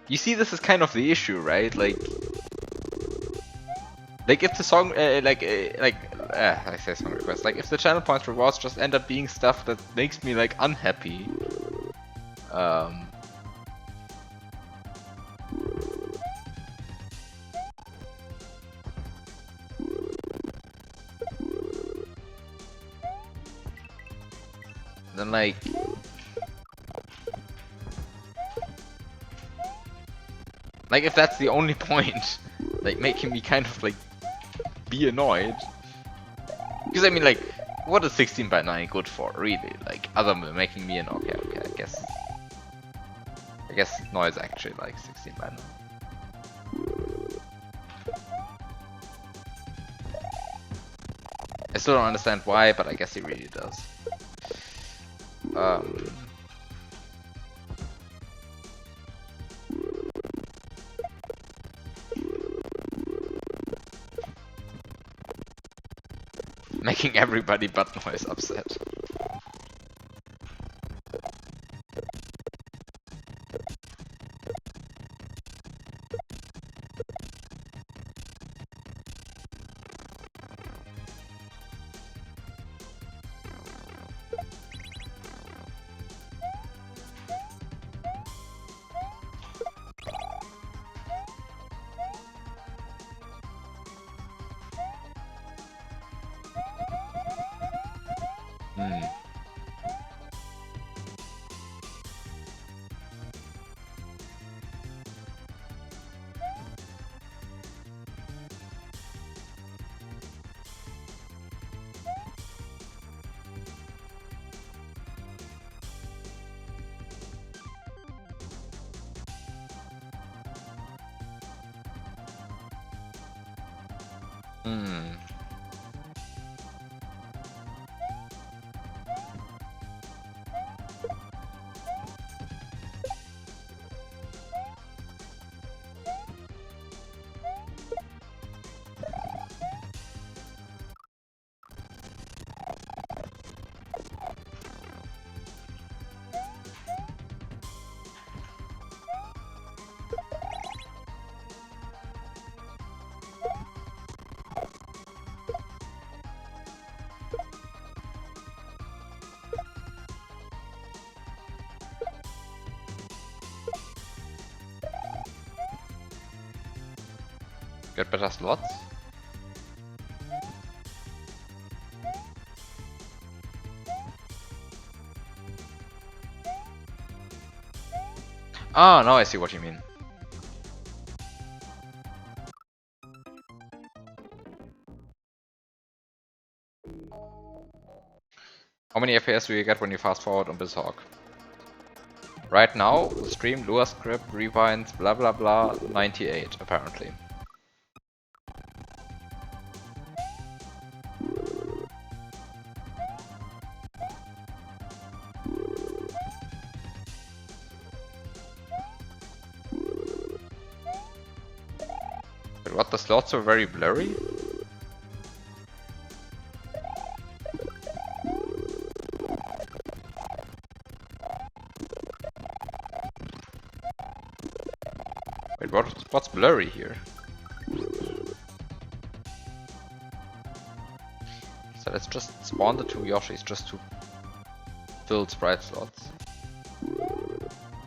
You see, this is kind of the issue, right? Like if the song, I say song request, like if the channel points rewards just end up being stuff that makes me like unhappy, then like if that's the only point, like making me kind of like be annoyed. Because I mean, like, what is 16x9 good for, really? Like, other than making me annoyed. Okay, I guess noise actually like 16x9. I still don't understand why, but I guess he really does. Making everybody but noise upset. Get better slots? Ah, now I see what you mean. How many FPS do you get when you fast forward on BizHawk? Right now, stream, Lua script, rewinds, blah blah blah, 98 apparently. But what, the slots are very blurry? What's blurry here? So let's just spawn the 2 Yoshis just to fill sprite slots.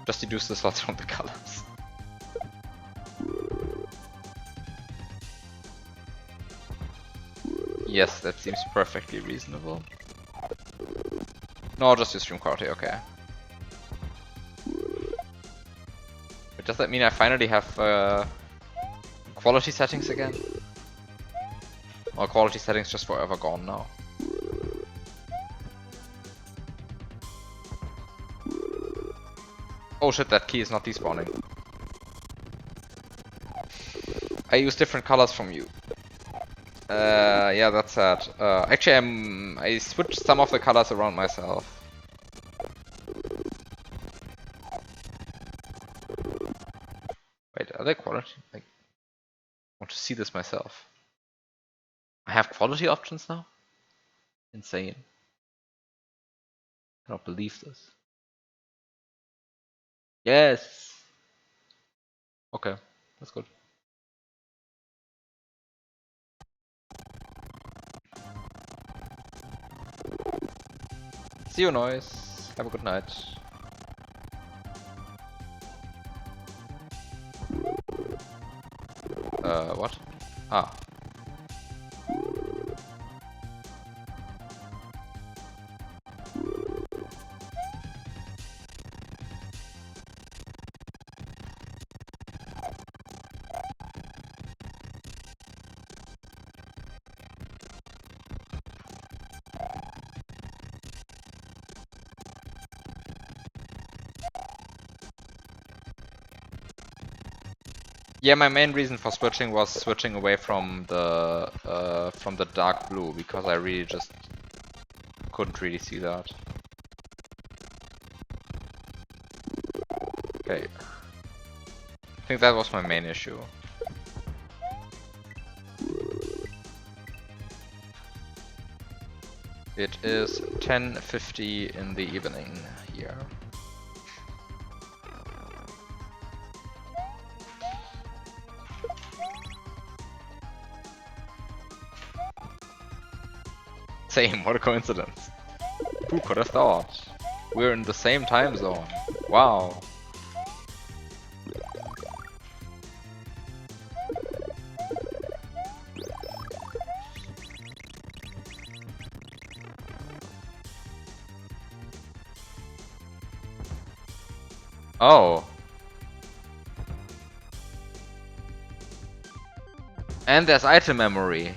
Just deduce the slots from the colors. Yes, that seems perfectly reasonable. No, just use stream quality, okay. But does that mean I finally have quality settings again? Or quality settings just forever gone now? Oh shit, that key is not despawning. I use different colors from you. Yeah, that's sad. Actually, I switched some of the colors around myself. Wait, are they quality? I want to see this myself. I have quality options now? Insane. I cannot believe this. Yes! Okay, that's good. See you, Noise. Have a good night. What? Ah. Yeah, my main reason for switching was switching away from the dark blue, because I really just couldn't really see that. Okay. I think that was my main issue. It is 10:50 in the evening here. Same, what a coincidence. Who could have thought? We're in the same time zone. Wow. Oh. And there's item memory.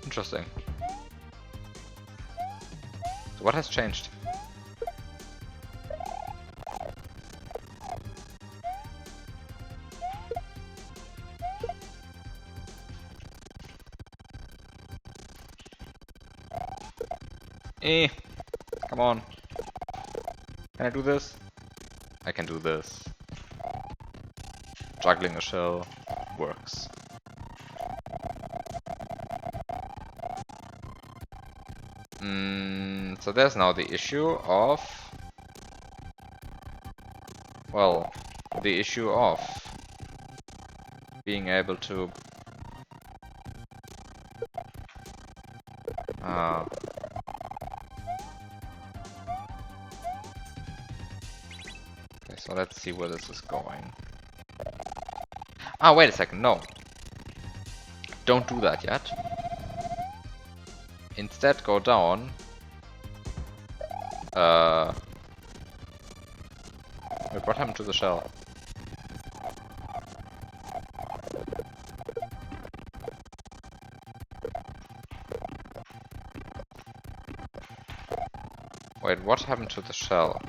Interesting. So what has changed? Come on. Can I do this? I can do this. Juggling a shell works. So there's now the issue of... Well, the issue of being able to... Okay, so let's see where this is going. Ah, wait a second, no. Don't do that yet. Instead, go down. Wait, what happened to the shell? Wait, what happened to the shell?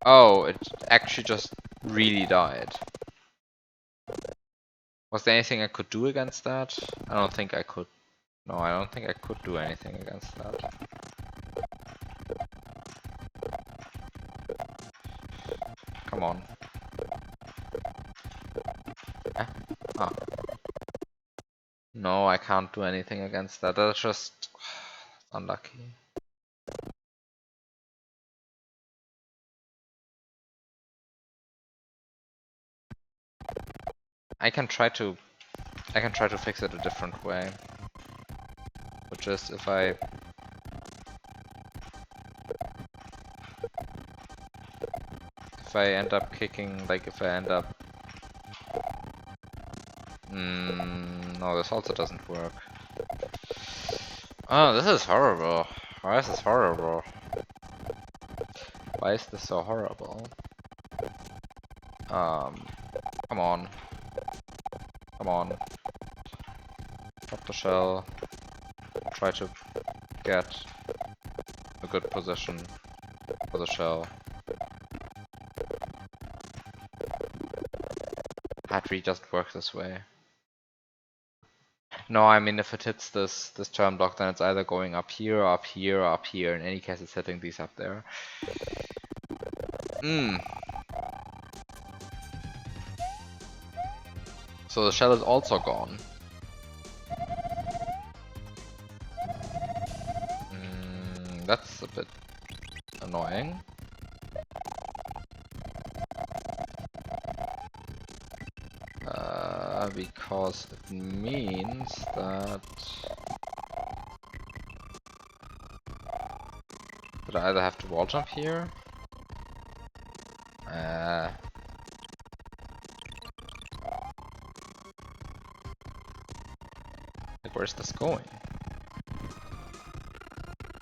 Oh, it actually just really died. Was there anything I could do against that? I don't think I could. No, I don't think I could do anything against that. Come on. Eh? Ah. No, I can't do anything against that. That's just unlucky. I can try to fix it a different way. Which is if I end up kicking, like if I end up no, this also doesn't work. Oh, this is horrible. Why is this horrible? Why is this so horrible? Come on. Come on. Drop the shell. Try to get a good position for the shell. That really doesn't work this way. No, I mean if it hits this turn block, then it's either going up here, up here, or up here. In any case, it's hitting these up there. So the shell is also gone. That's a bit annoying. Because it means that I either have to wall jump here. Like, where's this going?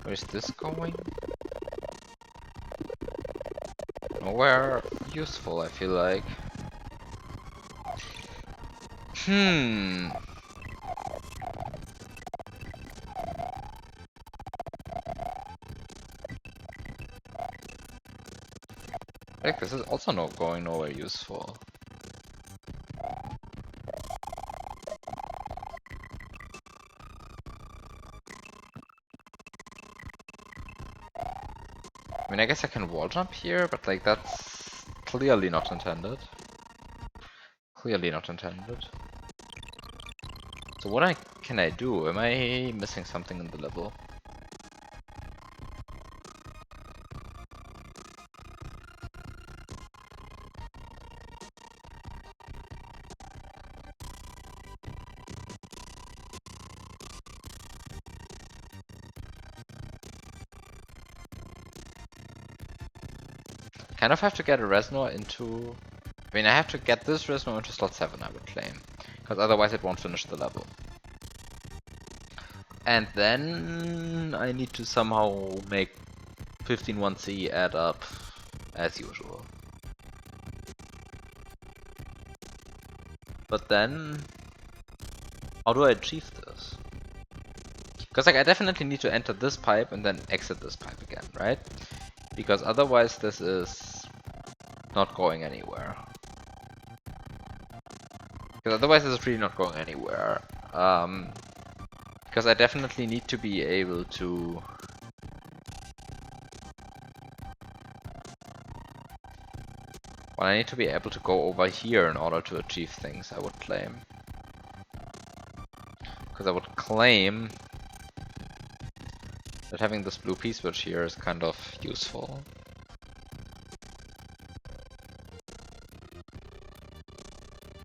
Where's this going? Nowhere useful, I feel like. Like, this is also not going nowhere useful. I mean, I guess I can wall jump here, but like that's clearly not intended. Clearly not intended. So what can I do? Am I missing something in the level? Kind of have to get a Resonor into... I mean, I have to get this Resonor into slot 7, I would claim. Because otherwise it won't finish the level. And then I need to somehow make 15-1C add up as usual. But then... how do I achieve this? Because like I definitely need to enter this pipe and then exit this pipe again, right? Because otherwise this is not going anywhere. Because otherwise this is really not going anywhere. Because I definitely need to be able to... well, I need to be able to go over here in order to achieve things, I would claim. Because I would claim that having this blue P-switch here is kind of useful.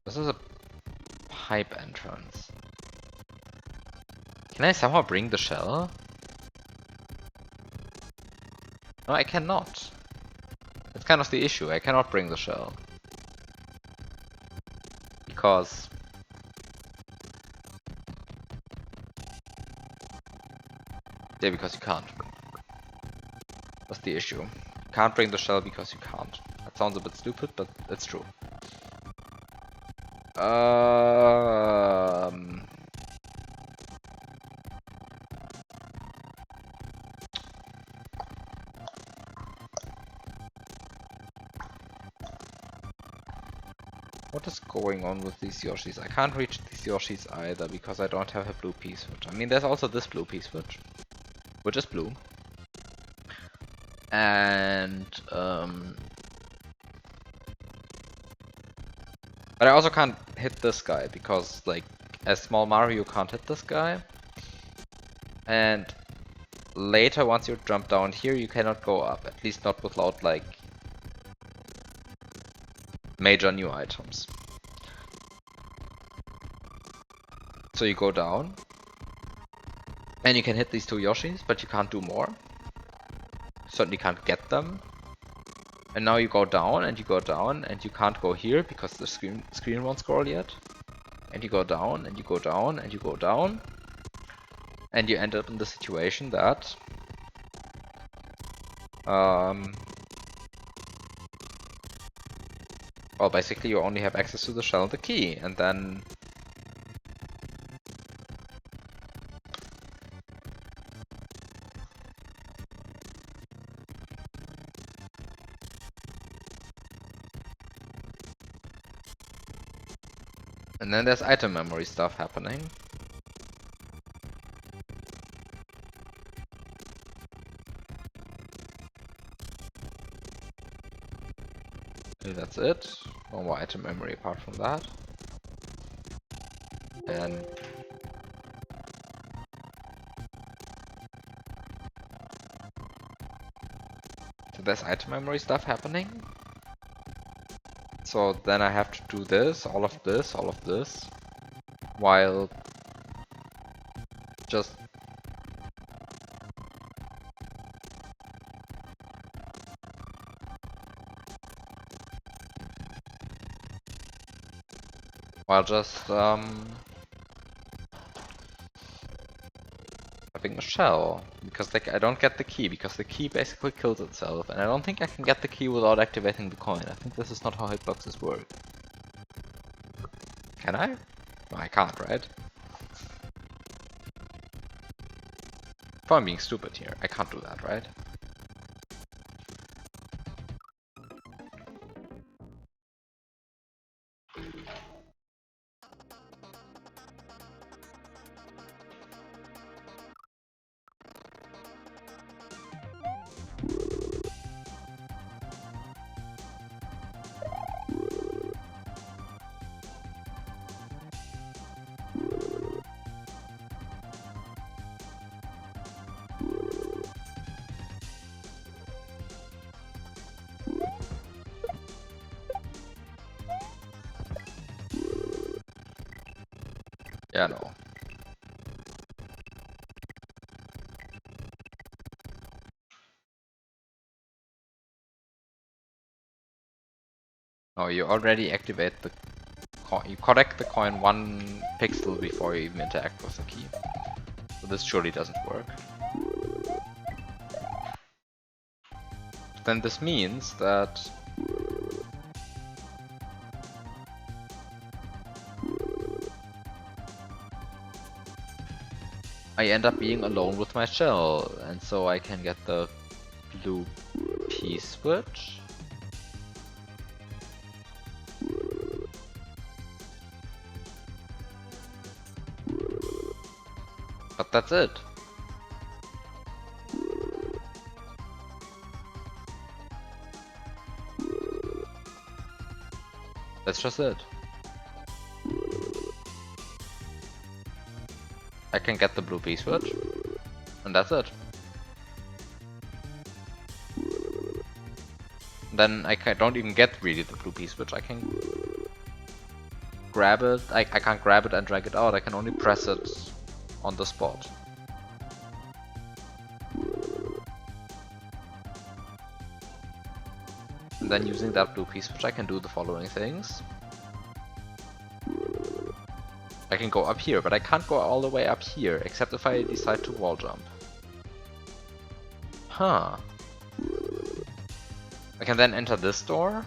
This is a pipe entrance. Can I somehow bring the shell? No, I cannot. That's kind of the issue. I cannot bring the shell. Because... yeah, because you can't. That's the issue. You can't bring the shell because you can't. That sounds a bit stupid, but it's true. What is going on with these Yoshis? I can't reach these Yoshis either because I don't have a blue P-switch. I mean, there's also this blue P-switch, which is blue. And But I also can't hit this guy because, like, as small Mario, you can't hit this guy. And later, once you jump down here, you cannot go up. At least not without, like, major new items. So you go down. And you can hit these two Yoshis, but you can't do more. Certainly can't get them. And now you go down, and you go down, and you can't go here because the screen won't scroll yet. And you go down, and you go down, and you go down. And you end up in the situation that well, basically you only have access to the shell and the key, and then there's item memory stuff happening. And that's it. No more item memory apart from that. And so there's item memory stuff happening. So then I have to do this, all of this, while just having a shell, because like I don't get the key, because the key basically kills itself, and I don't think I can get the key without activating the coin. I think this is not how hitboxes work. Can I? No, I can't, right? If I'm being stupid here, I can't do that, right? Yeah, no. No, you already activate the coin. You collect the coin 1 pixel before you even interact with the key. So this surely doesn't work. Then this means that I end up being alone with my shell, and so I can get the blue P switch. But that's it. That's just it. I can get the blue P switch, and that's it. Then I don't even get really the blue P switch. I can grab it. I can't grab it and drag it out. I can only press it on the spot. And then using that blue P switch, I can do the following things. I can go up here, but I can't go all the way up here, except if I decide to wall jump. Huh. I can then enter this door.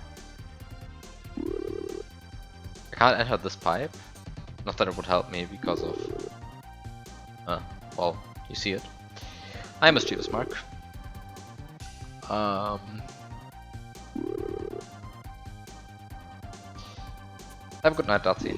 I can't enter this pipe. Not that it would help me because of... well, you see it. I'm mischievous, Mark. Have a good night, Darcy.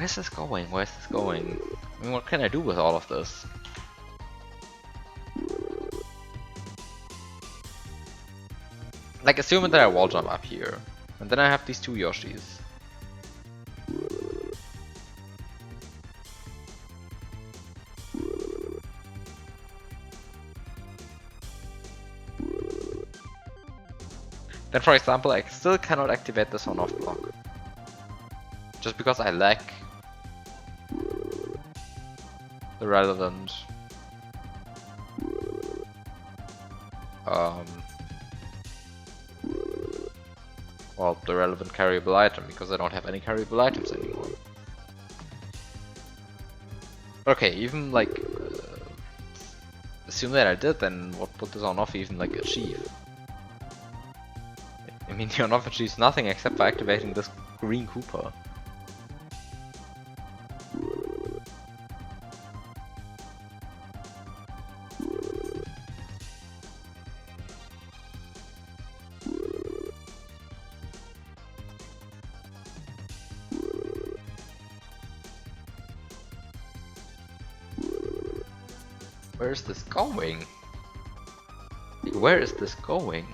Where's this going? Where's this going? I mean, what can I do with all of this? Like, assuming that I wall jump up here, and then I have these two Yoshis. Then, for example, I still cannot activate this on-off block. Just because I lack the relevant well, the relevant carryable item, because I don't have any carryable items anymore. Okay, even like assume that I did, then what would this on-off even like achieve? I mean, the on-off achieves nothing except for activating this green Koopa. Where is this going? Where is this going?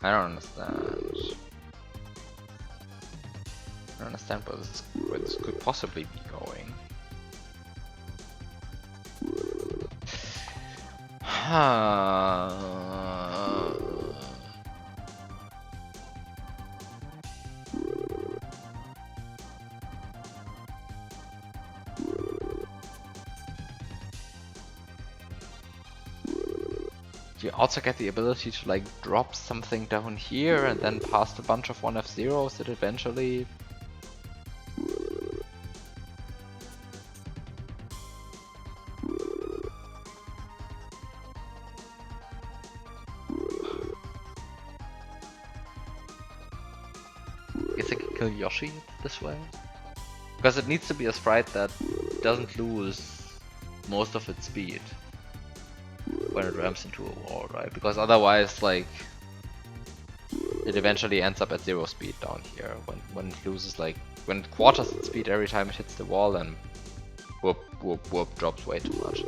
I don't understand. I don't understand where this could possibly be going. You also get the ability to like drop something down here and then past a bunch of 1F0s that eventually... Guess I can kill Yoshi this way? Because it needs to be a sprite that doesn't lose most of its speed when it ramps into a wall, right? Because otherwise, like, it eventually ends up at 0 speed down here. When it loses, like, when it quarters its speed every time it hits the wall, then whoop, whoop, whoop, drops way too much.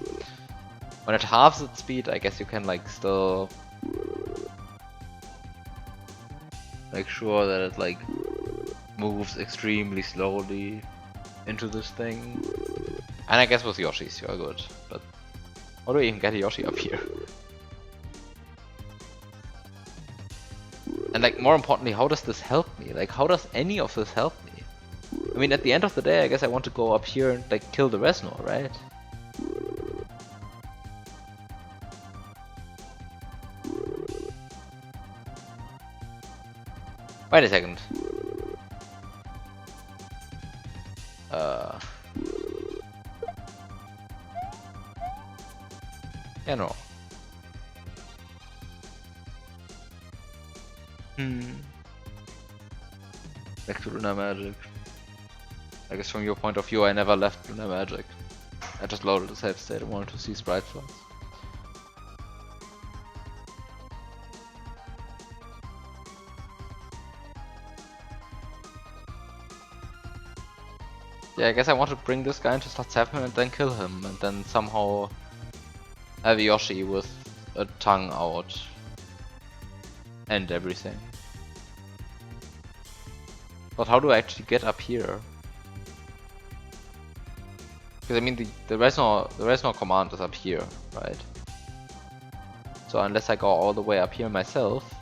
When it halves its speed, I guess you can, like, still make sure that it, like, moves extremely slowly into this thing. And I guess with Yoshis, you're good, but how do I even get a Yoshi up here? And like, more importantly, how does this help me? Like, how does any of this help me? I mean, at the end of the day, I guess I want to go up here and like kill the Resno, right? Wait a second. Yeah, no. Back to Lunar Magic. I guess from your point of view, I never left Lunar Magic. I just loaded the save state and wanted to see sprite slots. Yeah, I guess I want to bring this guy into slot 7 and then kill him, and then somehow have a Yoshi with a tongue out and everything. But how do I actually get up here? Because I mean, the Resno command is up here, right? So unless I go all the way up here myself,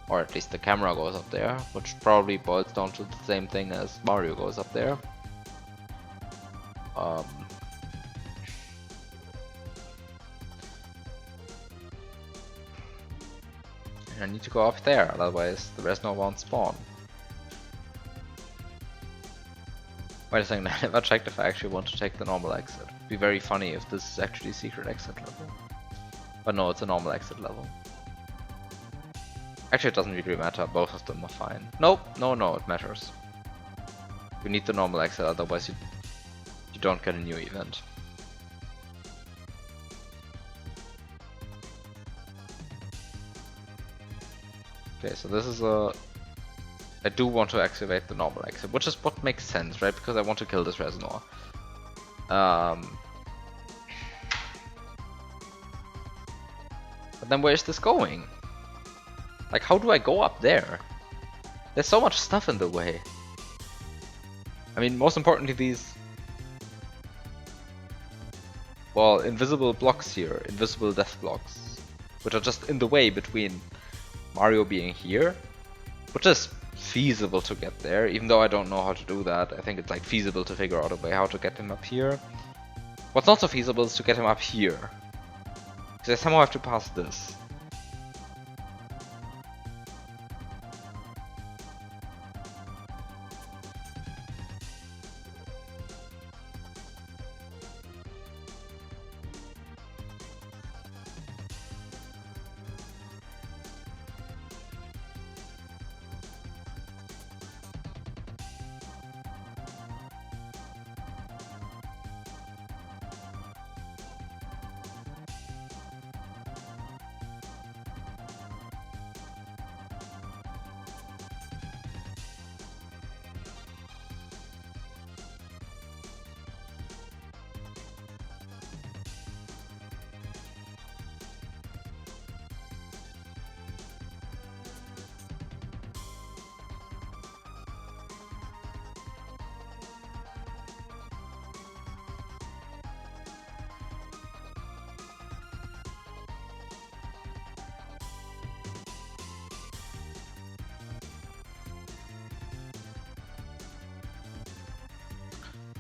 or at least the camera goes up there, which probably boils down to the same thing as Mario goes up there, Um, I need to go up there, otherwise the Reznor won't spawn. Wait a second, I never checked if I actually want to take the normal exit. It'd be very funny if this is actually secret exit level. But no, it's a normal exit level. Actually, it doesn't really matter, both of them are fine. Nope, no, it matters. We need the normal exit, otherwise you don't get a new event. Okay, so this is a... I do want to activate the normal exit, which is what makes sense, right? Because I want to kill this Reznor. But then where is this going? Like, how do I go up there? There's so much stuff in the way. I mean, most importantly, these... well, invisible blocks here, invisible death blocks, which are just in the way between Mario being here, which is feasible to get there, even though I don't know how to do that. I think it's like feasible to figure out a way how to get him up here. What's not so feasible is to get him up here, because I somehow have to pass this.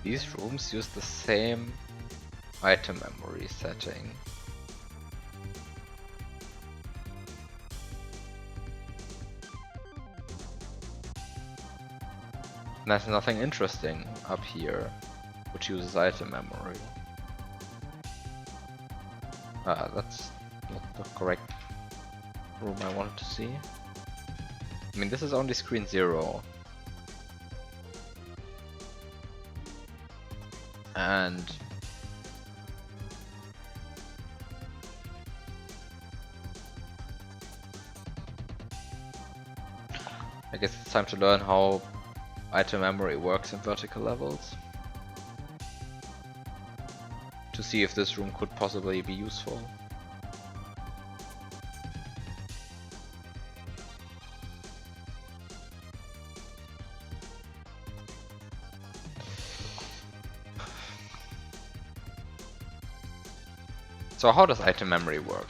These rooms use the same item memory setting. And there's nothing interesting up here, which uses item memory. That's not the correct room I wanted to see. I mean, this is only screen 0. And I guess it's time to learn how item memory works in vertical levels, to see if this room could possibly be useful. So how does item memory work?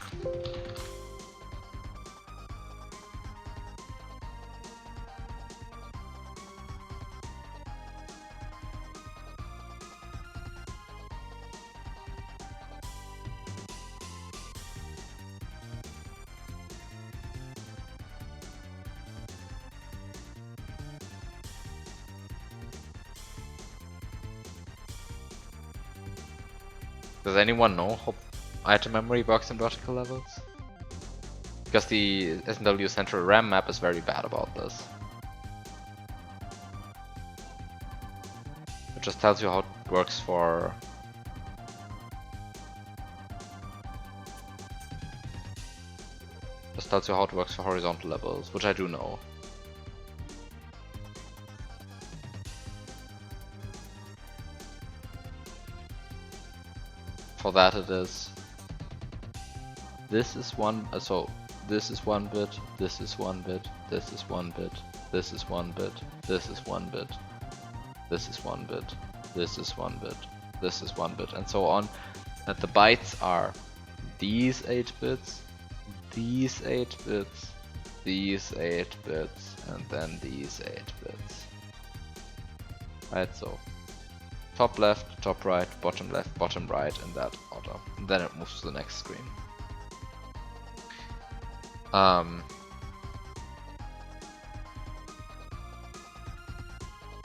Does anyone know how item memory works in vertical levels? Because the SNW Central RAM map is very bad about this. It just tells you how it works for... just tells you how it works for horizontal levels, which I do know. For that it is... this is one, so this is 1 bit, this is 1 bit, this is 1 bit, this is 1 bit, this is 1 bit, this is 1 bit, this is 1 bit, this is 1 bit, and so on. And the bytes are these 8 bits, these 8 bits, these 8 bits, and then these 8 bits. Right, so top left, top right, bottom left, bottom right in that order. And then it moves to the next screen.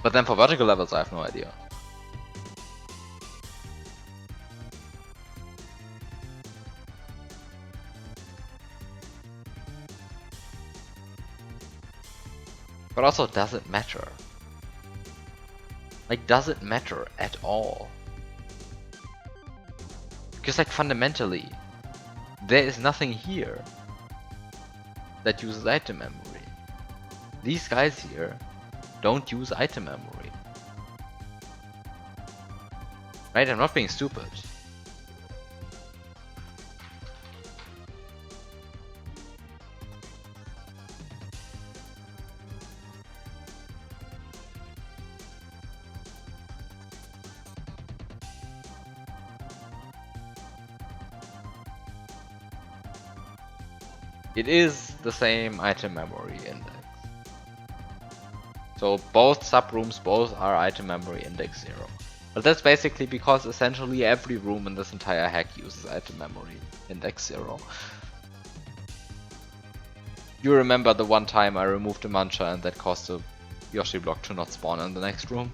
But then for vertical levels I have no idea. But also, does it matter? Like, does it matter at all? Because, like, fundamentally, there is nothing here that uses item memory. These guys here don't use item memory. Right? I'm not being stupid. It is the same item memory index. So both subrooms, both are item memory index 0. But that's basically because essentially every room in this entire hack uses item memory index 0. You remember the one time I removed a Mancha and that caused a Yoshi block to not spawn in the next room?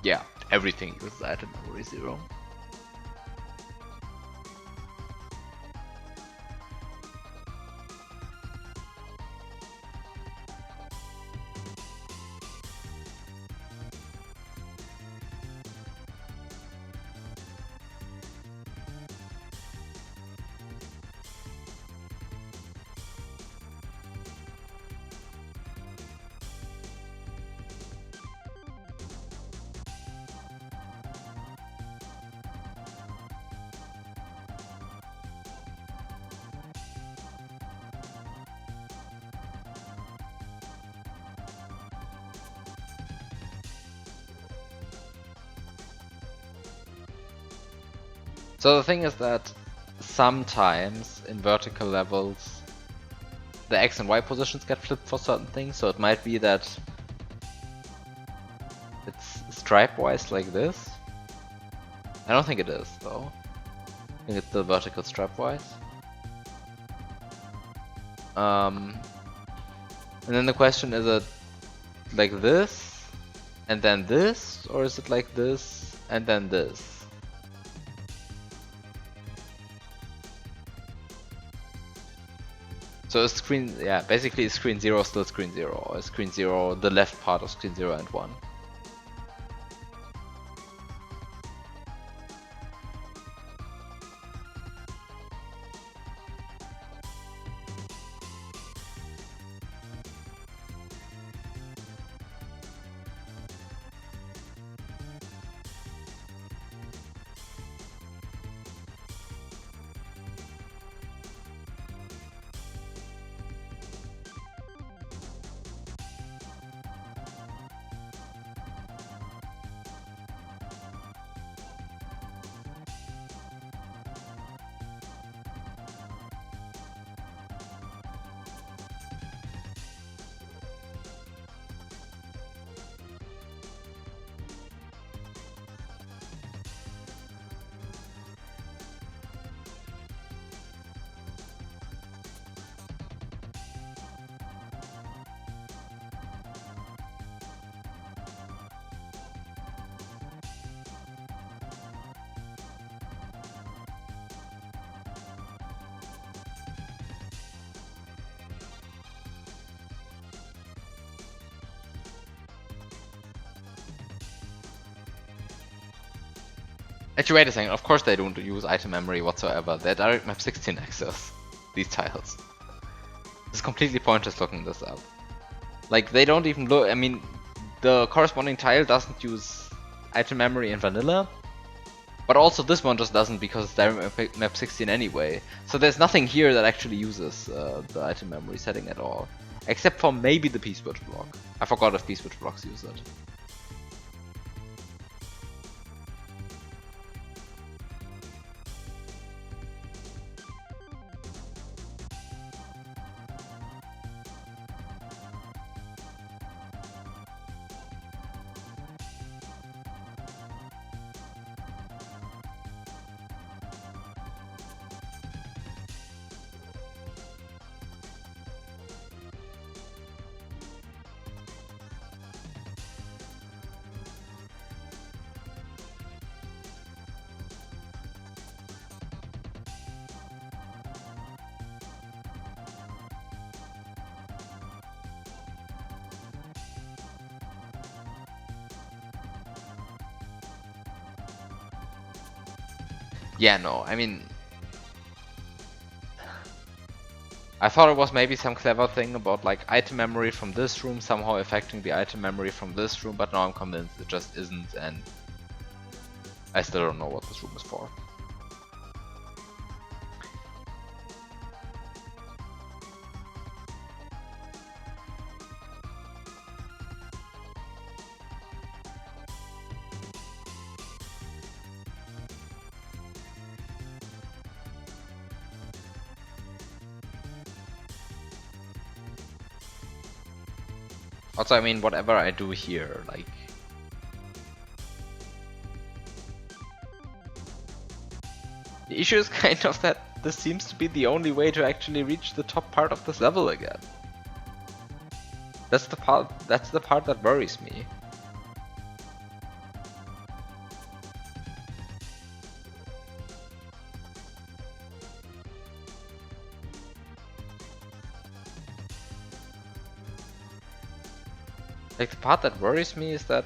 Yeah, everything uses item memory 0. So the thing is that sometimes in vertical levels the X and Y positions get flipped for certain things, so it might be that it's stripe-wise like this. I don't think it is though. I think it's the vertical stripe-wise. And then the question is it like this and then this, or is it like this and then this? So a screen, yeah, basically is screen 0 still screen 0, or screen 0 the left part of screen 0 and 1. Actually, wait a second, of course they don't use item memory whatsoever. They're direct map 16 access, these tiles. It's completely pointless looking this up. Like, they don't even look, I mean, the corresponding tile doesn't use item memory in vanilla, but also this one just doesn't because it's direct map 16 anyway. So there's nothing here that actually uses the item memory setting at all. Except for maybe the P-switch block. I forgot if P-switch blocks use it. Yeah, no, I mean, I thought it was maybe some clever thing about like item memory from this room somehow affecting the item memory from this room, but now I'm convinced it just isn't, and I still don't know what this room is for. Also, I mean, whatever I do here, like... The issue is kind of that this seems to be the only way to actually reach the top part of this level again. That's the part that worries me. Like, the part that worries me is that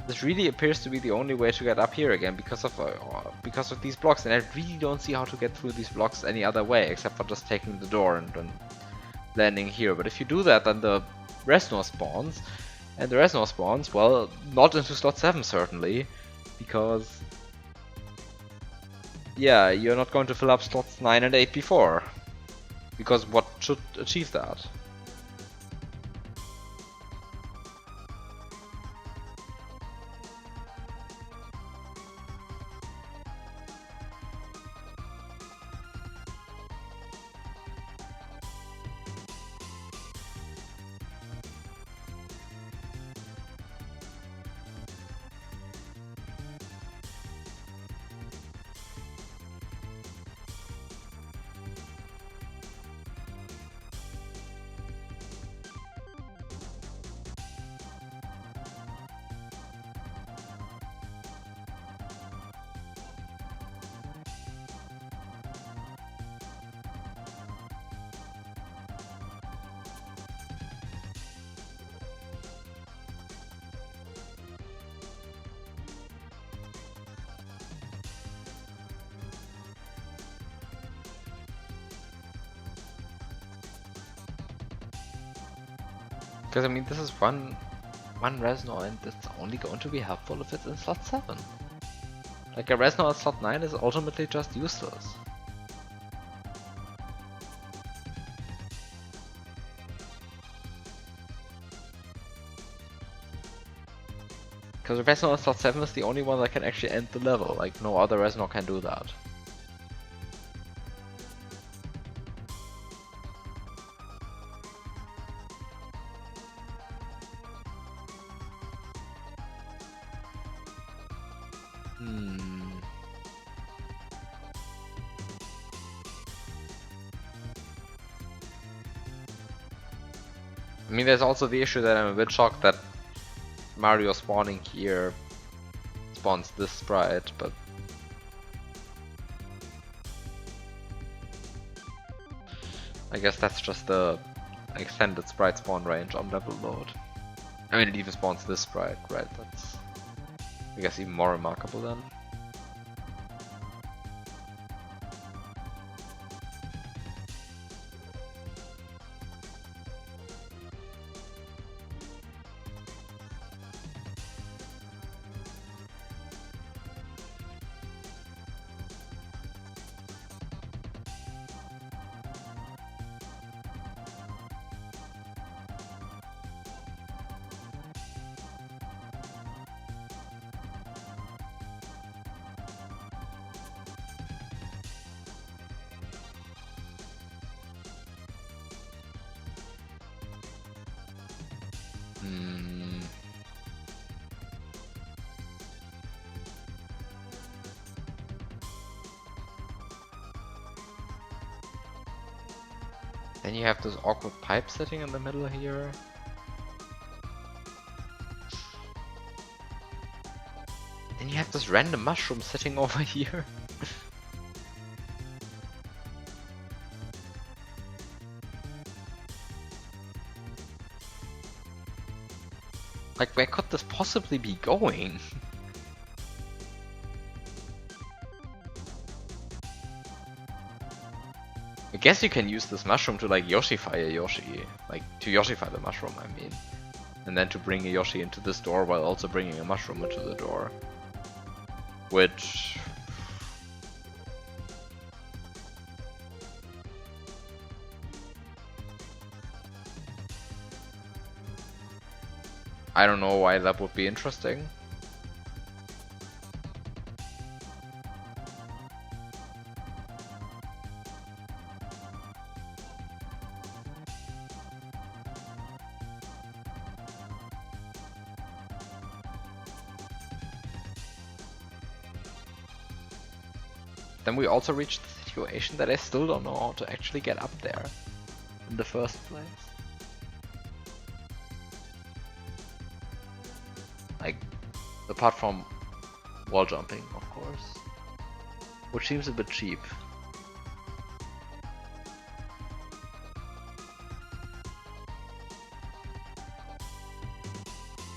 this really appears to be the only way to get up here again because of these blocks, and I really don't see how to get through these blocks any other way except for just taking the door and then landing here. But if you do that, then the Resnor spawns, and the Resnor spawns, well, not into slot 7 certainly, because yeah, you're not going to fill up slots 9 and 8 before, because what should achieve that? Because I mean, this is one Resnor, and it's only going to be helpful if it's in slot 7. Like, a Resnor at slot 9 is ultimately just useless. Because a Resnor at slot 7 is the only one that can actually end the level, like no other Resnor can do that. I mean, there's also the issue that I'm a bit shocked that Mario spawning here spawns this sprite, but I guess that's just the extended sprite spawn range on level load. I mean, it even spawns this sprite, right? That's, I guess, even more remarkable then. Then you have this awkward pipe sitting in the middle here. Then you have this random mushroom sitting over here. Like, where could this possibly be going? I guess you can use this mushroom to like Yoshify a Yoshi, like to Yoshify the mushroom, I mean. And then to bring a Yoshi into this door while also bringing a mushroom into the door. Which... I don't know why that would be interesting. Then we also reached the situation that I still don't know how to actually get up there in the first place. Like, apart from wall jumping, of course, which seems a bit cheap.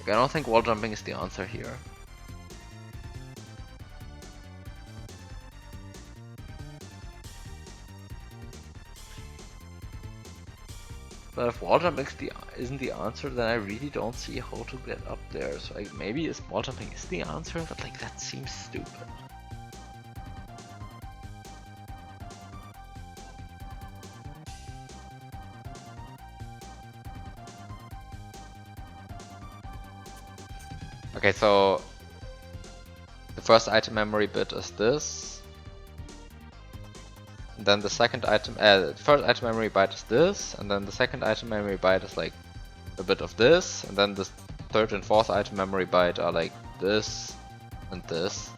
Like, I don't think wall jumping is the answer here. But if wall jumping isn't the answer, then I really don't see how to get up there. So like, maybe wall jumping is the answer, but like that seems stupid. Okay, so the first item memory bit is this. And then the second item, the first item memory byte is this, and then the second item memory byte is like a bit of this, and then the third and fourth item memory byte are like this and this.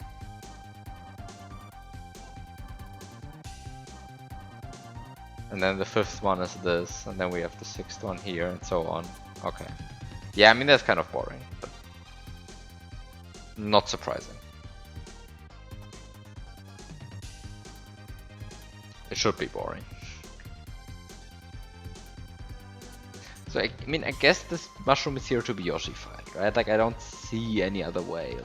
And then the fifth one is this, and then we have the sixth one here, and so on. Okay. Yeah, I mean that's kind of boring, but not surprising. It should be boring. So I mean, I guess this mushroom is here to be Yoshified, right? Like I don't see any other way.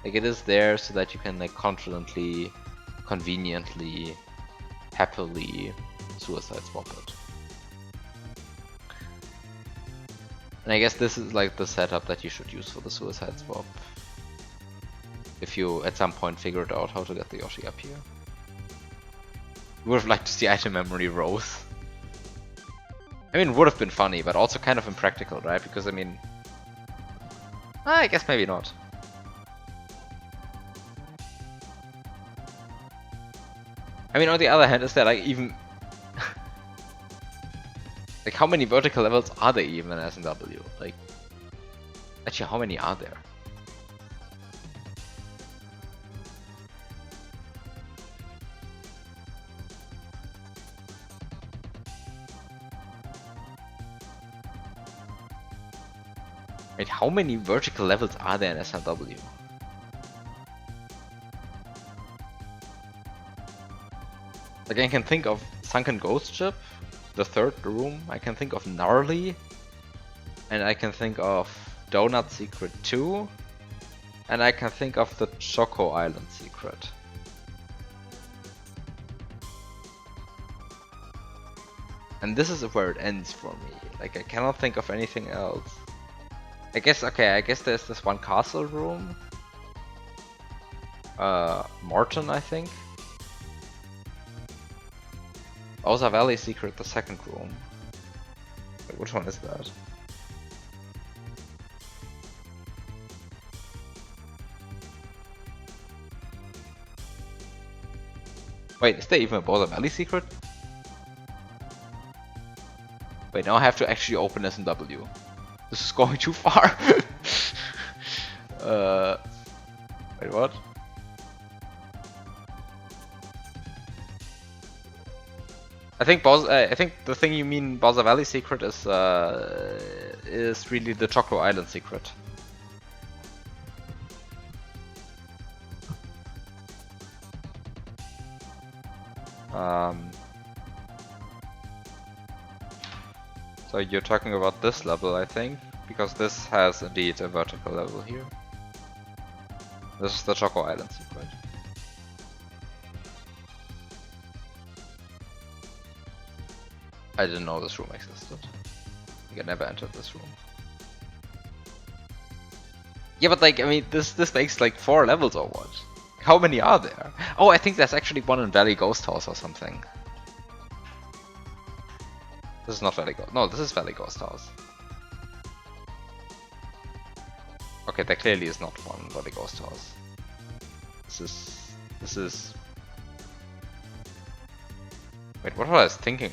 Like it is there so that you can like confidently, conveniently, happily suicide swap it. And I guess this is like the setup that you should use for the suicide swap. If you at some point figured out how to get the Yoshi up here. Would have liked to see item memory rows. I mean, it would have been funny, but also kind of impractical, right? Because I mean, I guess maybe not. I mean, on the other hand, is there like even like how many vertical levels are there even in S&W? Like, actually, how many are there? Wait, how many vertical levels are there in S&W? Like I can think of Sunken Ghost Ship, the third room, I can think of Gnarly, and I can think of Donut Secret 2, and I can think of the Choco Island secret. And this is where it ends for me. Like I cannot think of anything else. I guess, okay, I guess there's this one castle room. Morton, I think. Bowser Valley Secret, the second room. Wait, which one is that? Wait, is there even a Bowser Valley Secret? Wait, now I have to actually open S&W. This is going too far. Wait, what? I think the thing you mean Bowser Valley secret is really the Choco Island secret. So you're talking about this level, I think, because this has indeed a vertical level here. This is the Choco Island secret. I didn't know this room existed. I never entered this room. Yeah, but like, I mean, this makes like 4 levels or what? How many are there? Oh, I think there's actually one in Valley Ghost House or something. This is not Valley Ghost. No, this is Valley Ghost House. Okay, there clearly is not one Valley Ghost House. This is. Wait, what was I thinking?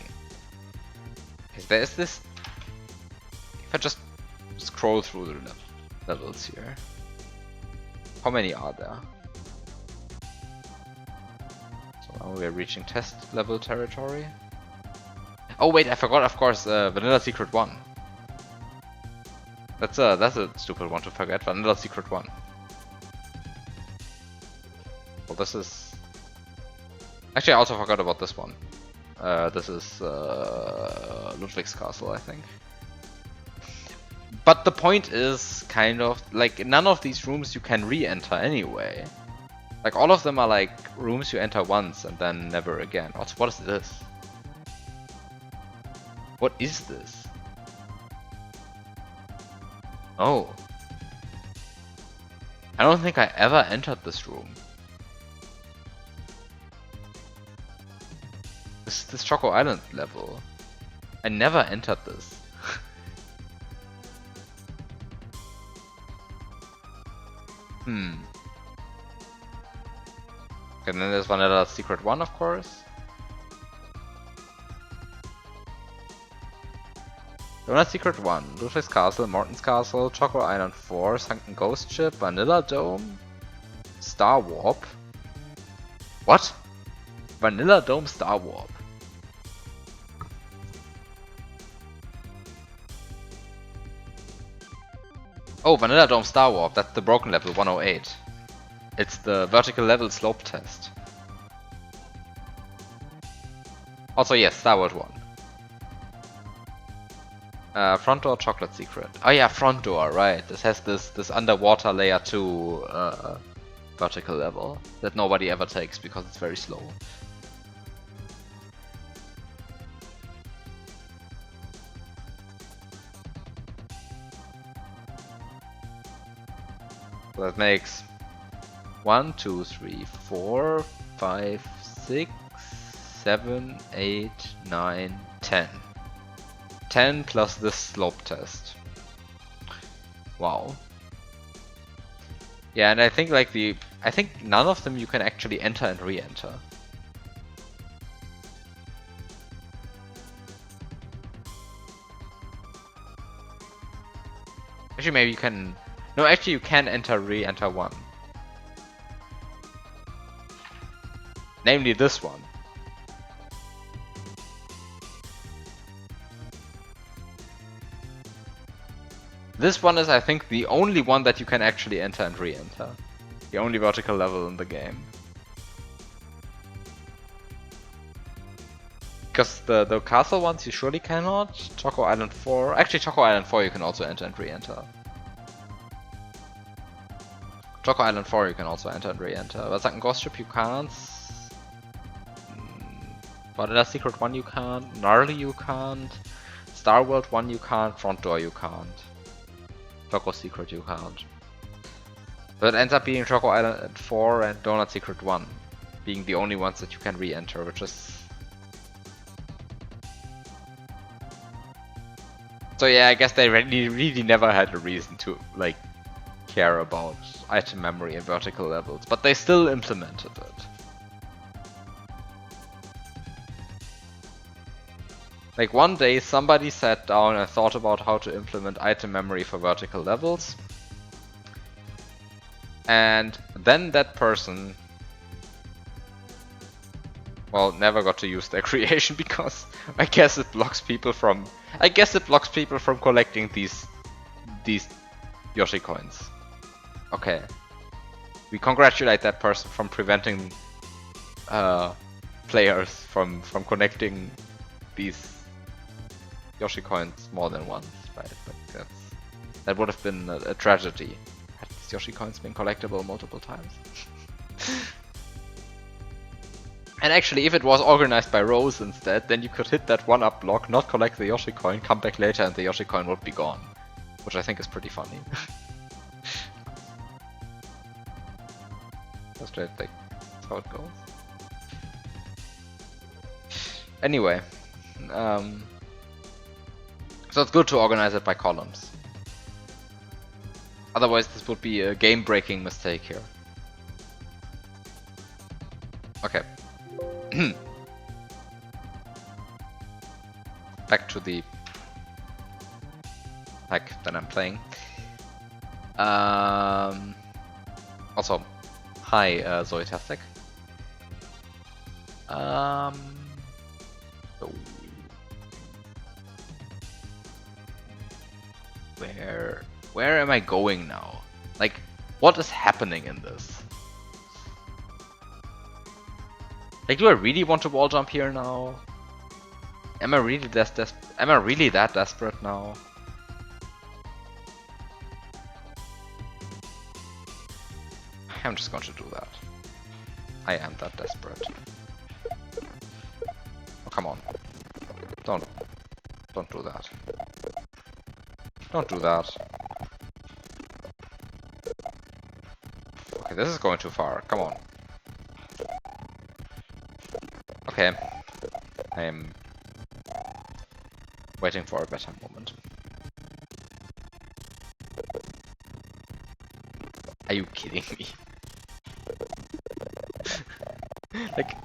Is this? If I just scroll through the levels here, how many are there? So now we're reaching test level territory. Oh wait, I forgot. Of course, Vanilla Secret 1. That's a stupid one to forget. Vanilla Secret 1. Well, this is. Actually, I also forgot about this one. This is Ludwig's castle, I think. But the point is kind of like none of these rooms you can re-enter anyway. Like all of them are like rooms you enter once and then never again. Also, what is this? What is this? Oh. I don't think I ever entered this room. This Choco Island level. I never entered this. And then there's Vanilla Secret 1, of course. Vanilla Secret 1, Ludwig's Castle, Morton's Castle, Choco Island 4, Sunken Ghost Ship, Vanilla Dome, Star Warp. What? Vanilla Dome Star Warp. Oh, Vanilla Dome Star Warp, that's the broken level 108. It's the vertical level slope test. Also, yes, Star World 1. Front door chocolate secret. Oh yeah, front door, right. This has this underwater layer 2 vertical level that nobody ever takes because it's very slow. So that makes 1, 2, 3, 4, 5, 6, 7, 8, 9, 10. 10 plus this slope test. Wow. Yeah, and I think like I think none of them you can actually enter and re-enter. Actually, maybe you can. No, actually, you can enter, re-enter one. Namely this one. This one is, I think, the only one that you can actually enter and re-enter. The only vertical level in the game. Because the castle ones you surely cannot. Choco Island 4. Actually, Choco Island 4 you can also enter and re-enter. Choco Island 4 you can also enter and re-enter. But Sunken Ghost Ship you can't. Vanilla Secret 1 you can't. Gnarly you can't. Star World 1 you can't. Front Door you can't. Choco Secret you can't. But it ends up being Choco Island 4 and Donut Secret 1 being the only ones that you can re-enter, which is... So yeah, I guess they really never had a reason to like care about item memory and vertical levels, but they still implemented it. Like one day somebody sat down and thought about how to implement item memory for vertical levels. And then that person, well, never got to use their creation because I guess it blocks people from collecting these Yoshi coins. Okay. We congratulate that person from preventing players from connecting these Yoshi coins more than once, right? Like that would have been a tragedy had these Yoshi coins been collectible multiple times. And actually, if it was organized by rows instead, then you could hit that 1-up block, not collect the Yoshi coin, come back later, and the Yoshi coin would be gone. Which I think is pretty funny. That's right, like, that's how it goes. Anyway, so it's good to organize it by columns. Otherwise, this would be a game-breaking mistake here. Okay. Back to the pack that I'm playing. Also, hi, Zoetastic. So where am I going now? Like, what is happening in this? Like, do I really want to wall jump here now? Am I really that desperate now? I'm just going to do that. I am that desperate. Oh, come on. Don't do that. Don't do that. Okay, this is going too far. Come on. Okay. I am waiting for a better moment. Are you kidding me? Like,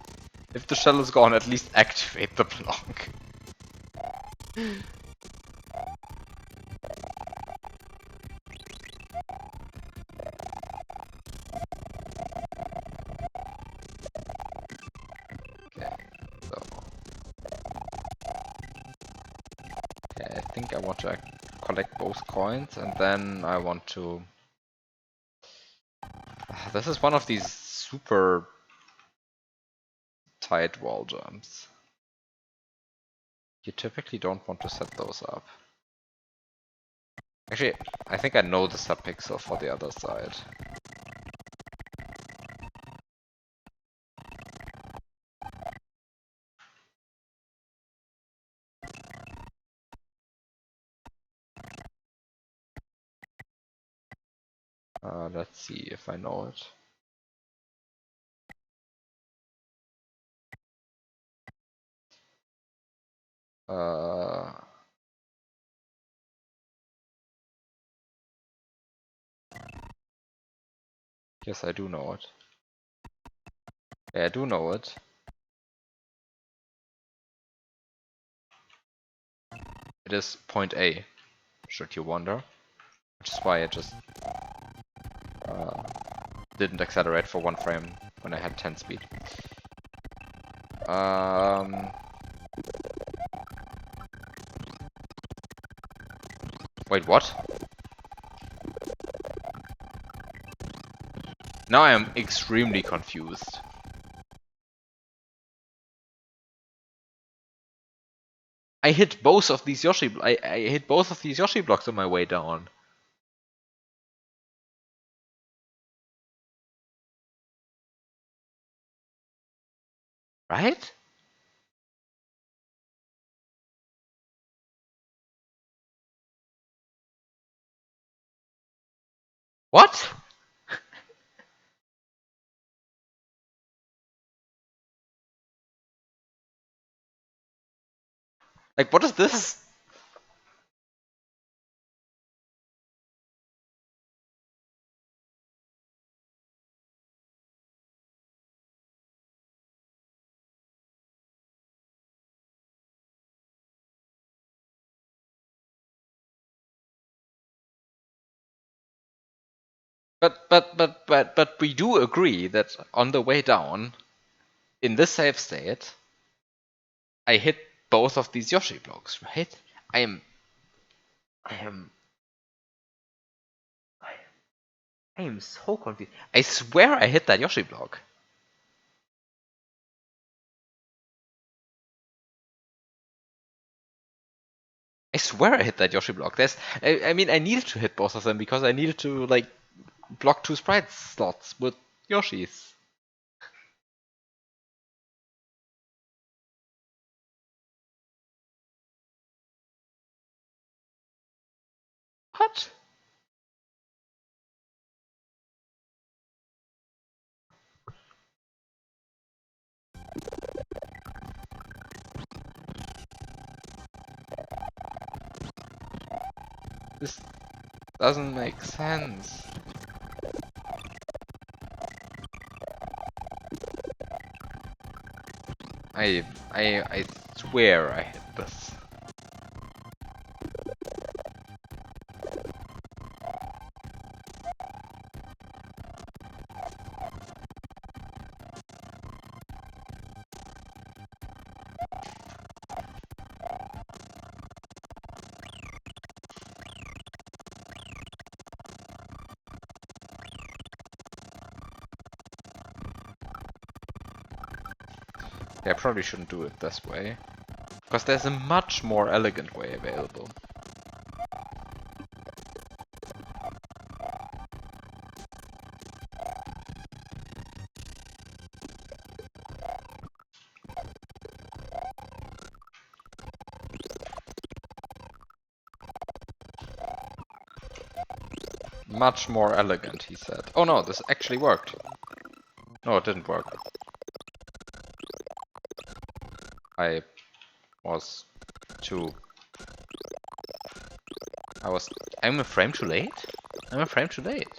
if the shell is gone, at least activate the block. I think I want to collect both coins, and then I want to... This is one of these super tight wall jumps. You typically don't want to set those up. Actually, I think I know the subpixel for the other side. Let's see if I know it. Yes, I do know it. Yeah, I do know it. It is point A, should you wonder. Which is why I just didn't accelerate for 1 frame when I had 10 speed. Wait, what? Now I am extremely confused. I hit both of these Yoshi. I hit both of these Yoshi blocks on my way down. Right? What? Like, what is this? But we do agree that on the way down, in this save state, I hit both of these Yoshi blocks, right? I am so confused. I swear I hit that Yoshi block. I swear I hit that Yoshi block. I mean, I needed to hit both of them because I needed to, like, block 2 sprite slots with Yoshis. What? This doesn't make sense. I swear I hit this. Yeah, I probably shouldn't do it this way. Because there's a much more elegant way available. Much more elegant, he said. Oh no, this actually worked. No, it didn't work. I was too... I'm a frame too late? I'm a frame too late.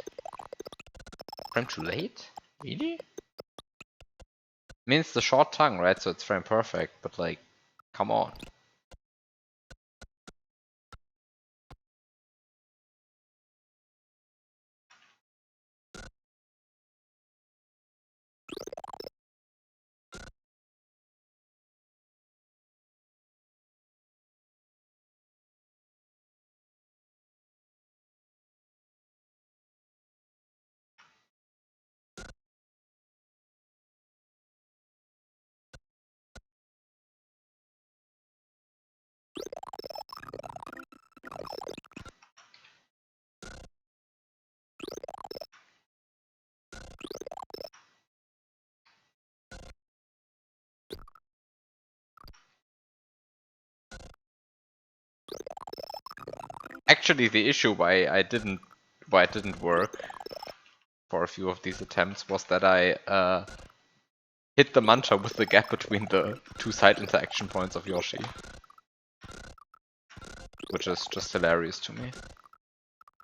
Frame too late? Really? Means the short tongue, right? So it's frame perfect, but like, come on. Actually, the issue why it didn't work for a few of these attempts was that I hit the mantra with the gap between the two side interaction points of Yoshi. Which is just hilarious to me.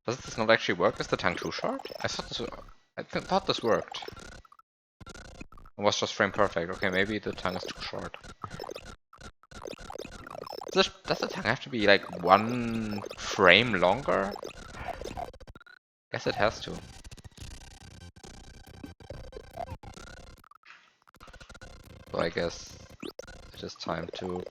Does this not actually work? Is the tongue too short? I thought this worked. It was just frame perfect. Okay, maybe the tongue is too short. Does the tongue have to be like 1 frame longer? Guess it has to. So I guess it is time to...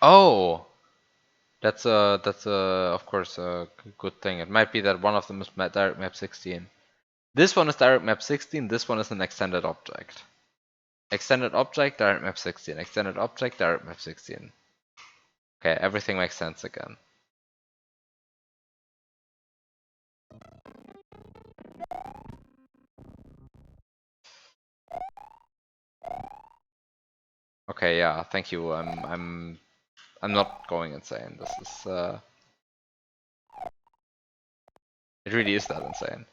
Oh! That's of course a good thing. It might be that one of them is direct map 16. This one is direct map 16, this one is an extended object. Extended object, direct map 16. Extended object, direct map 16. Okay, everything makes sense again. Okay, yeah, thank you. I'm not going insane. This is it really is that insane.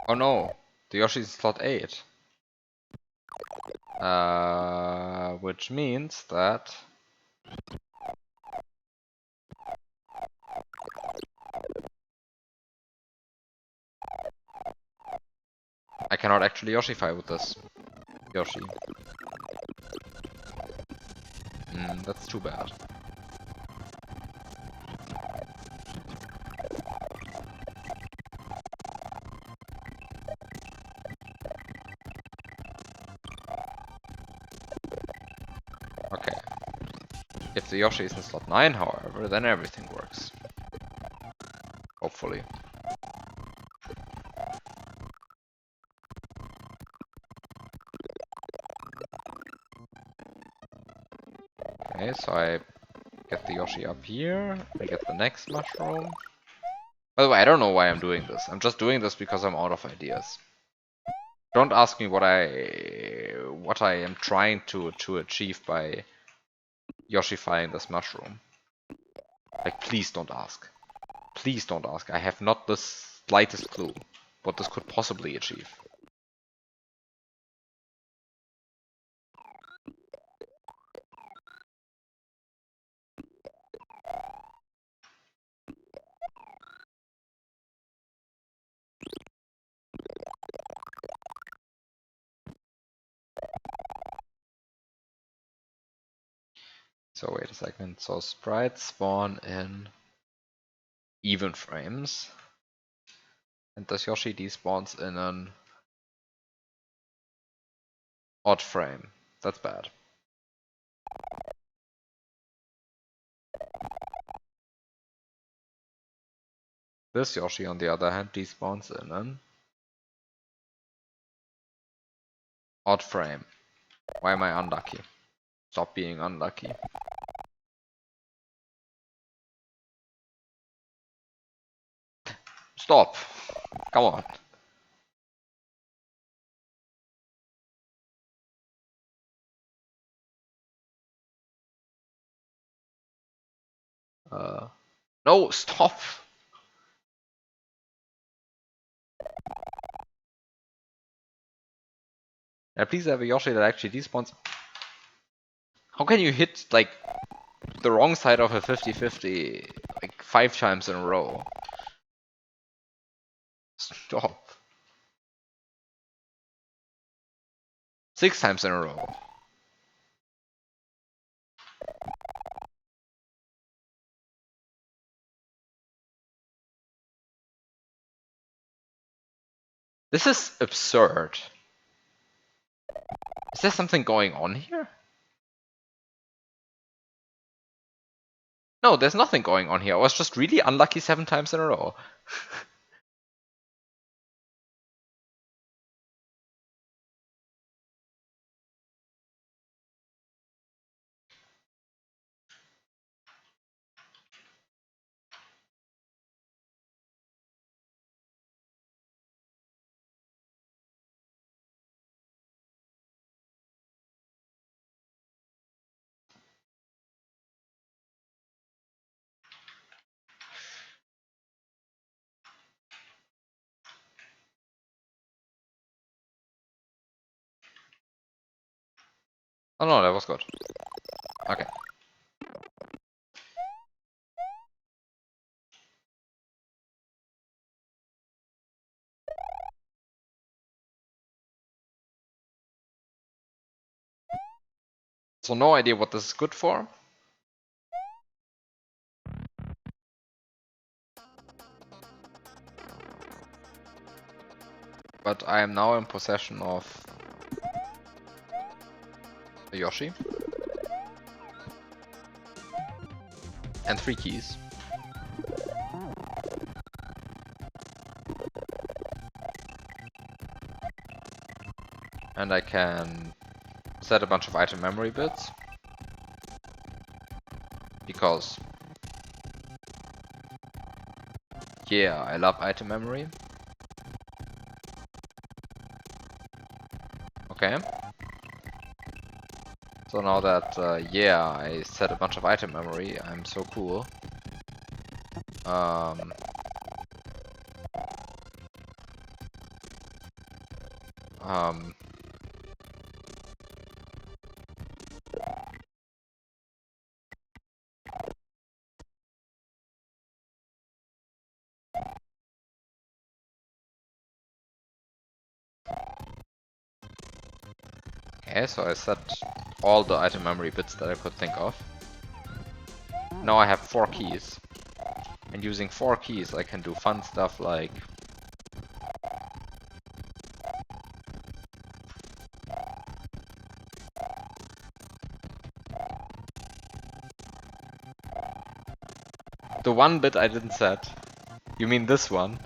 Oh no, the Yoshi's slot 8. Which means that I cannot actually Yoshify with this. Yoshi. That's too bad. Okay. If the Yoshi is in slot 9, however, then everything works. Hopefully. Okay, so I get the Yoshi up here, I get the next mushroom. By the way, I don't know why I'm doing this. I'm just doing this because I'm out of ideas. Don't ask me what I am trying to achieve by Yoshifying this mushroom. Like, please don't ask. Please don't ask. I have not the slightest clue what this could possibly achieve. So wait a second. So sprites spawn in even frames. And this Yoshi despawns in an odd frame. That's bad. This Yoshi, on the other hand, despawns in an odd frame. Why am I unlucky? Stop being unlucky. Stop! Come on. No, stop! Yeah, please have a Yoshi that actually despawns. How can you hit, like, the wrong side of a 50-50, like, 5 times in a row? Stop. 6 times in a row. This is absurd. Is there something going on here? No, there's nothing going on here. I was just really unlucky 7 times in a row. Oh no, that was good. Okay. So no idea what this is good for. But I am now in possession of a Yoshi. And 3 keys. And I can set a bunch of item memory bits. Because, yeah, I love item memory. Okay. So now that, yeah, I set a bunch of item memory, I'm so cool. Um, Okay, so I set all the item memory bits that I could think of. Now I have 4 keys. And using 4 keys I can do fun stuff like... The one bit I didn't set. You mean this one?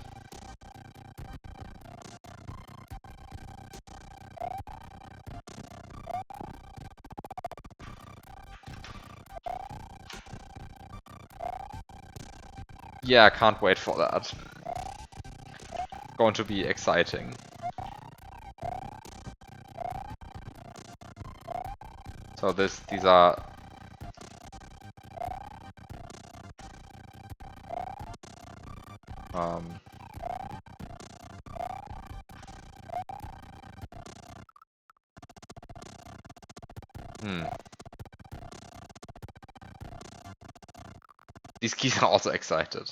Yeah, I can't wait for that. Going to be exciting. So these are... These keys are also excited.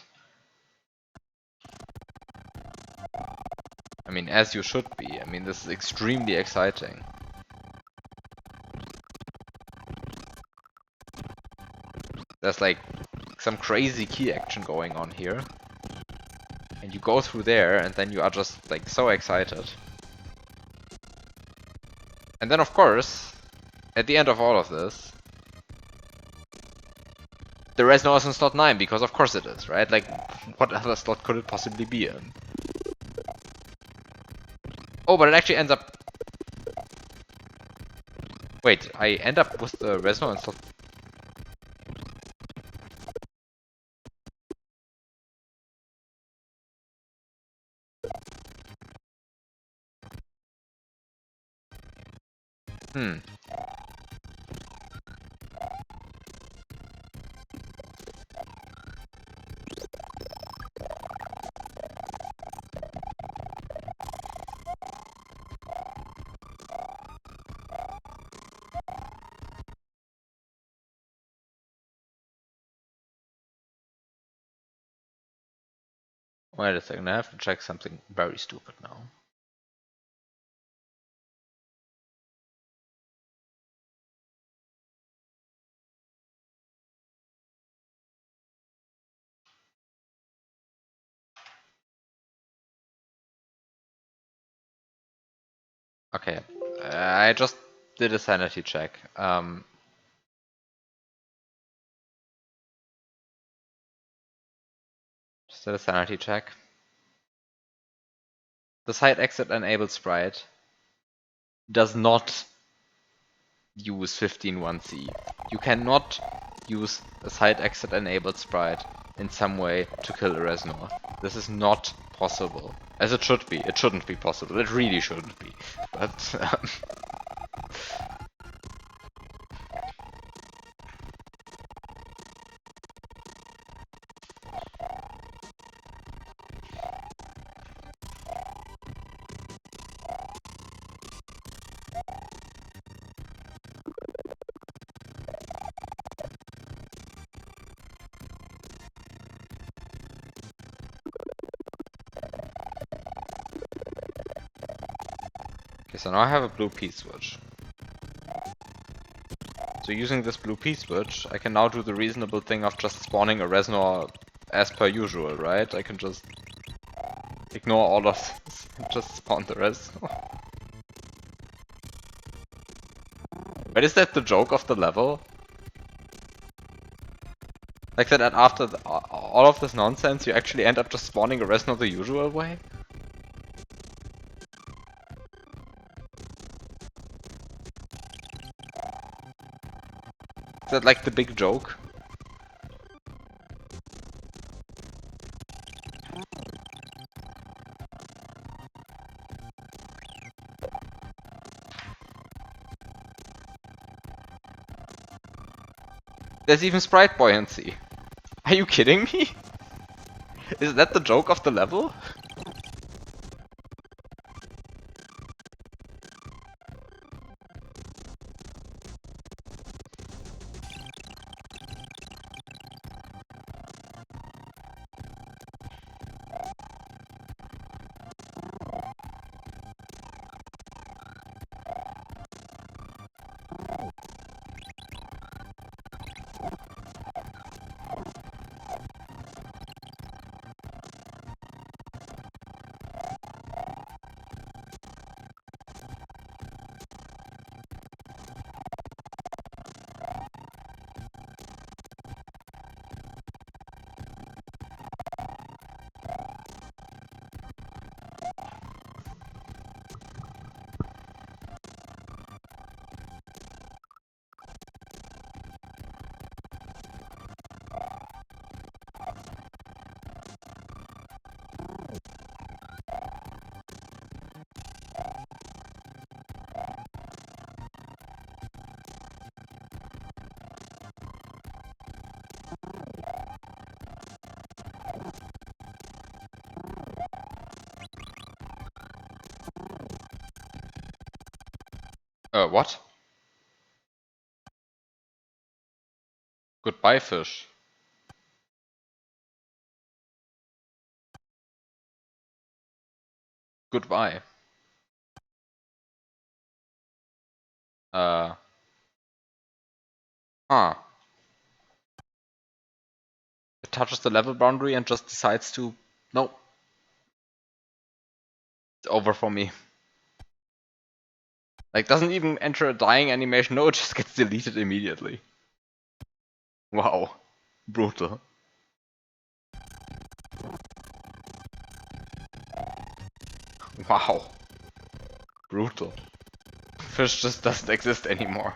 I mean, as you should be. I mean, this is extremely exciting. There's like some crazy key action going on here. And you go through there and then you are just like so excited. And then of course, at the end of all of this, the Resno is in slot 9, because of course it is, right? Like, what other slot could it possibly be in? Oh, but it actually ends up... Wait, I end up with the Resno in slot... Wait a second, I have to check something very stupid now. Okay, I just did a sanity check. Just did a sanity check. The side exit enabled sprite does not use 15.1c. You cannot use a side exit enabled sprite in some way to kill a Reznor. This is not possible. As it should be. It shouldn't be possible. It really shouldn't be. But okay, so now I have a blue P-switch. So using this blue P-switch, I can now do the reasonable thing of just spawning a Reznor as per usual, right? I can just ignore all of this and just spawn the Reznor. But is that the joke of the level? Like that after all of this nonsense, you actually end up just spawning a Reznor the usual way? Is that like the big joke? There's even sprite buoyancy. Are you kidding me? Is that the joke of the level? What? Goodbye, fish. Goodbye. Uh. Huh. It touches the level boundary and just decides to... No. It's over for me. Like, doesn't even enter a dying animation. No, it just gets deleted immediately. Wow. Brutal. Wow. Brutal. Fish just doesn't exist anymore.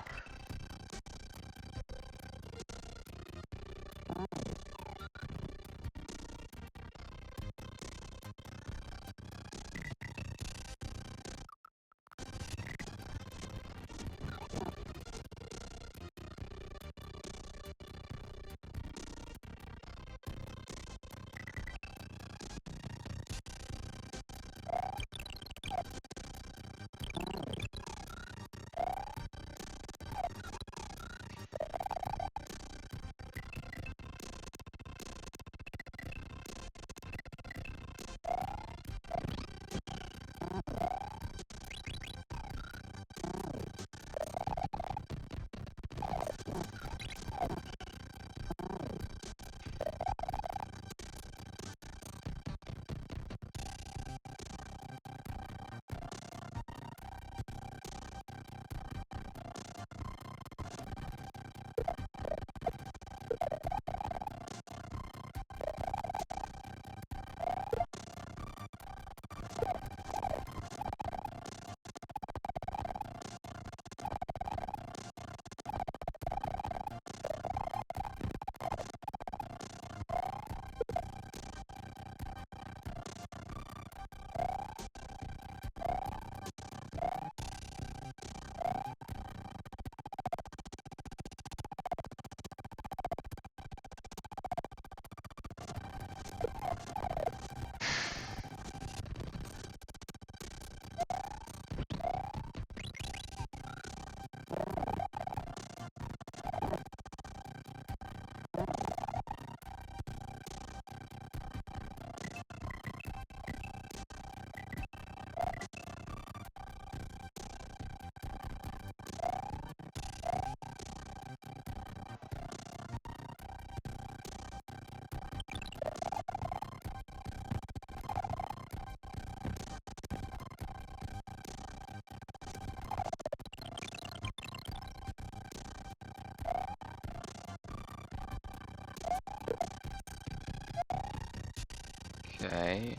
Okay.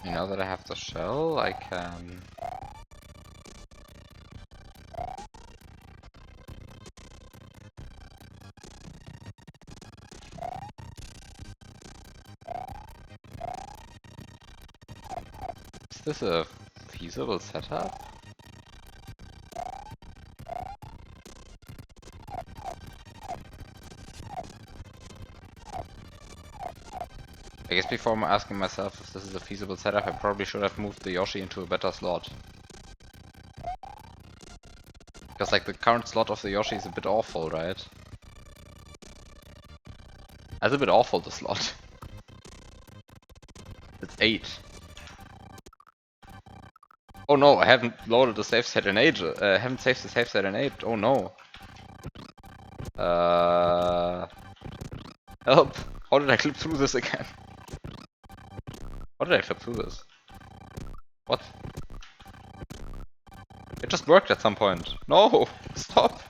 Now that I have the shell, I can... Is this a feasible setup? I guess before I'm asking myself if this is a feasible setup, I probably should have moved the Yoshi into a better slot. Because like the current slot of the Yoshi is a bit awful, right? That's a bit awful, the slot. It's 8. Oh no, I haven't loaded the save set in age. I haven't saved the save set in 8. Oh no. Help! How did I clip through this again? How did I clip through this? What? It just worked at some point. No! Stop!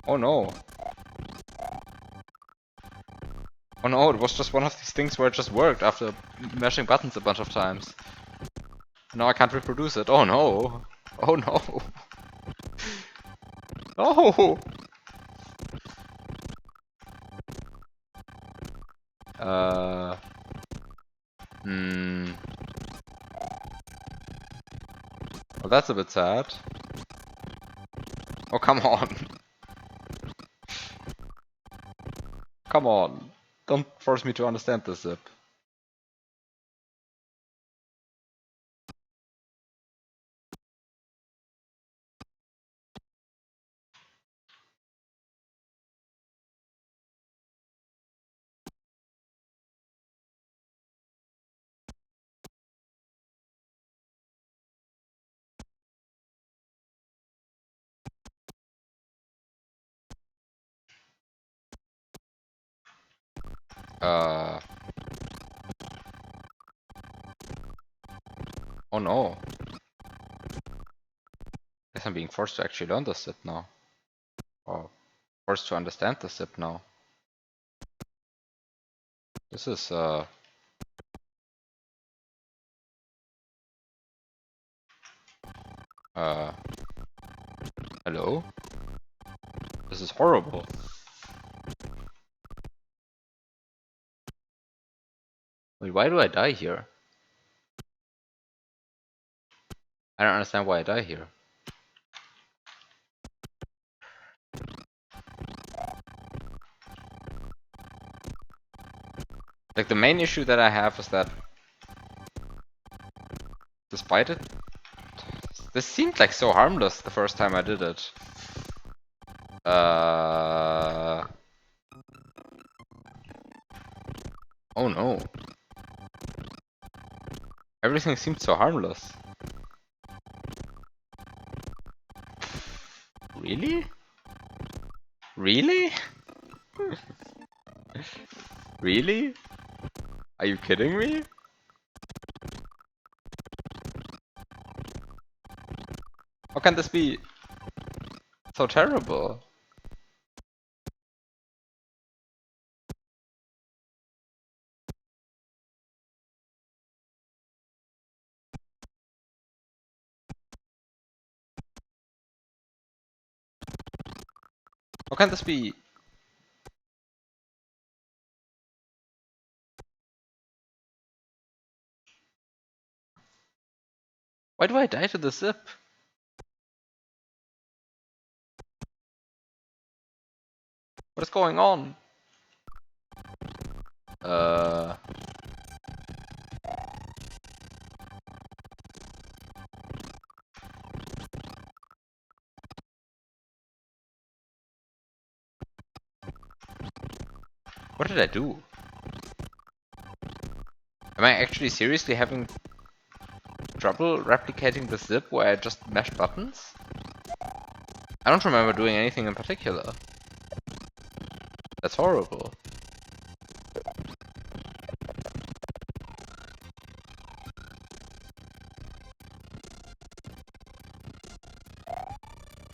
Oh no. Oh no, it was just one of these things where it just worked after mashing buttons a bunch of times. Now I can't reproduce it. Oh no! Oh no! No! Hmm. Well, that's a bit sad. Oh, come on. Come on. Don't force me to understand the zip. Uh. Oh no. Guess I'm being forced to actually learn the zip now. Or forced to understand the zip now. This is uh hello? This is horrible. Wait, why do I die here? I don't understand why I die here. Like, the main issue that I have is that despite it, this seemed like so harmless the first time I did it. Oh no. Everything seemed so harmless. Really? Really? Really? Are you kidding me? How can this be so terrible? How can this be? Why do I die to the zip? What is going on? Uh... What did I do? Am I actually seriously having trouble replicating the zip where I just mashed buttons? I don't remember doing anything in particular. That's horrible.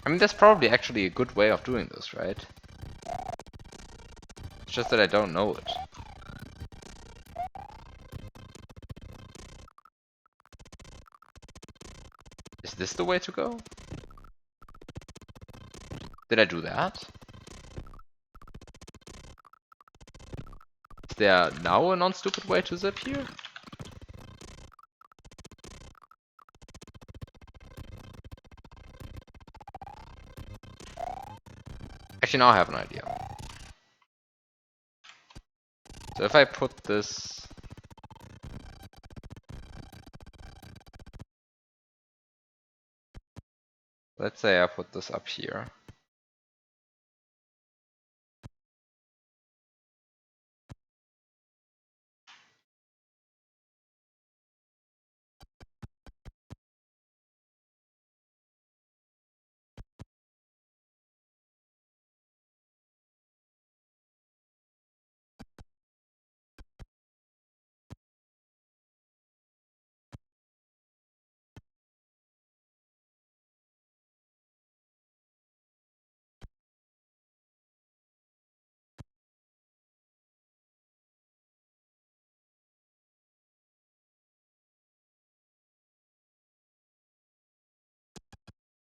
I mean, that's probably actually a good way of doing this, right? It's just that I don't know it. Is this the way to go? Did I do that? Is there now a non-stupid way to zip here? Actually, now I have an idea. So if I put this... Let's say I put this up here.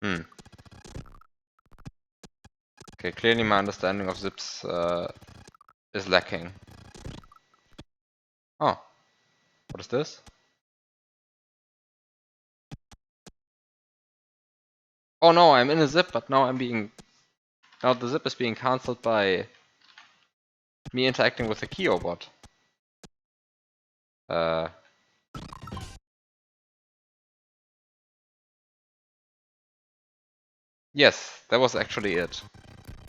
Hmm. Okay, clearly my understanding of zips is lacking. Oh, what is this? Oh no, I'm in a zip, but now I'm being... Now the zip is being cancelled by me interacting with the Kyo bot. Yes, that was actually it.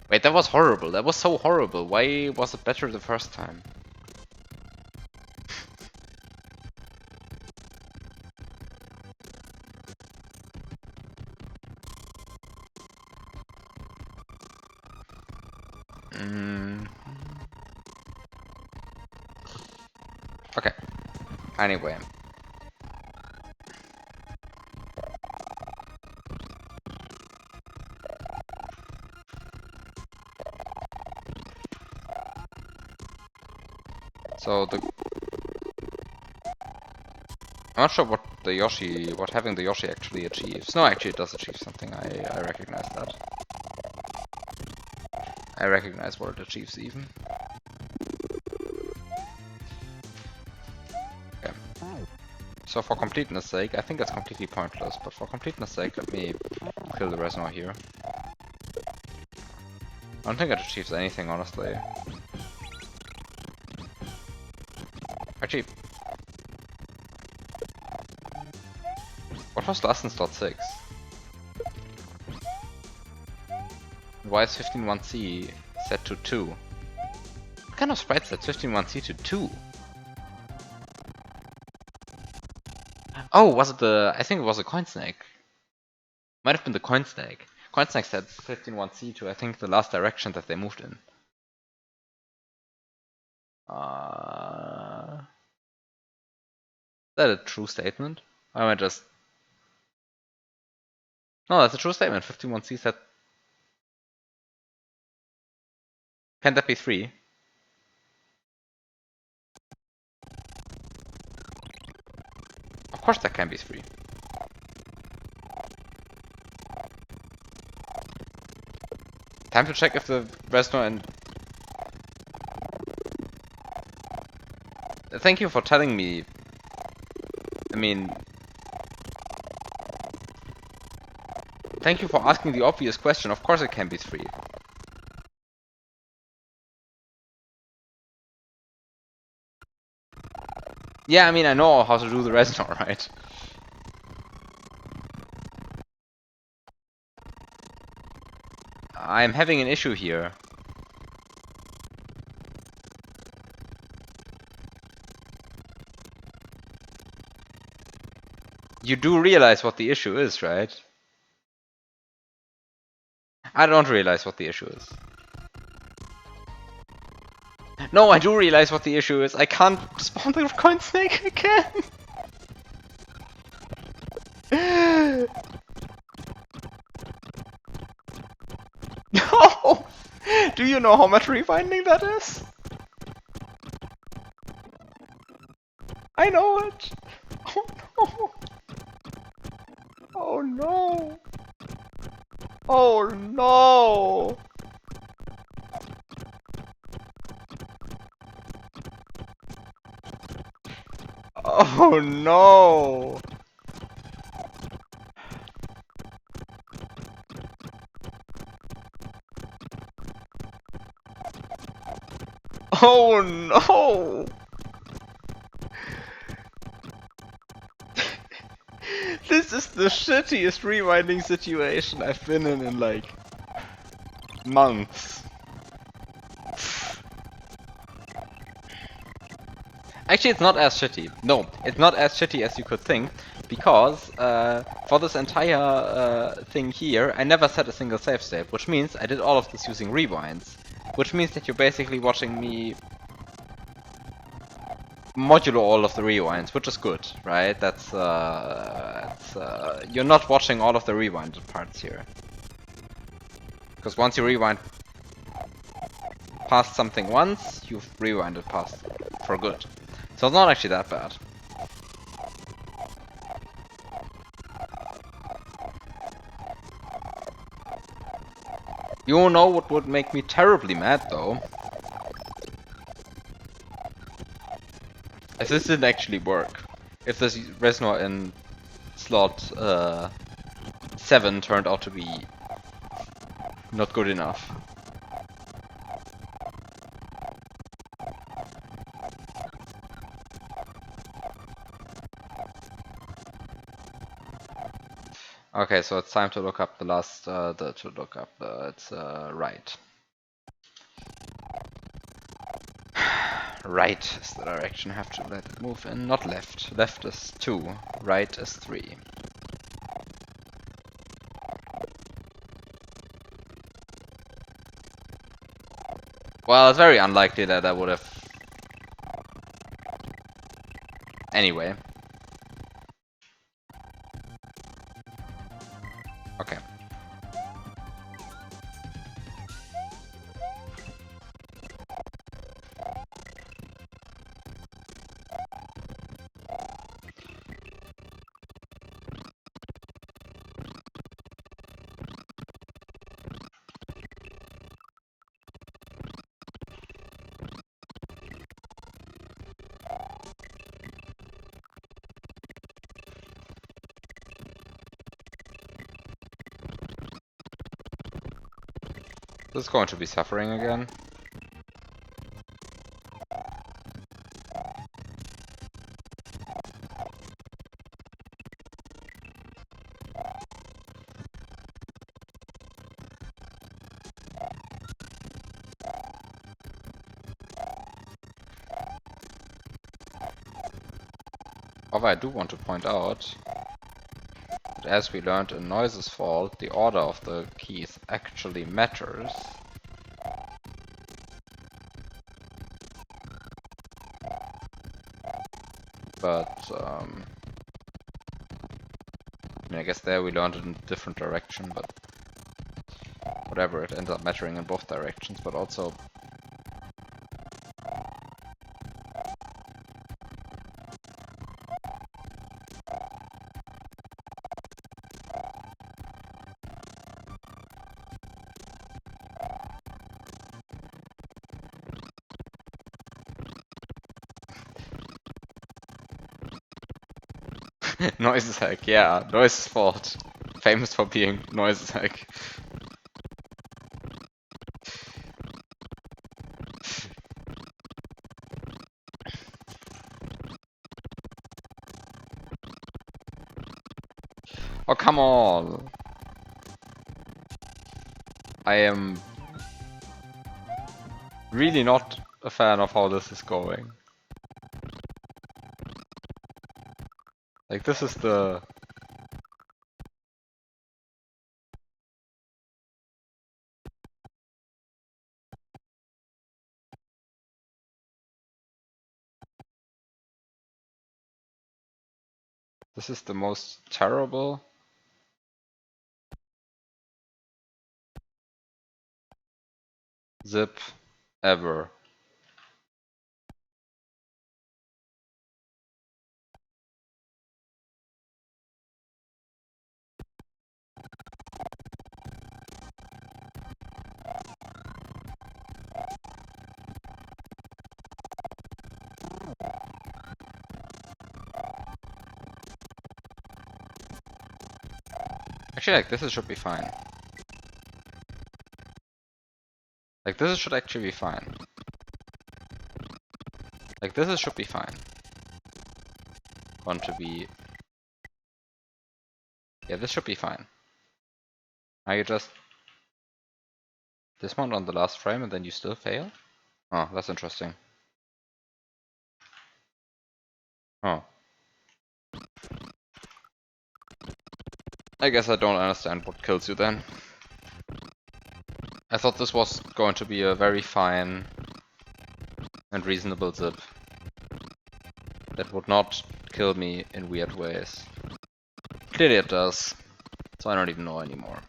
Wait, that was horrible. That was so horrible. Why was it better the first time? Okay. Anyway. So the... I'm not sure what having the Yoshi actually achieves. No, actually it does achieve something. I recognize that. I recognize what it achieves even. Okay. So for completeness sake, I think it's completely pointless, but for completeness sake, let me kill the reservoir here. I don't think it achieves anything, honestly. Actually, what was last installed 6? Why is 15.1c set to 2? What kind of sprite sets 15.1c to 2? Oh, was it the... I think it was a coin snake. Might have been the coin snake. Coin snake set 15.1c to, I think, the last direction that they moved in. Is that a true statement? Or am I just... No, that's a true statement. 15.1c set... Can that be 3? Of course that can be 3. Time to check if the Resno and... Thank you for telling me. I mean... Thank you for asking the obvious question. Of course it can be 3. Yeah, I mean, I know how to do the Resno, right? I'm having an issue here. You do realize what the issue is, right? I don't realize what the issue is. No, I do realize what the issue is. I can't spawn the coin snake again. No! Do you know how much rewinding that is? I know it! Oh no! Oh no! Oh no! Oh no! Oh no! This is the shittiest rewinding situation I've been in like months. Actually, it's not as shitty. No, it's not as shitty as you could think, because for this entire thing here, I never set a single save state, which means I did all of this using rewinds. Which means that you're basically watching me modulo all of the rewinds, which is good, right? That's you're not watching all of the rewinded parts here. Because once you rewind past something once, you've rewinded past for good. So it's not actually that bad. You know what would make me terribly mad though? If this didn't actually work. If this Resno in slot 6 7 turned out to be not good enough. Okay, so it's time to look up the last, it's right. Right is the direction I have to let it move in, not left. Left is 2, right is 3. Well, it's very unlikely that I would have... Anyway. Okay. This is going to be suffering again. However, I do want to point out that as we learned in Noise's fault, the order of the keys actually matters. But, I mean, I guess there we learned it in a different direction, but whatever, it ends up mattering in both directions, but also... Noise's hack, yeah, Noise's fault. Famous for being Noise's hack. Oh, come on! I am really not a fan of how this is going. Like, this is the... This is the most terrible zip ever. Actually, like, this should be fine. Like, this should actually be fine. Like, this should be fine. Want to be... Yeah, this should be fine. Now you just dismount on the last frame and then you still fail? Oh, that's interesting. Oh. I guess I don't understand what kills you then. I thought this was going to be a very fine and reasonable zip that would not kill me in weird ways. Clearly it does, so I don't even know anymore.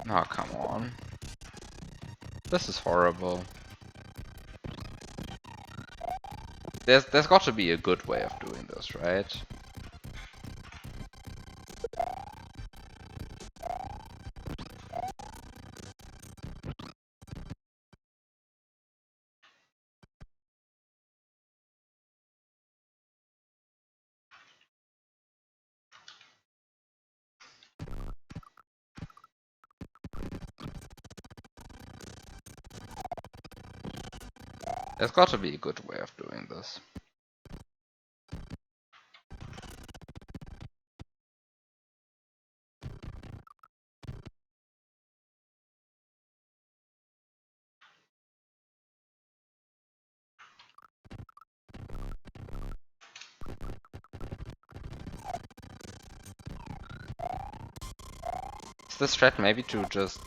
Oh, come on. This is horrible. There's got to be a good way of doing this, right? There's got to be a good way of doing this. Is this strat maybe to just...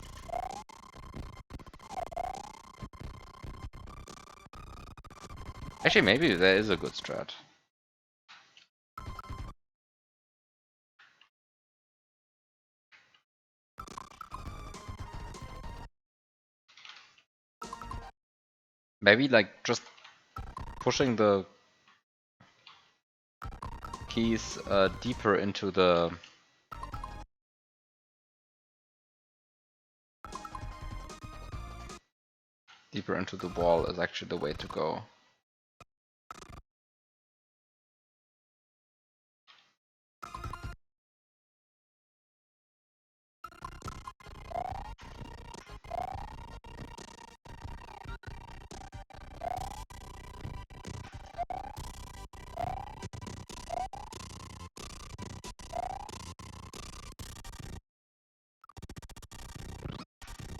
Actually, maybe there is a good strat. Maybe like just pushing the keys deeper into the... Deeper into the wall is actually the way to go.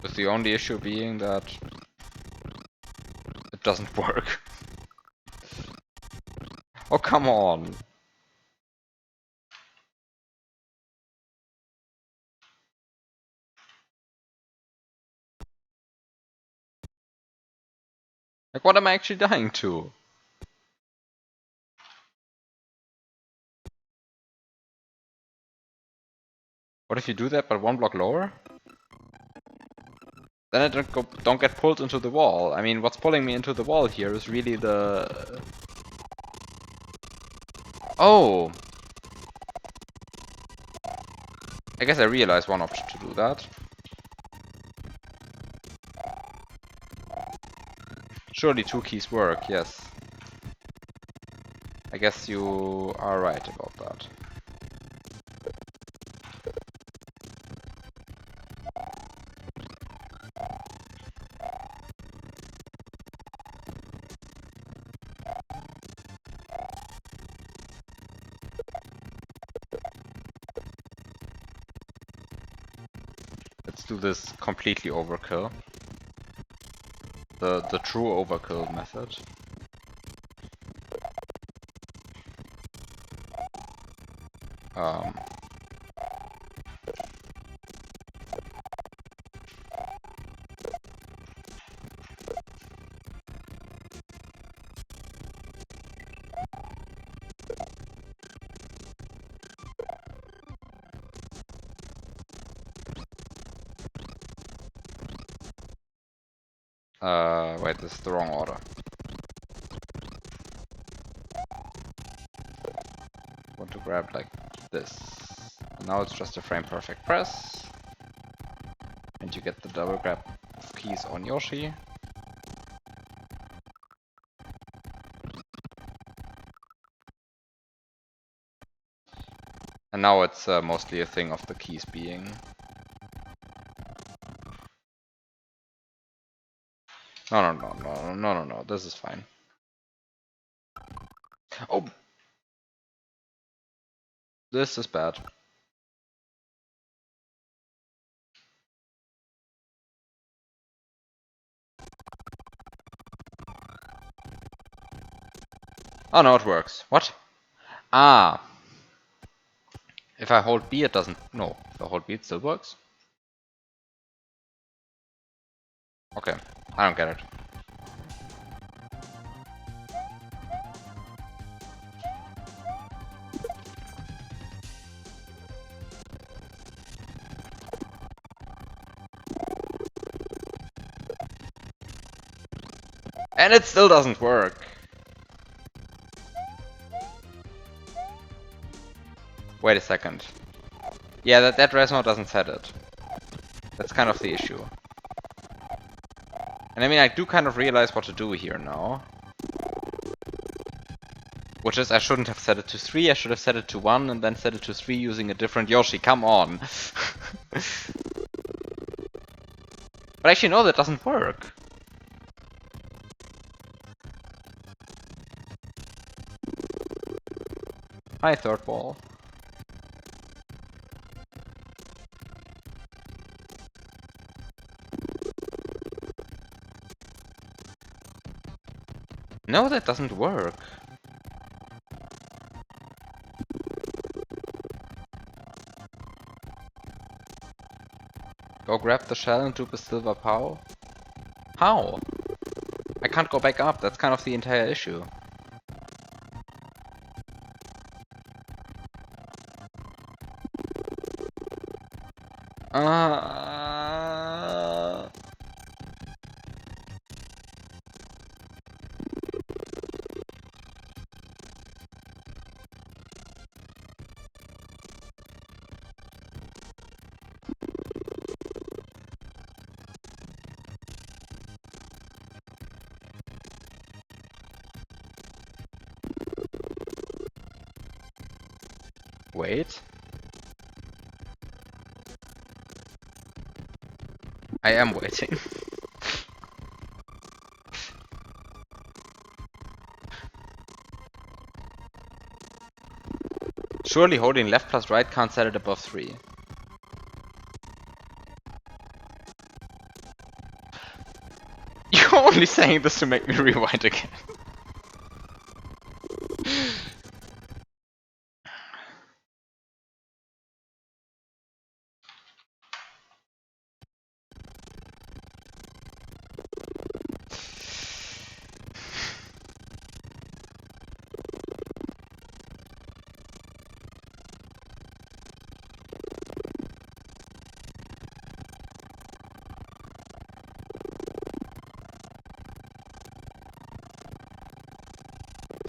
With the only issue being that it doesn't work. Oh, come on! Like, what am I actually dying to? What if you do that but one block lower? Then I don't get pulled into the wall. I mean, what's pulling me into the wall here is really the... Oh! I guess I realized one option to do that. Surely 2 keys work, yes. I guess you are right about that. Let's do this completely overkill. The true overkill method. Um, wait, this is the wrong order. Want to grab like this. And now it's just a frame perfect press. And you get the double grab of keys on Yoshi. And now it's mostly a thing of the keys being... No, this is fine. Oh! This is bad. Oh no, it works. What? Ah! If I hold B, it doesn't... No, if I hold B, it still works? Okay, I don't get it. And it still doesn't work. Wait a second. Yeah, that Resno doesn't set it. That's kind of the issue. And I mean, I do kind of realize what to do here now. Which is, I shouldn't have set it to 3, I should have set it to 1 and then set it to 3 using a different Yoshi, come on! But actually no, that doesn't work. Hi, third ball. No, that doesn't work. Go grab the shell and do the silver pow? How? I can't go back up, that's kind of the entire issue. Wait. I am waiting. Surely holding left plus right can't set it above 3. You're only saying this to make me rewind again.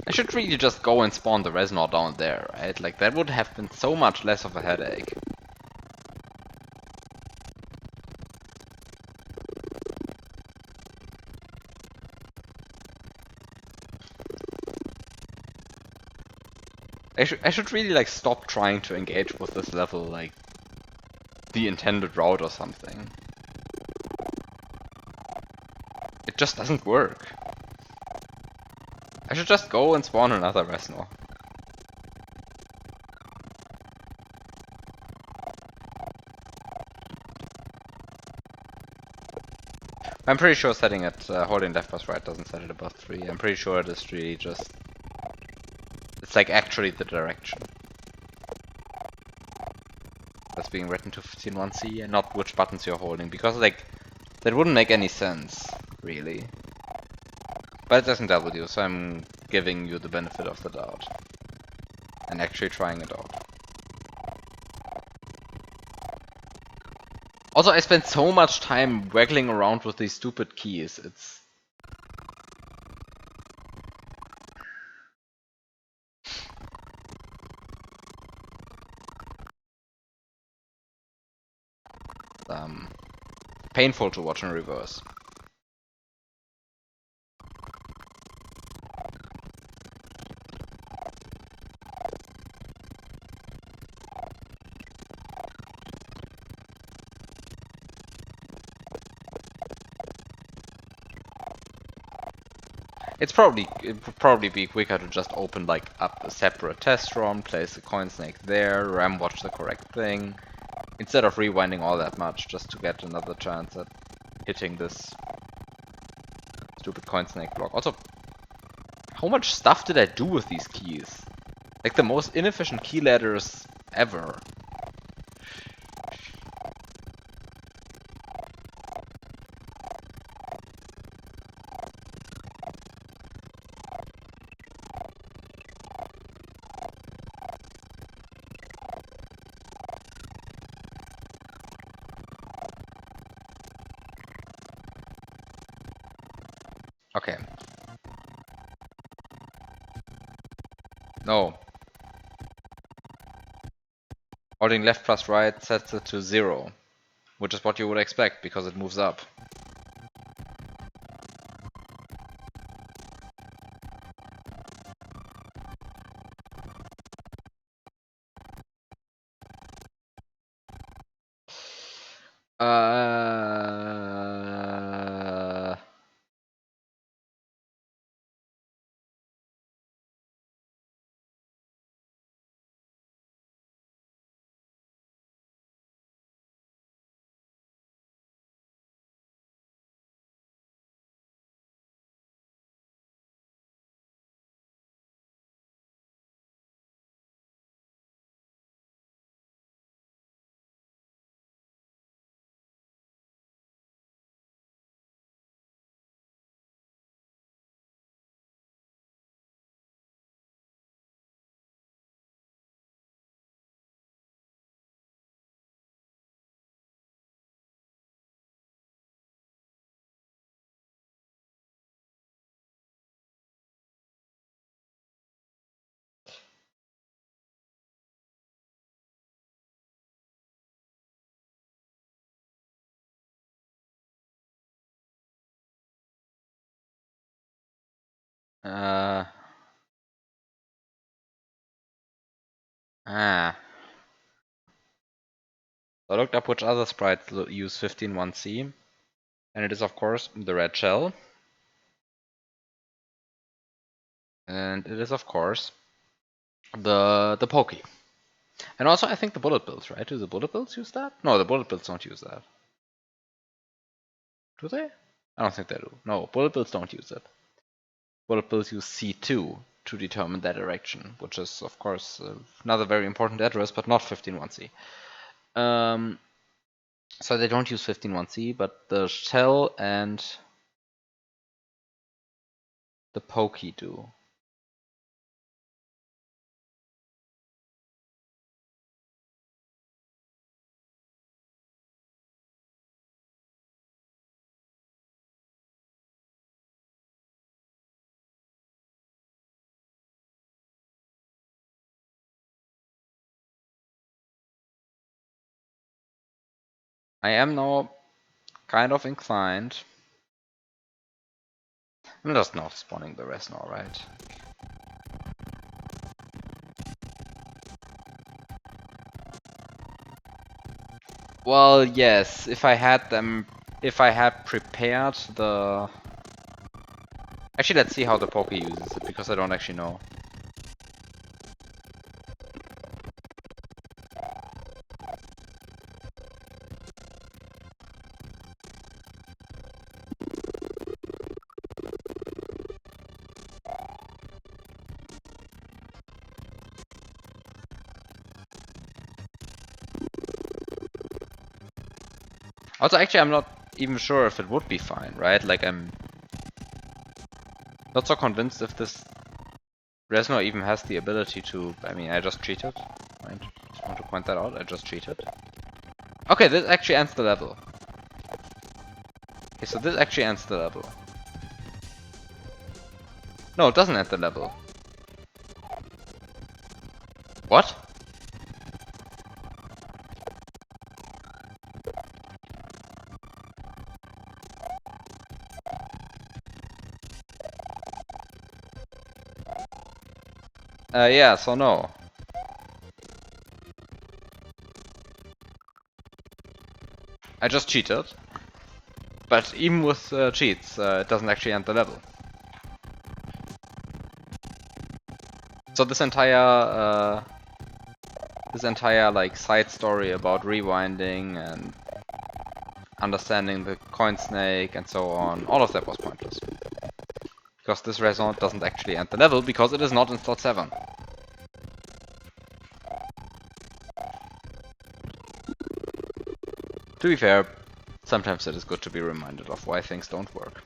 I should really just go and spawn the Resnor down there, right? Like, that would have been so much less of a headache. I should really, like, stop trying to engage with this level, like, the intended route or something. It just doesn't work. I should just go and spawn another Resnor. I'm pretty sure setting it, holding left plus right doesn't set it above 3. I'm pretty sure it is really just... It's like actually the direction that's being written to 15.1c and not which buttons you're holding, because like, that wouldn't make any sense, really. But it doesn't W, so I'm giving you the benefit of the doubt. And actually trying it out. Also, I spent so much time waggling around with these stupid keys, it's... painful to watch in reverse. It would probably be quicker to just open like up a separate test ROM, place the coin snake there, RAM watch the correct thing, instead of rewinding all that much just to get another chance at hitting this stupid coin snake block. Also, how much stuff did I do with these keys? Like the most inefficient key ladders ever. Okay, No. Holding left plus right sets it to 0, which is what you would expect because it moves up. Ah. So I looked up which other sprites use 15.1c, and it is of course the red shell, and it is of course the pokey. And also I think the bullet bills, right? Do the bullet bills use that? No, the bullet bills don't use that. Do they? I don't think they do. No, bullet bills don't use it. Bullet bills use C2 to determine their direction, which is of course another very important address, but not 15.1c. So they don't use 15.1c, but the shell and the pokey do. I am now kind of inclined. I'm just not spawning the rest now, right? Well, yes, if I had prepared the... Actually, let's see how the Poke uses it, because I don't actually know. Also, actually, I'm not even sure if it would be fine, right? Like, I'm not so convinced if this Resno even has the ability to... I mean, I just cheated. I just want to point that out. I just cheated. Okay, this actually ends the level. Okay, so this actually ends the level. No, it doesn't end the level. What? Yeah, so no. I just cheated. But even with cheats, it doesn't actually end the level. So this entire like side story about rewinding and understanding the coin snake and so on, all of that was pointless. Because this resonance doesn't actually end the level because it is not in slot 7. To be fair, sometimes it is good to be reminded of why things don't work.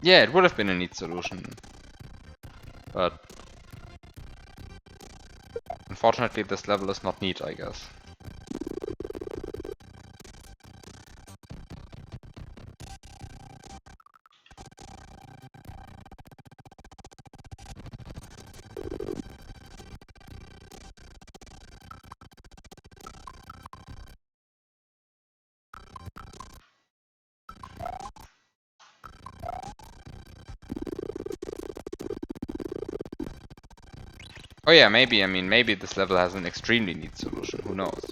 Yeah, it would have been a neat solution. But unfortunately this level is not neat, I guess. Oh yeah, maybe, I mean, maybe this level has an extremely neat solution, who knows?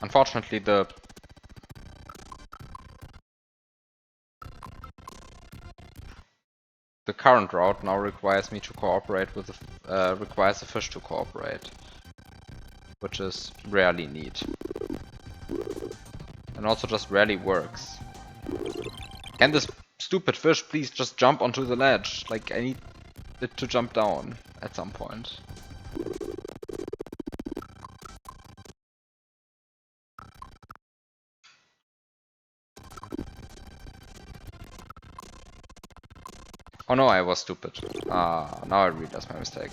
Unfortunately, the current route now requires me to cooperate with the requires the fish to cooperate, which is rarely neat, and also just rarely works. Can this stupid fish please just jump onto the ledge? Like, I need it to jump down at some point. Oh no, I was stupid. Ah, now I realized my mistake.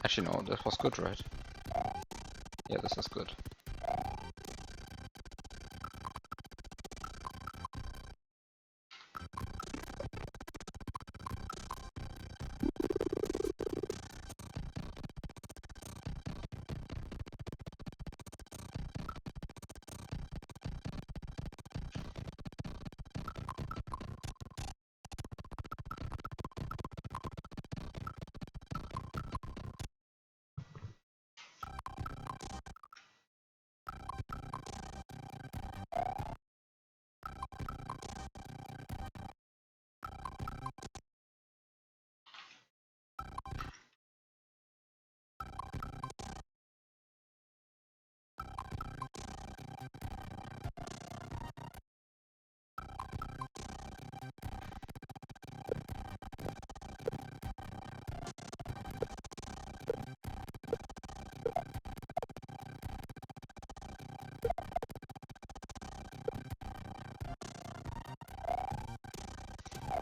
Actually, no, that was good, right? Yeah, this is good.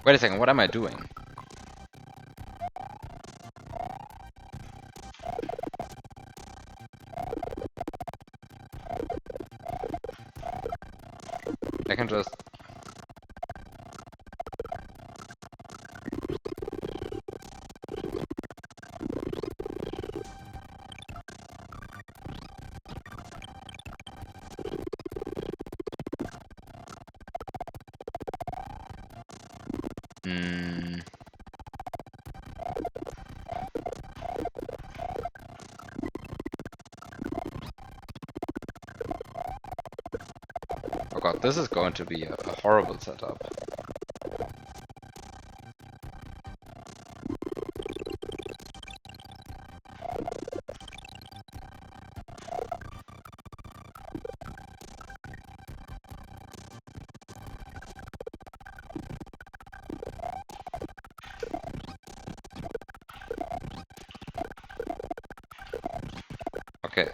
Wait a second, what am I doing? I can just... Oh god, this is going to be a horrible setup. Okay,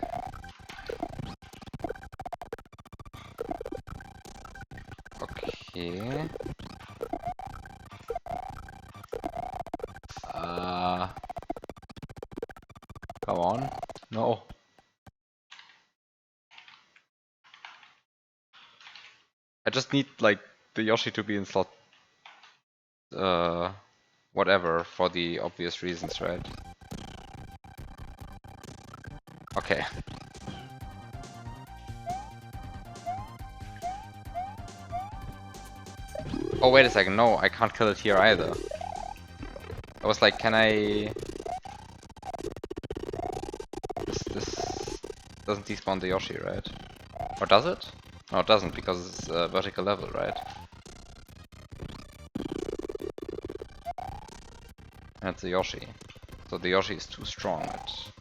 Okay. Come on. No. I just need like the Yoshi to be in slot whatever for the obvious reasons, right? Okay. Oh wait a second, no, I can't kill it here either. I was like, can I... This doesn't despawn the Yoshi, right? Or does it? No, it doesn't, because it's a vertical level, right? And it's a Yoshi. So the Yoshi is too strong. It's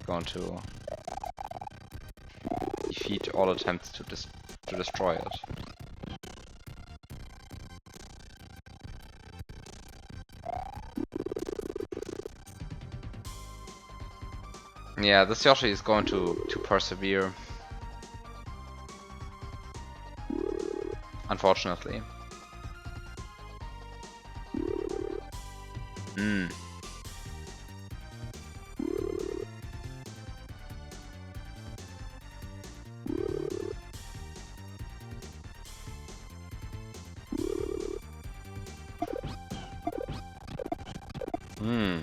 going to defeat all attempts to destroy it. Yeah, this Yoshi is going to persevere. Unfortunately. Hmm. Hmm.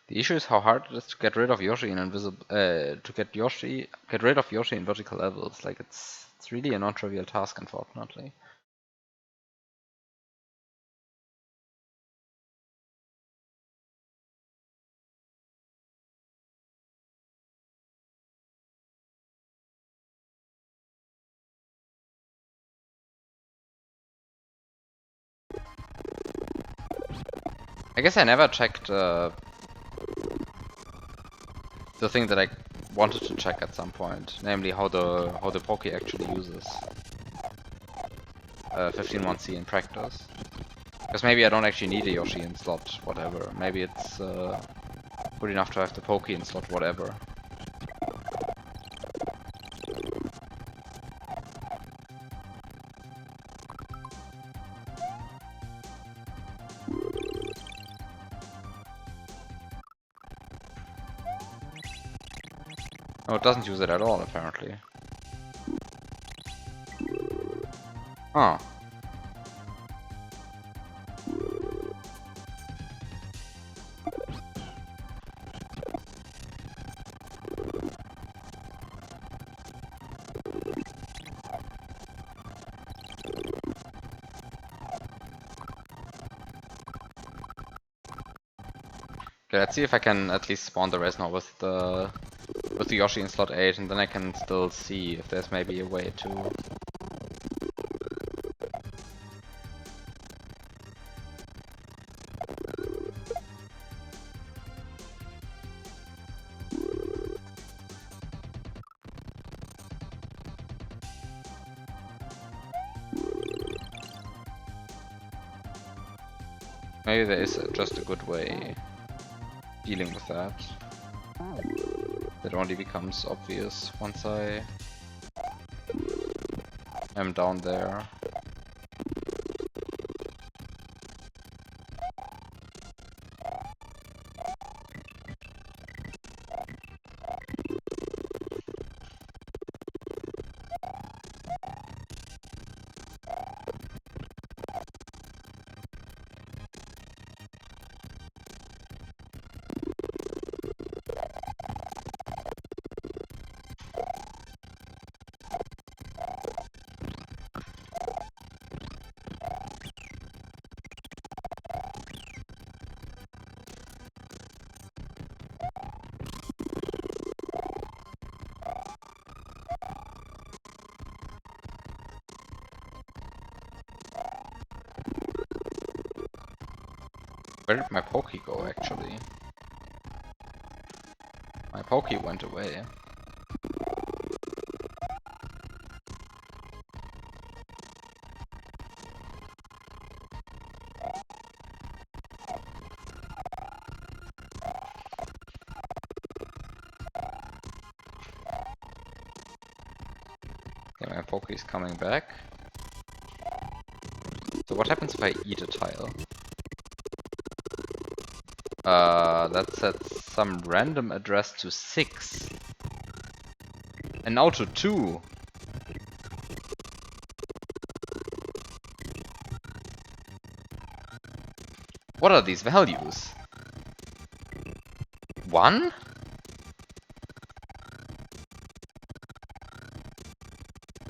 The issue is how hard it is to get rid of Yoshi in invisible get rid of Yoshi in vertical levels. Like it's really a non-trivial task, unfortunately. I guess I never checked the thing that I wanted to check at some point, namely how the Poke actually uses 15-1C in practice. Because maybe I don't actually need a Yoshi in slot, whatever. Maybe it's good enough to have the Poke in slot, whatever. Oh, it doesn't use it at all, apparently. Oh. Okay, let's see if I can at least spawn the rest now with the Yoshi in slot 8, and then I can still see if there's maybe a way to... Maybe there is just a good way dealing with that. That only becomes obvious once I am down there. Where did my Poke go, actually? My Poke went away. Okay, my poke is coming back. So what happens if I eat a tile? That sets some random address to 6. And now to 2. What are these values? 1?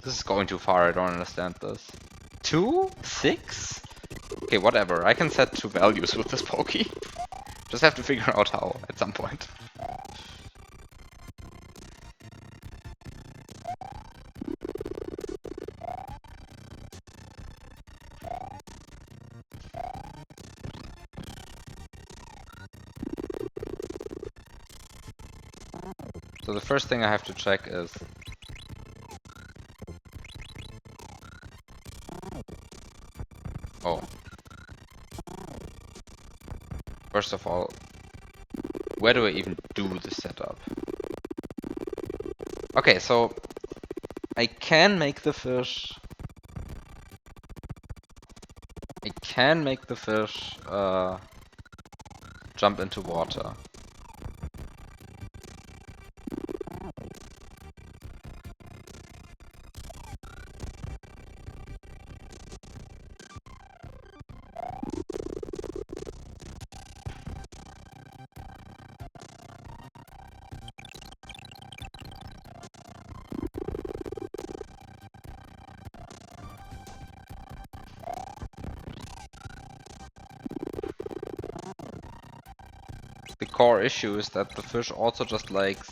This is going too far, I don't understand this. 2? 6? Okay, whatever. I can set 2 values with this pokey. Just have to figure out how at some point. So the first thing I have to check is... Oh. First of all, where do I even do the setup? Okay, so I can make the fish... jump into water. The core issue is that the fish also just likes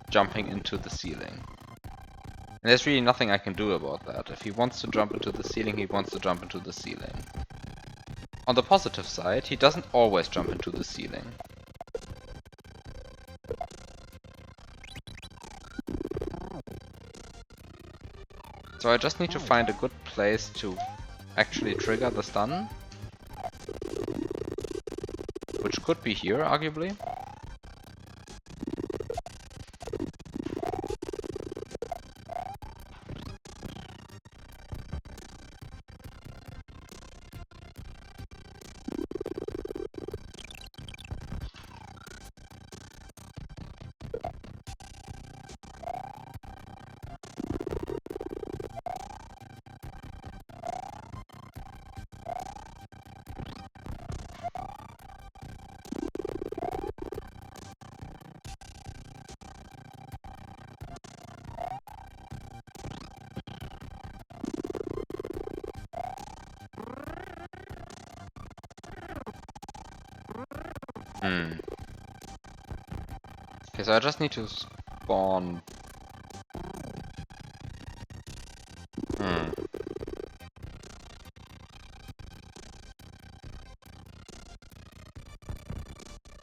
jumping into the ceiling. And there's really nothing I can do about that. If he wants to jump into the ceiling, he wants to jump into the ceiling. On the positive side, he doesn't always jump into the ceiling. So I just need to find a good place to actually trigger the stun. Which could be here, arguably. Okay, so I just need to spawn...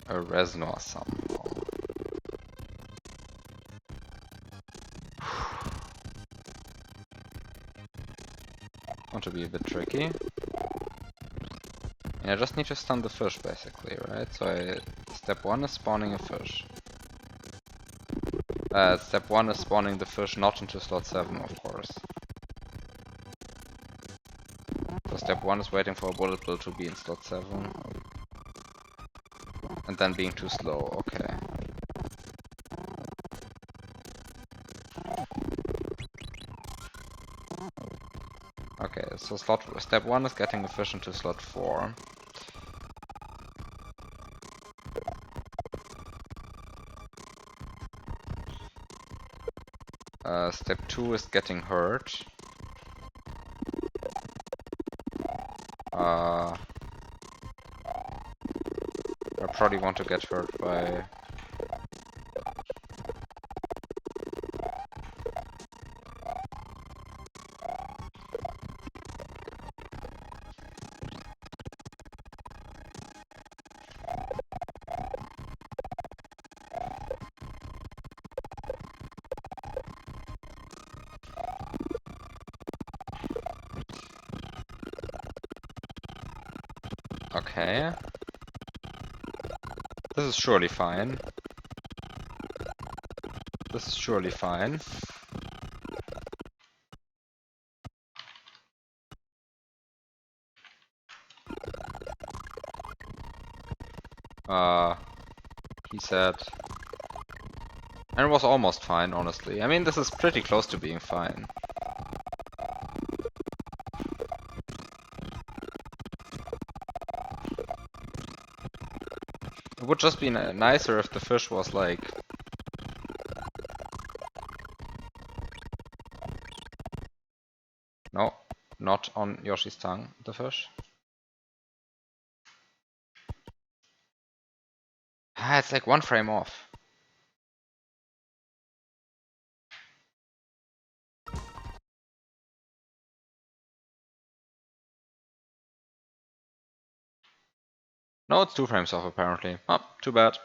a reservoir somehow. Want to be a bit tricky. Yeah, I just need to stun the fish basically, right? So step 1 is spawning a fish. Step 1 is spawning the fish not into slot 7, of course. So step 1 is waiting for a bullet bill to be in slot 7. And then being too slow, okay. Okay, so step 1 is getting the fish into slot 4. Step 2 is getting hurt. I probably want to get hurt by... Okay. This is surely fine. This is surely fine. he said. And it was almost fine, honestly. I mean, this is pretty close to being fine. It would just be nicer if the fish was like... No, not on Yoshi's tongue, the fish. Ah, it's like 1 frame off. No, it's 2 frames off apparently. Oh, too bad.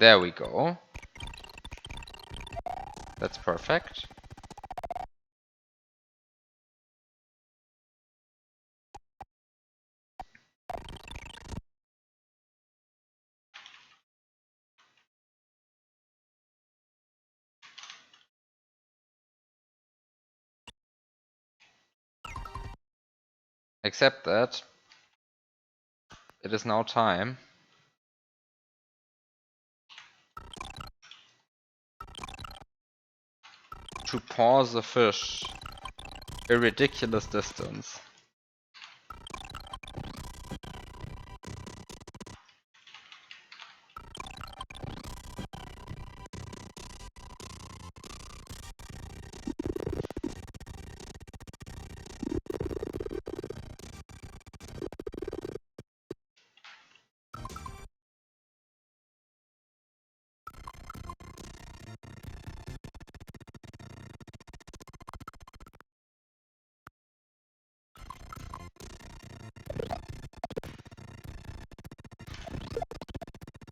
There we go. That's perfect. Except that it is now time to pause the fish a ridiculous distance.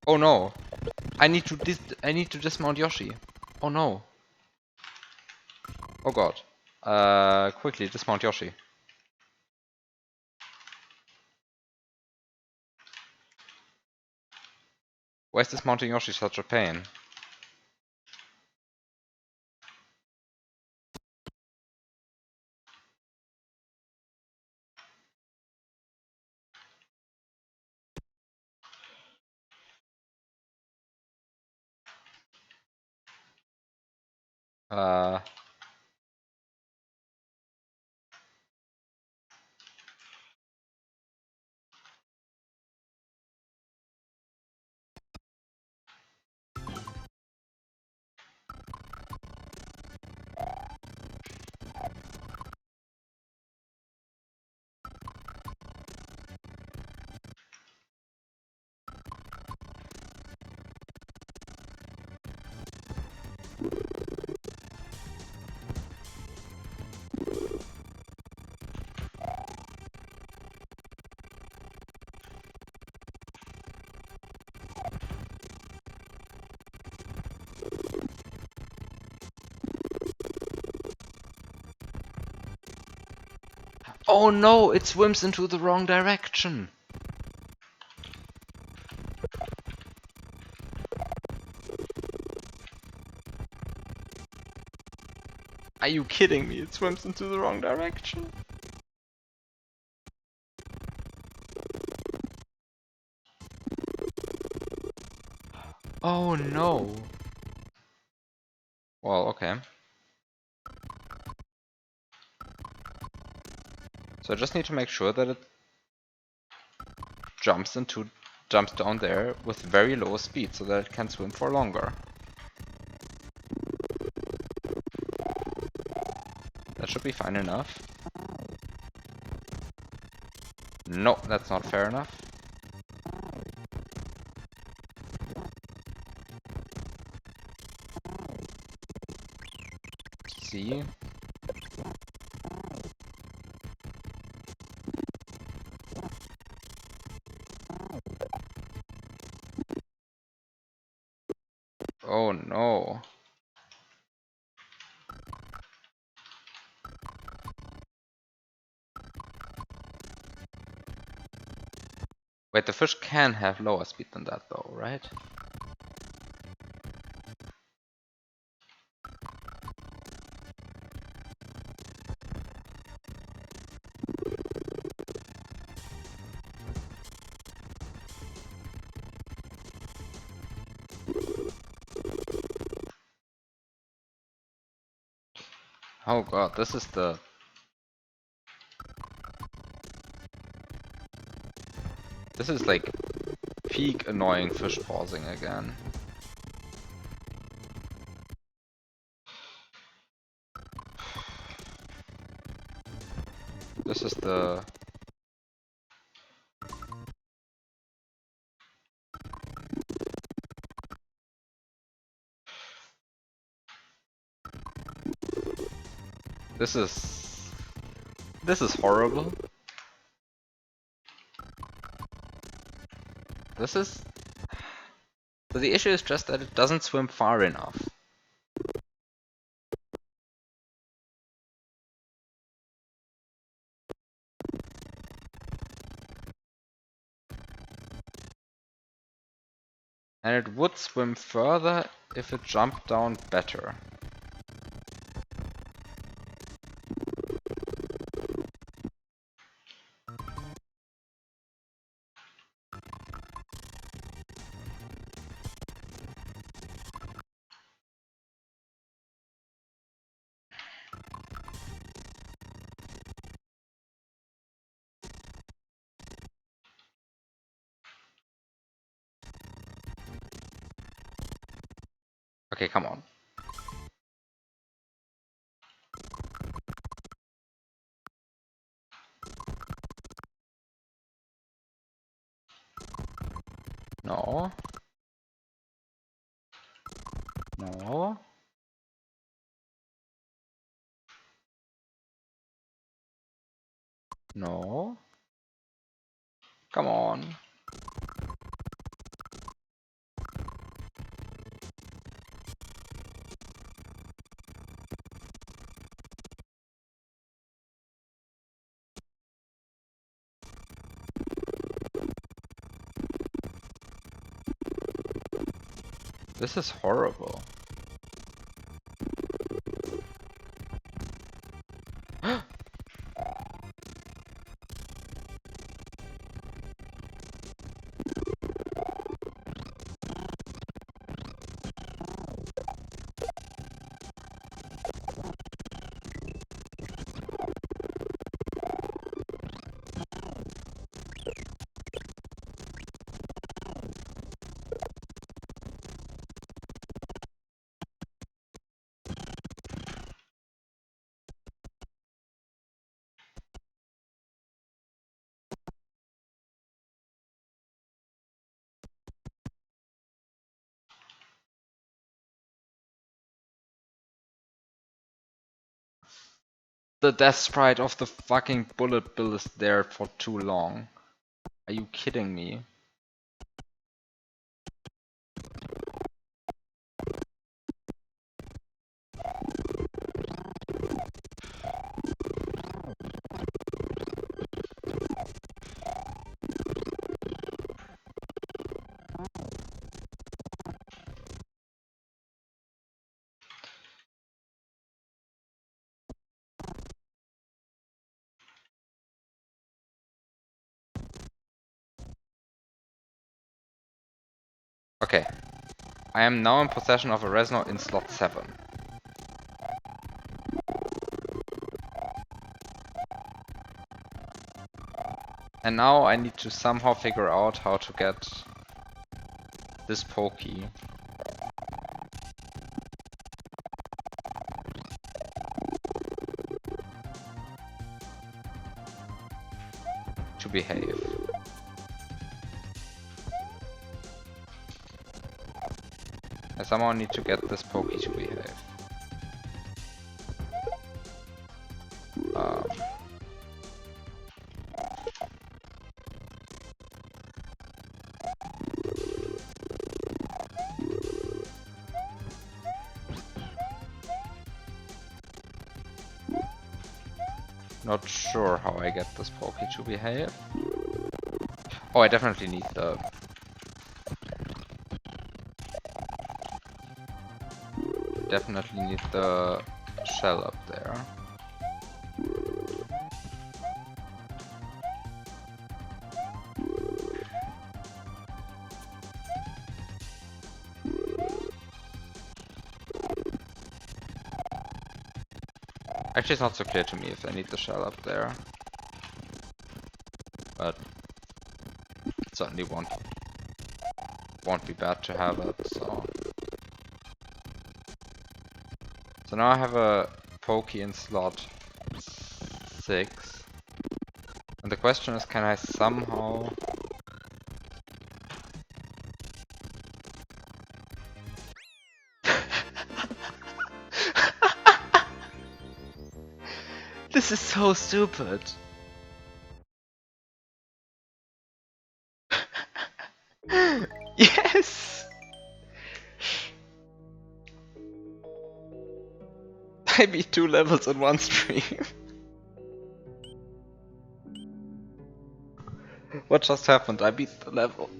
Oh no! I need to dismount Yoshi. Oh no! Oh god! Quickly dismount Yoshi. Why is dismounting Yoshi such a pain? Uh, oh no! It swims into the wrong direction! Are you kidding me? It swims into the wrong direction. Oh no. Well, okay. So I just need to make sure that it jumps down there with very low speed so that it can swim for longer. That should be fine enough. No, that's not fair enough. See? Wait, the fish can have lower speed than that though, right? Oh god, this is the... This is like peak annoying fish pausing again. This is the... This is horrible. This is... So the issue is just that it doesn't swim far enough. And it would swim further if it jumped down better. Okay, come on. No. No. No. Come on. This is horrible. The death sprite of the fucking bullet bill is there for too long. Are you kidding me? Okay. I am now in possession of a Resonor in slot 7. And now I need to somehow figure out how to get this pokey to behave. I somehow need to get this pokey to behave. Not sure how I get this pokey to behave. Oh, I definitely need the... Definitely need the shell up there. Actually, it's not so clear to me if I need the shell up there. But it certainly won't be bad to have it, so... So now I have a pokey in slot 6. And the question is, can I somehow... This is so stupid! Yes! I beat 2 levels in one stream. What just happened? I beat the level.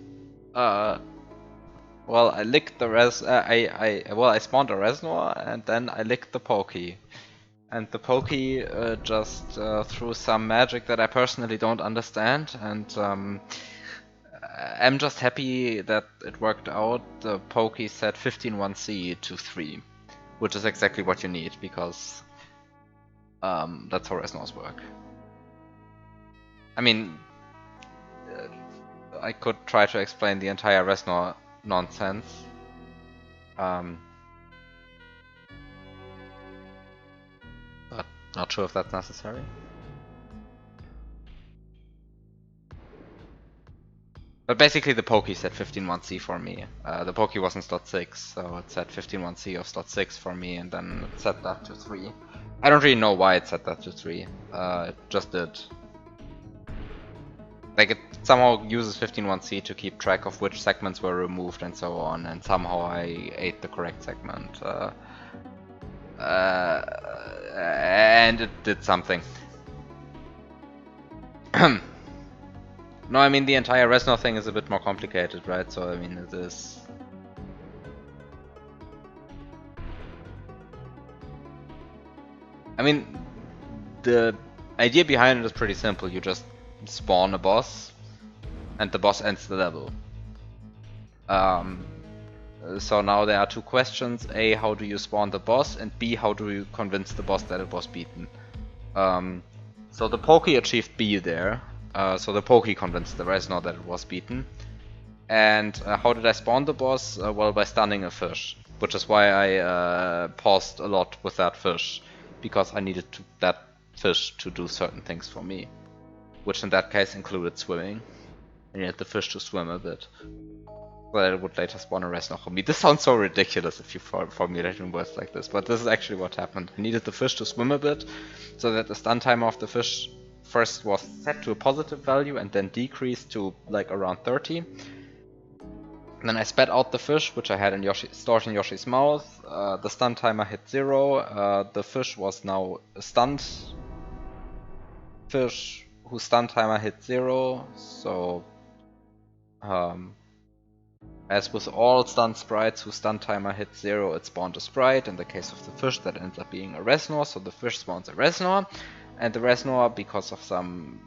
Well, I licked the I spawned a reservoir and then I licked the pokey. And the pokey just threw some magic that I personally don't understand, and I'm just happy that it worked out. The pokey set 15-1C to 3, which is exactly what you need, because that's how Resnors work. I mean, I could try to explain the entire Resnor nonsense. But not sure if that's necessary. But basically the pokey said 15-1C for me. The pokey was in slot 6, so it said 15-1C of slot 6 for me, and then it set that to 3. I don't really know why it set that to 3. It just did. Like, it somehow uses 15-1C to keep track of which segments were removed and so on, and somehow I ate the correct segment. And it did something. No, I mean the entire Resnor thing is a bit more complicated, right? So I mean it is... I mean, the idea behind it is pretty simple. You just spawn a boss, and the boss ends the level. So now there are 2 questions. A, how do you spawn the boss? And B, how do you convince the boss that it was beaten? So the pokey achieved B there. So the pokey convinced the Resnor that it was beaten. And how did I spawn the boss? Well, by stunning a fish. Which is why I paused a lot with that fish. Because I needed that fish to do certain things for me. Which in that case included swimming. I needed the fish to swim a bit. But it would later spawn a Resnor for me. This sounds so ridiculous if you formulate in words like this. But this is actually what happened. I needed the fish to swim a bit. So that the stun timer of the fish first was set to a positive value and then decreased to like around 30. And then I spat out the fish, which I had in stored in Yoshi's mouth. The stun timer hit 0. The fish was now a stunned fish whose stun timer hit 0. So, as with all stunned sprites whose stun timer hit 0, it spawned a sprite. In the case of the fish, that ends up being a Resnor, so the fish spawns a Resnor. And the Resnor, because of some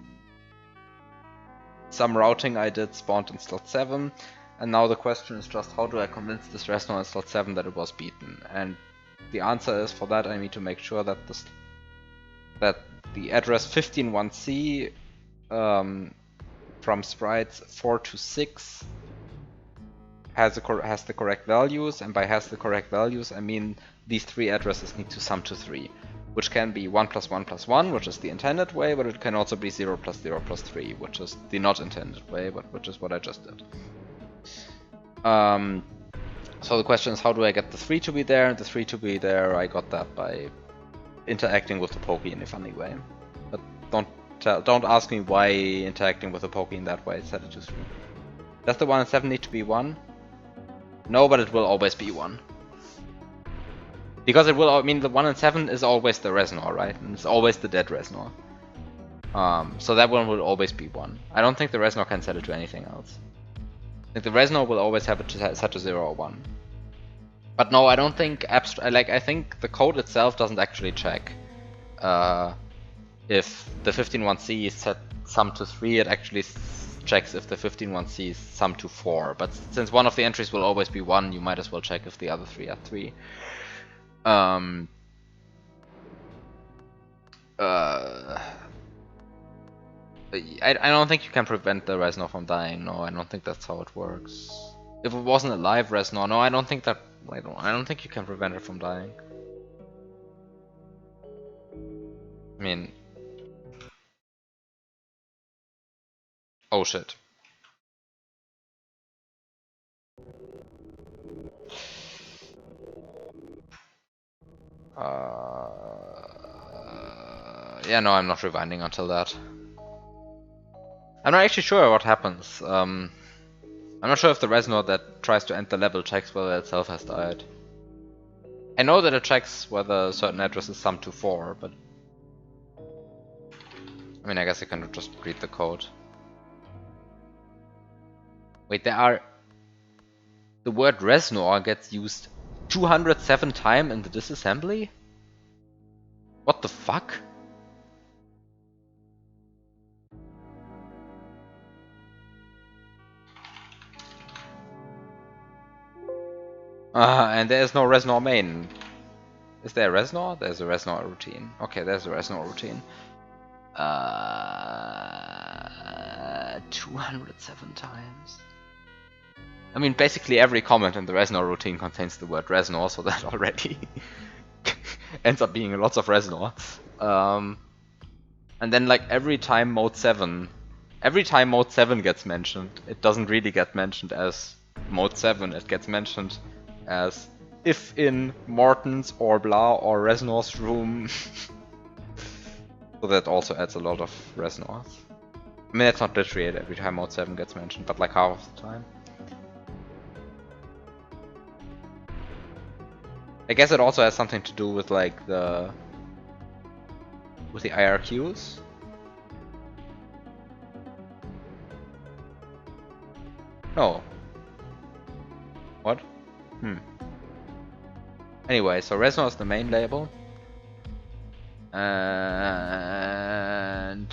routing I did, spawned in slot 7. And now the question is just, how do I convince this Resnor in slot 7 that it was beaten? And the answer is, for that I need to make sure that the address 15-1C from sprites 4 to 6 has the correct values, and by has the correct values I mean these 3 addresses need to sum to 3. Which can be 1 + 1 + 1, which is the intended way, but it can also be 0 + 0 + 3, which is the not intended way, but which is what I just did. So the question is, how do I get the 3 to be there? And the 3 to be there, I got that by interacting with the pokey in a funny way. But don't ask me why interacting with the pokey in that way set it to 3. Does the 1 and 7 need to be 1? No, but it will always be 1. Because it will, I mean, the 1 and 7 is always the Resnor, right? And it's always the dead Resnor. So that one will always be 1. I don't think the Resnor can set it to anything else. I think the Resnor will always have it set to 0 or 1. But no, I don't think I think the code itself doesn't actually check if the 15.1c is set sum to 3, it actually checks if the 15.1c is sum to 4. But since one of the entries will always be 1, you might as well check if the other 3 are 3. I don't think you can prevent the Resnor from dying. No, I don't think that's how it works. If it wasn't a live Resnor, no, I don't think that. I don't think you can prevent it from dying. I mean, oh shit. Yeah, no, I'm not rewinding until that. I'm not actually sure what happens. I'm not sure if the Resnor that tries to end the level checks whether itself has died. I know that it checks whether a certain address is summed to 4, but I mean, I guess I can just read the code. Wait, the word Resnor gets used 207 times in the disassembly? What the fuck? And there is no Resnor main. Is there a Resnor? There's a Resnor routine. Okay, there's a Resnor routine. 207 times. I mean, basically every comment in the Resnor routine contains the word Resnor, so that already ends up being lots of Resnor. And then like every time mode 7 gets mentioned, it doesn't really get mentioned as mode 7, it gets mentioned as if in Morton's or blah or Resnor's room. So that also adds a lot of Resnors. I mean, it's not literally every time mode 7 gets mentioned, but like half of the time. I guess it also has something to do with like the IRQs. No. What? Anyway, so Resnor is the main label. And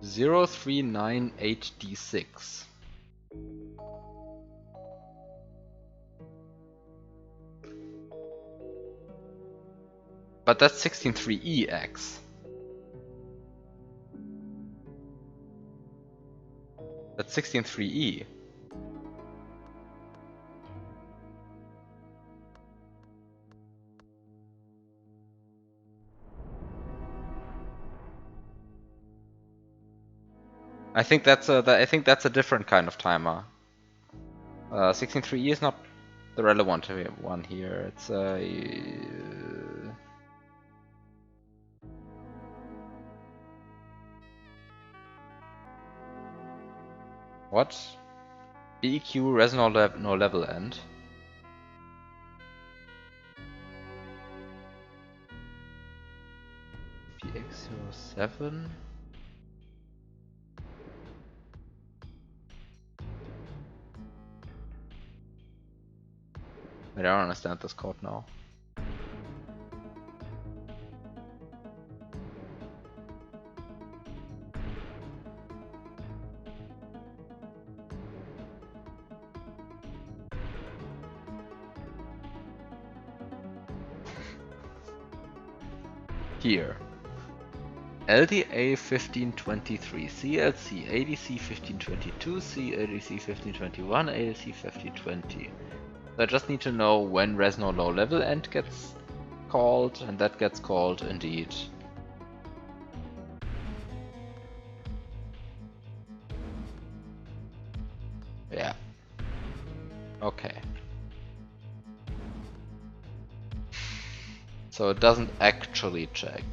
0398D6. But that's 163EX. That's 163E. I think that's a different kind of timer. 163E is not the relevant one here. It's what? BEQ Resnor no level end. PX07. I don't understand this code now. Here. LDA 1523, CLC ADC 1522, C ADC 1521, ADC 1520. So I just need to know when Resnor low level end gets called, and that gets called indeed. Okay. So it doesn't actually check.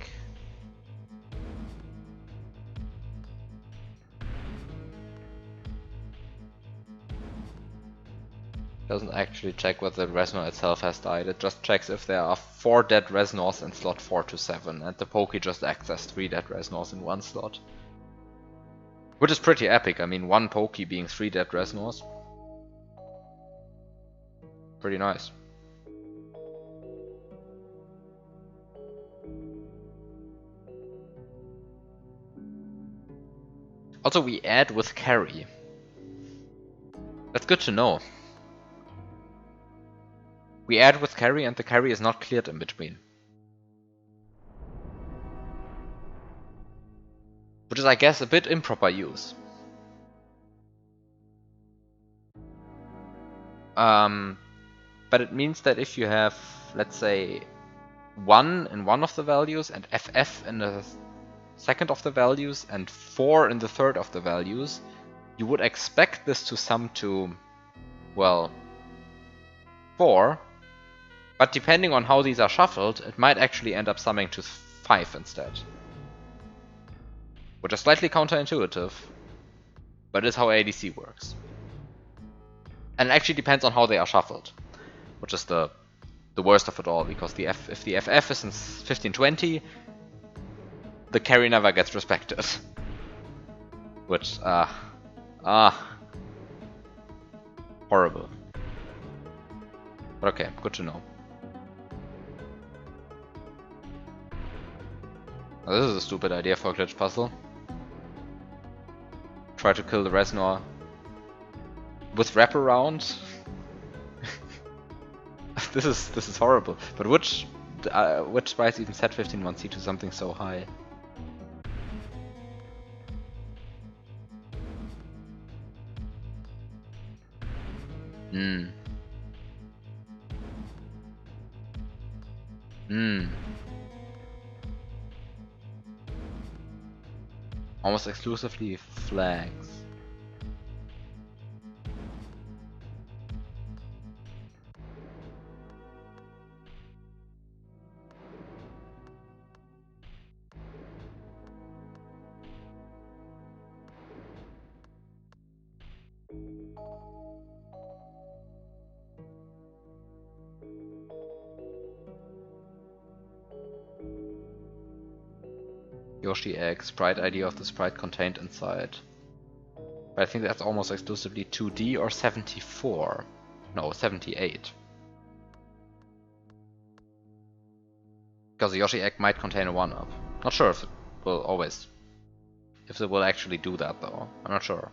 Doesn't actually check whether the Reznor itself has died. It just checks if there are 4 dead Reznors in slot 4 to 7, and the Poké just acts as 3 dead Reznors in one slot. Which is pretty epic. I mean, one Poké being 3 dead Reznors. Pretty nice. Also, we add with carry. That's good to know. We add with carry and the carry is not cleared in between. Which is, I guess, a bit improper use. But it means that if you have, let's say, 1 in one of the values and FF in the second of the values and 4 in the third of the values, you would expect this to sum to, well, 4. But depending on how these are shuffled, it might actually end up summing to 5 instead. Which is slightly counterintuitive, but is how ADC works. And it actually depends on how they are shuffled, which is the worst of it all, because if the FF is in 1520, the carry never gets respected. Which, horrible. But okay, good to know. Now, this is a stupid idea for a glitch puzzle. Try to kill the Reznor with wraparound. This is horrible. But which sprites even set 15-1C to something so high? Almost exclusively flags. Yoshi egg, sprite ID of the sprite contained inside. But I think that's almost exclusively 2D or 74. No, 78. Because the Yoshi egg might contain a 1-up. Not sure if it will always. If it will actually do that though. I'm not sure.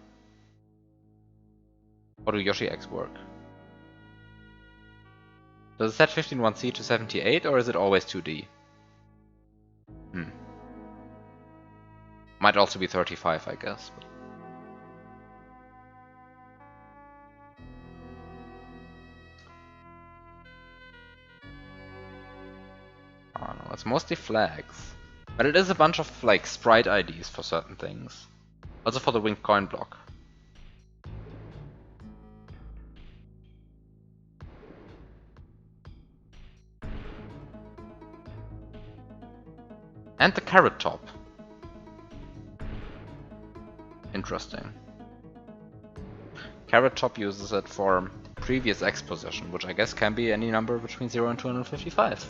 How do Yoshi eggs work? Does it set 15-1C to 78 or is it always 2D? Might also be 35, I guess. Oh no, it's mostly flags. But it is a bunch of like sprite IDs for certain things. Also for the winged coin block. And the carrot top. Interesting. Carrot top uses it for previous X position, which I guess can be any number between 0 and 255.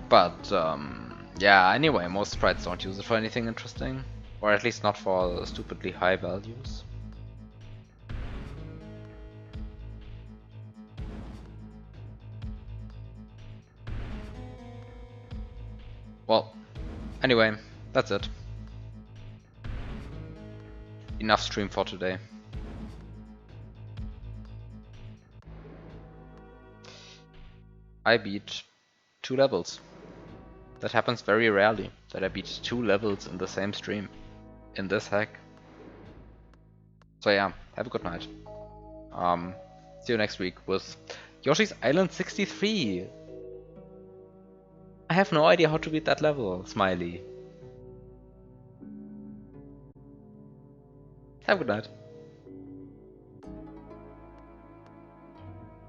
But, yeah, anyway, most sprites don't use it for anything interesting. Or at least not for stupidly high values. Well, anyway, that's it. Enough stream for today. I beat 2 levels. That happens very rarely, that I beat 2 levels in the same stream. In this hack. So yeah, have a good night. See you next week with Yoshi's Island 63. I have no idea how to beat that level, Smiley. Have a good night.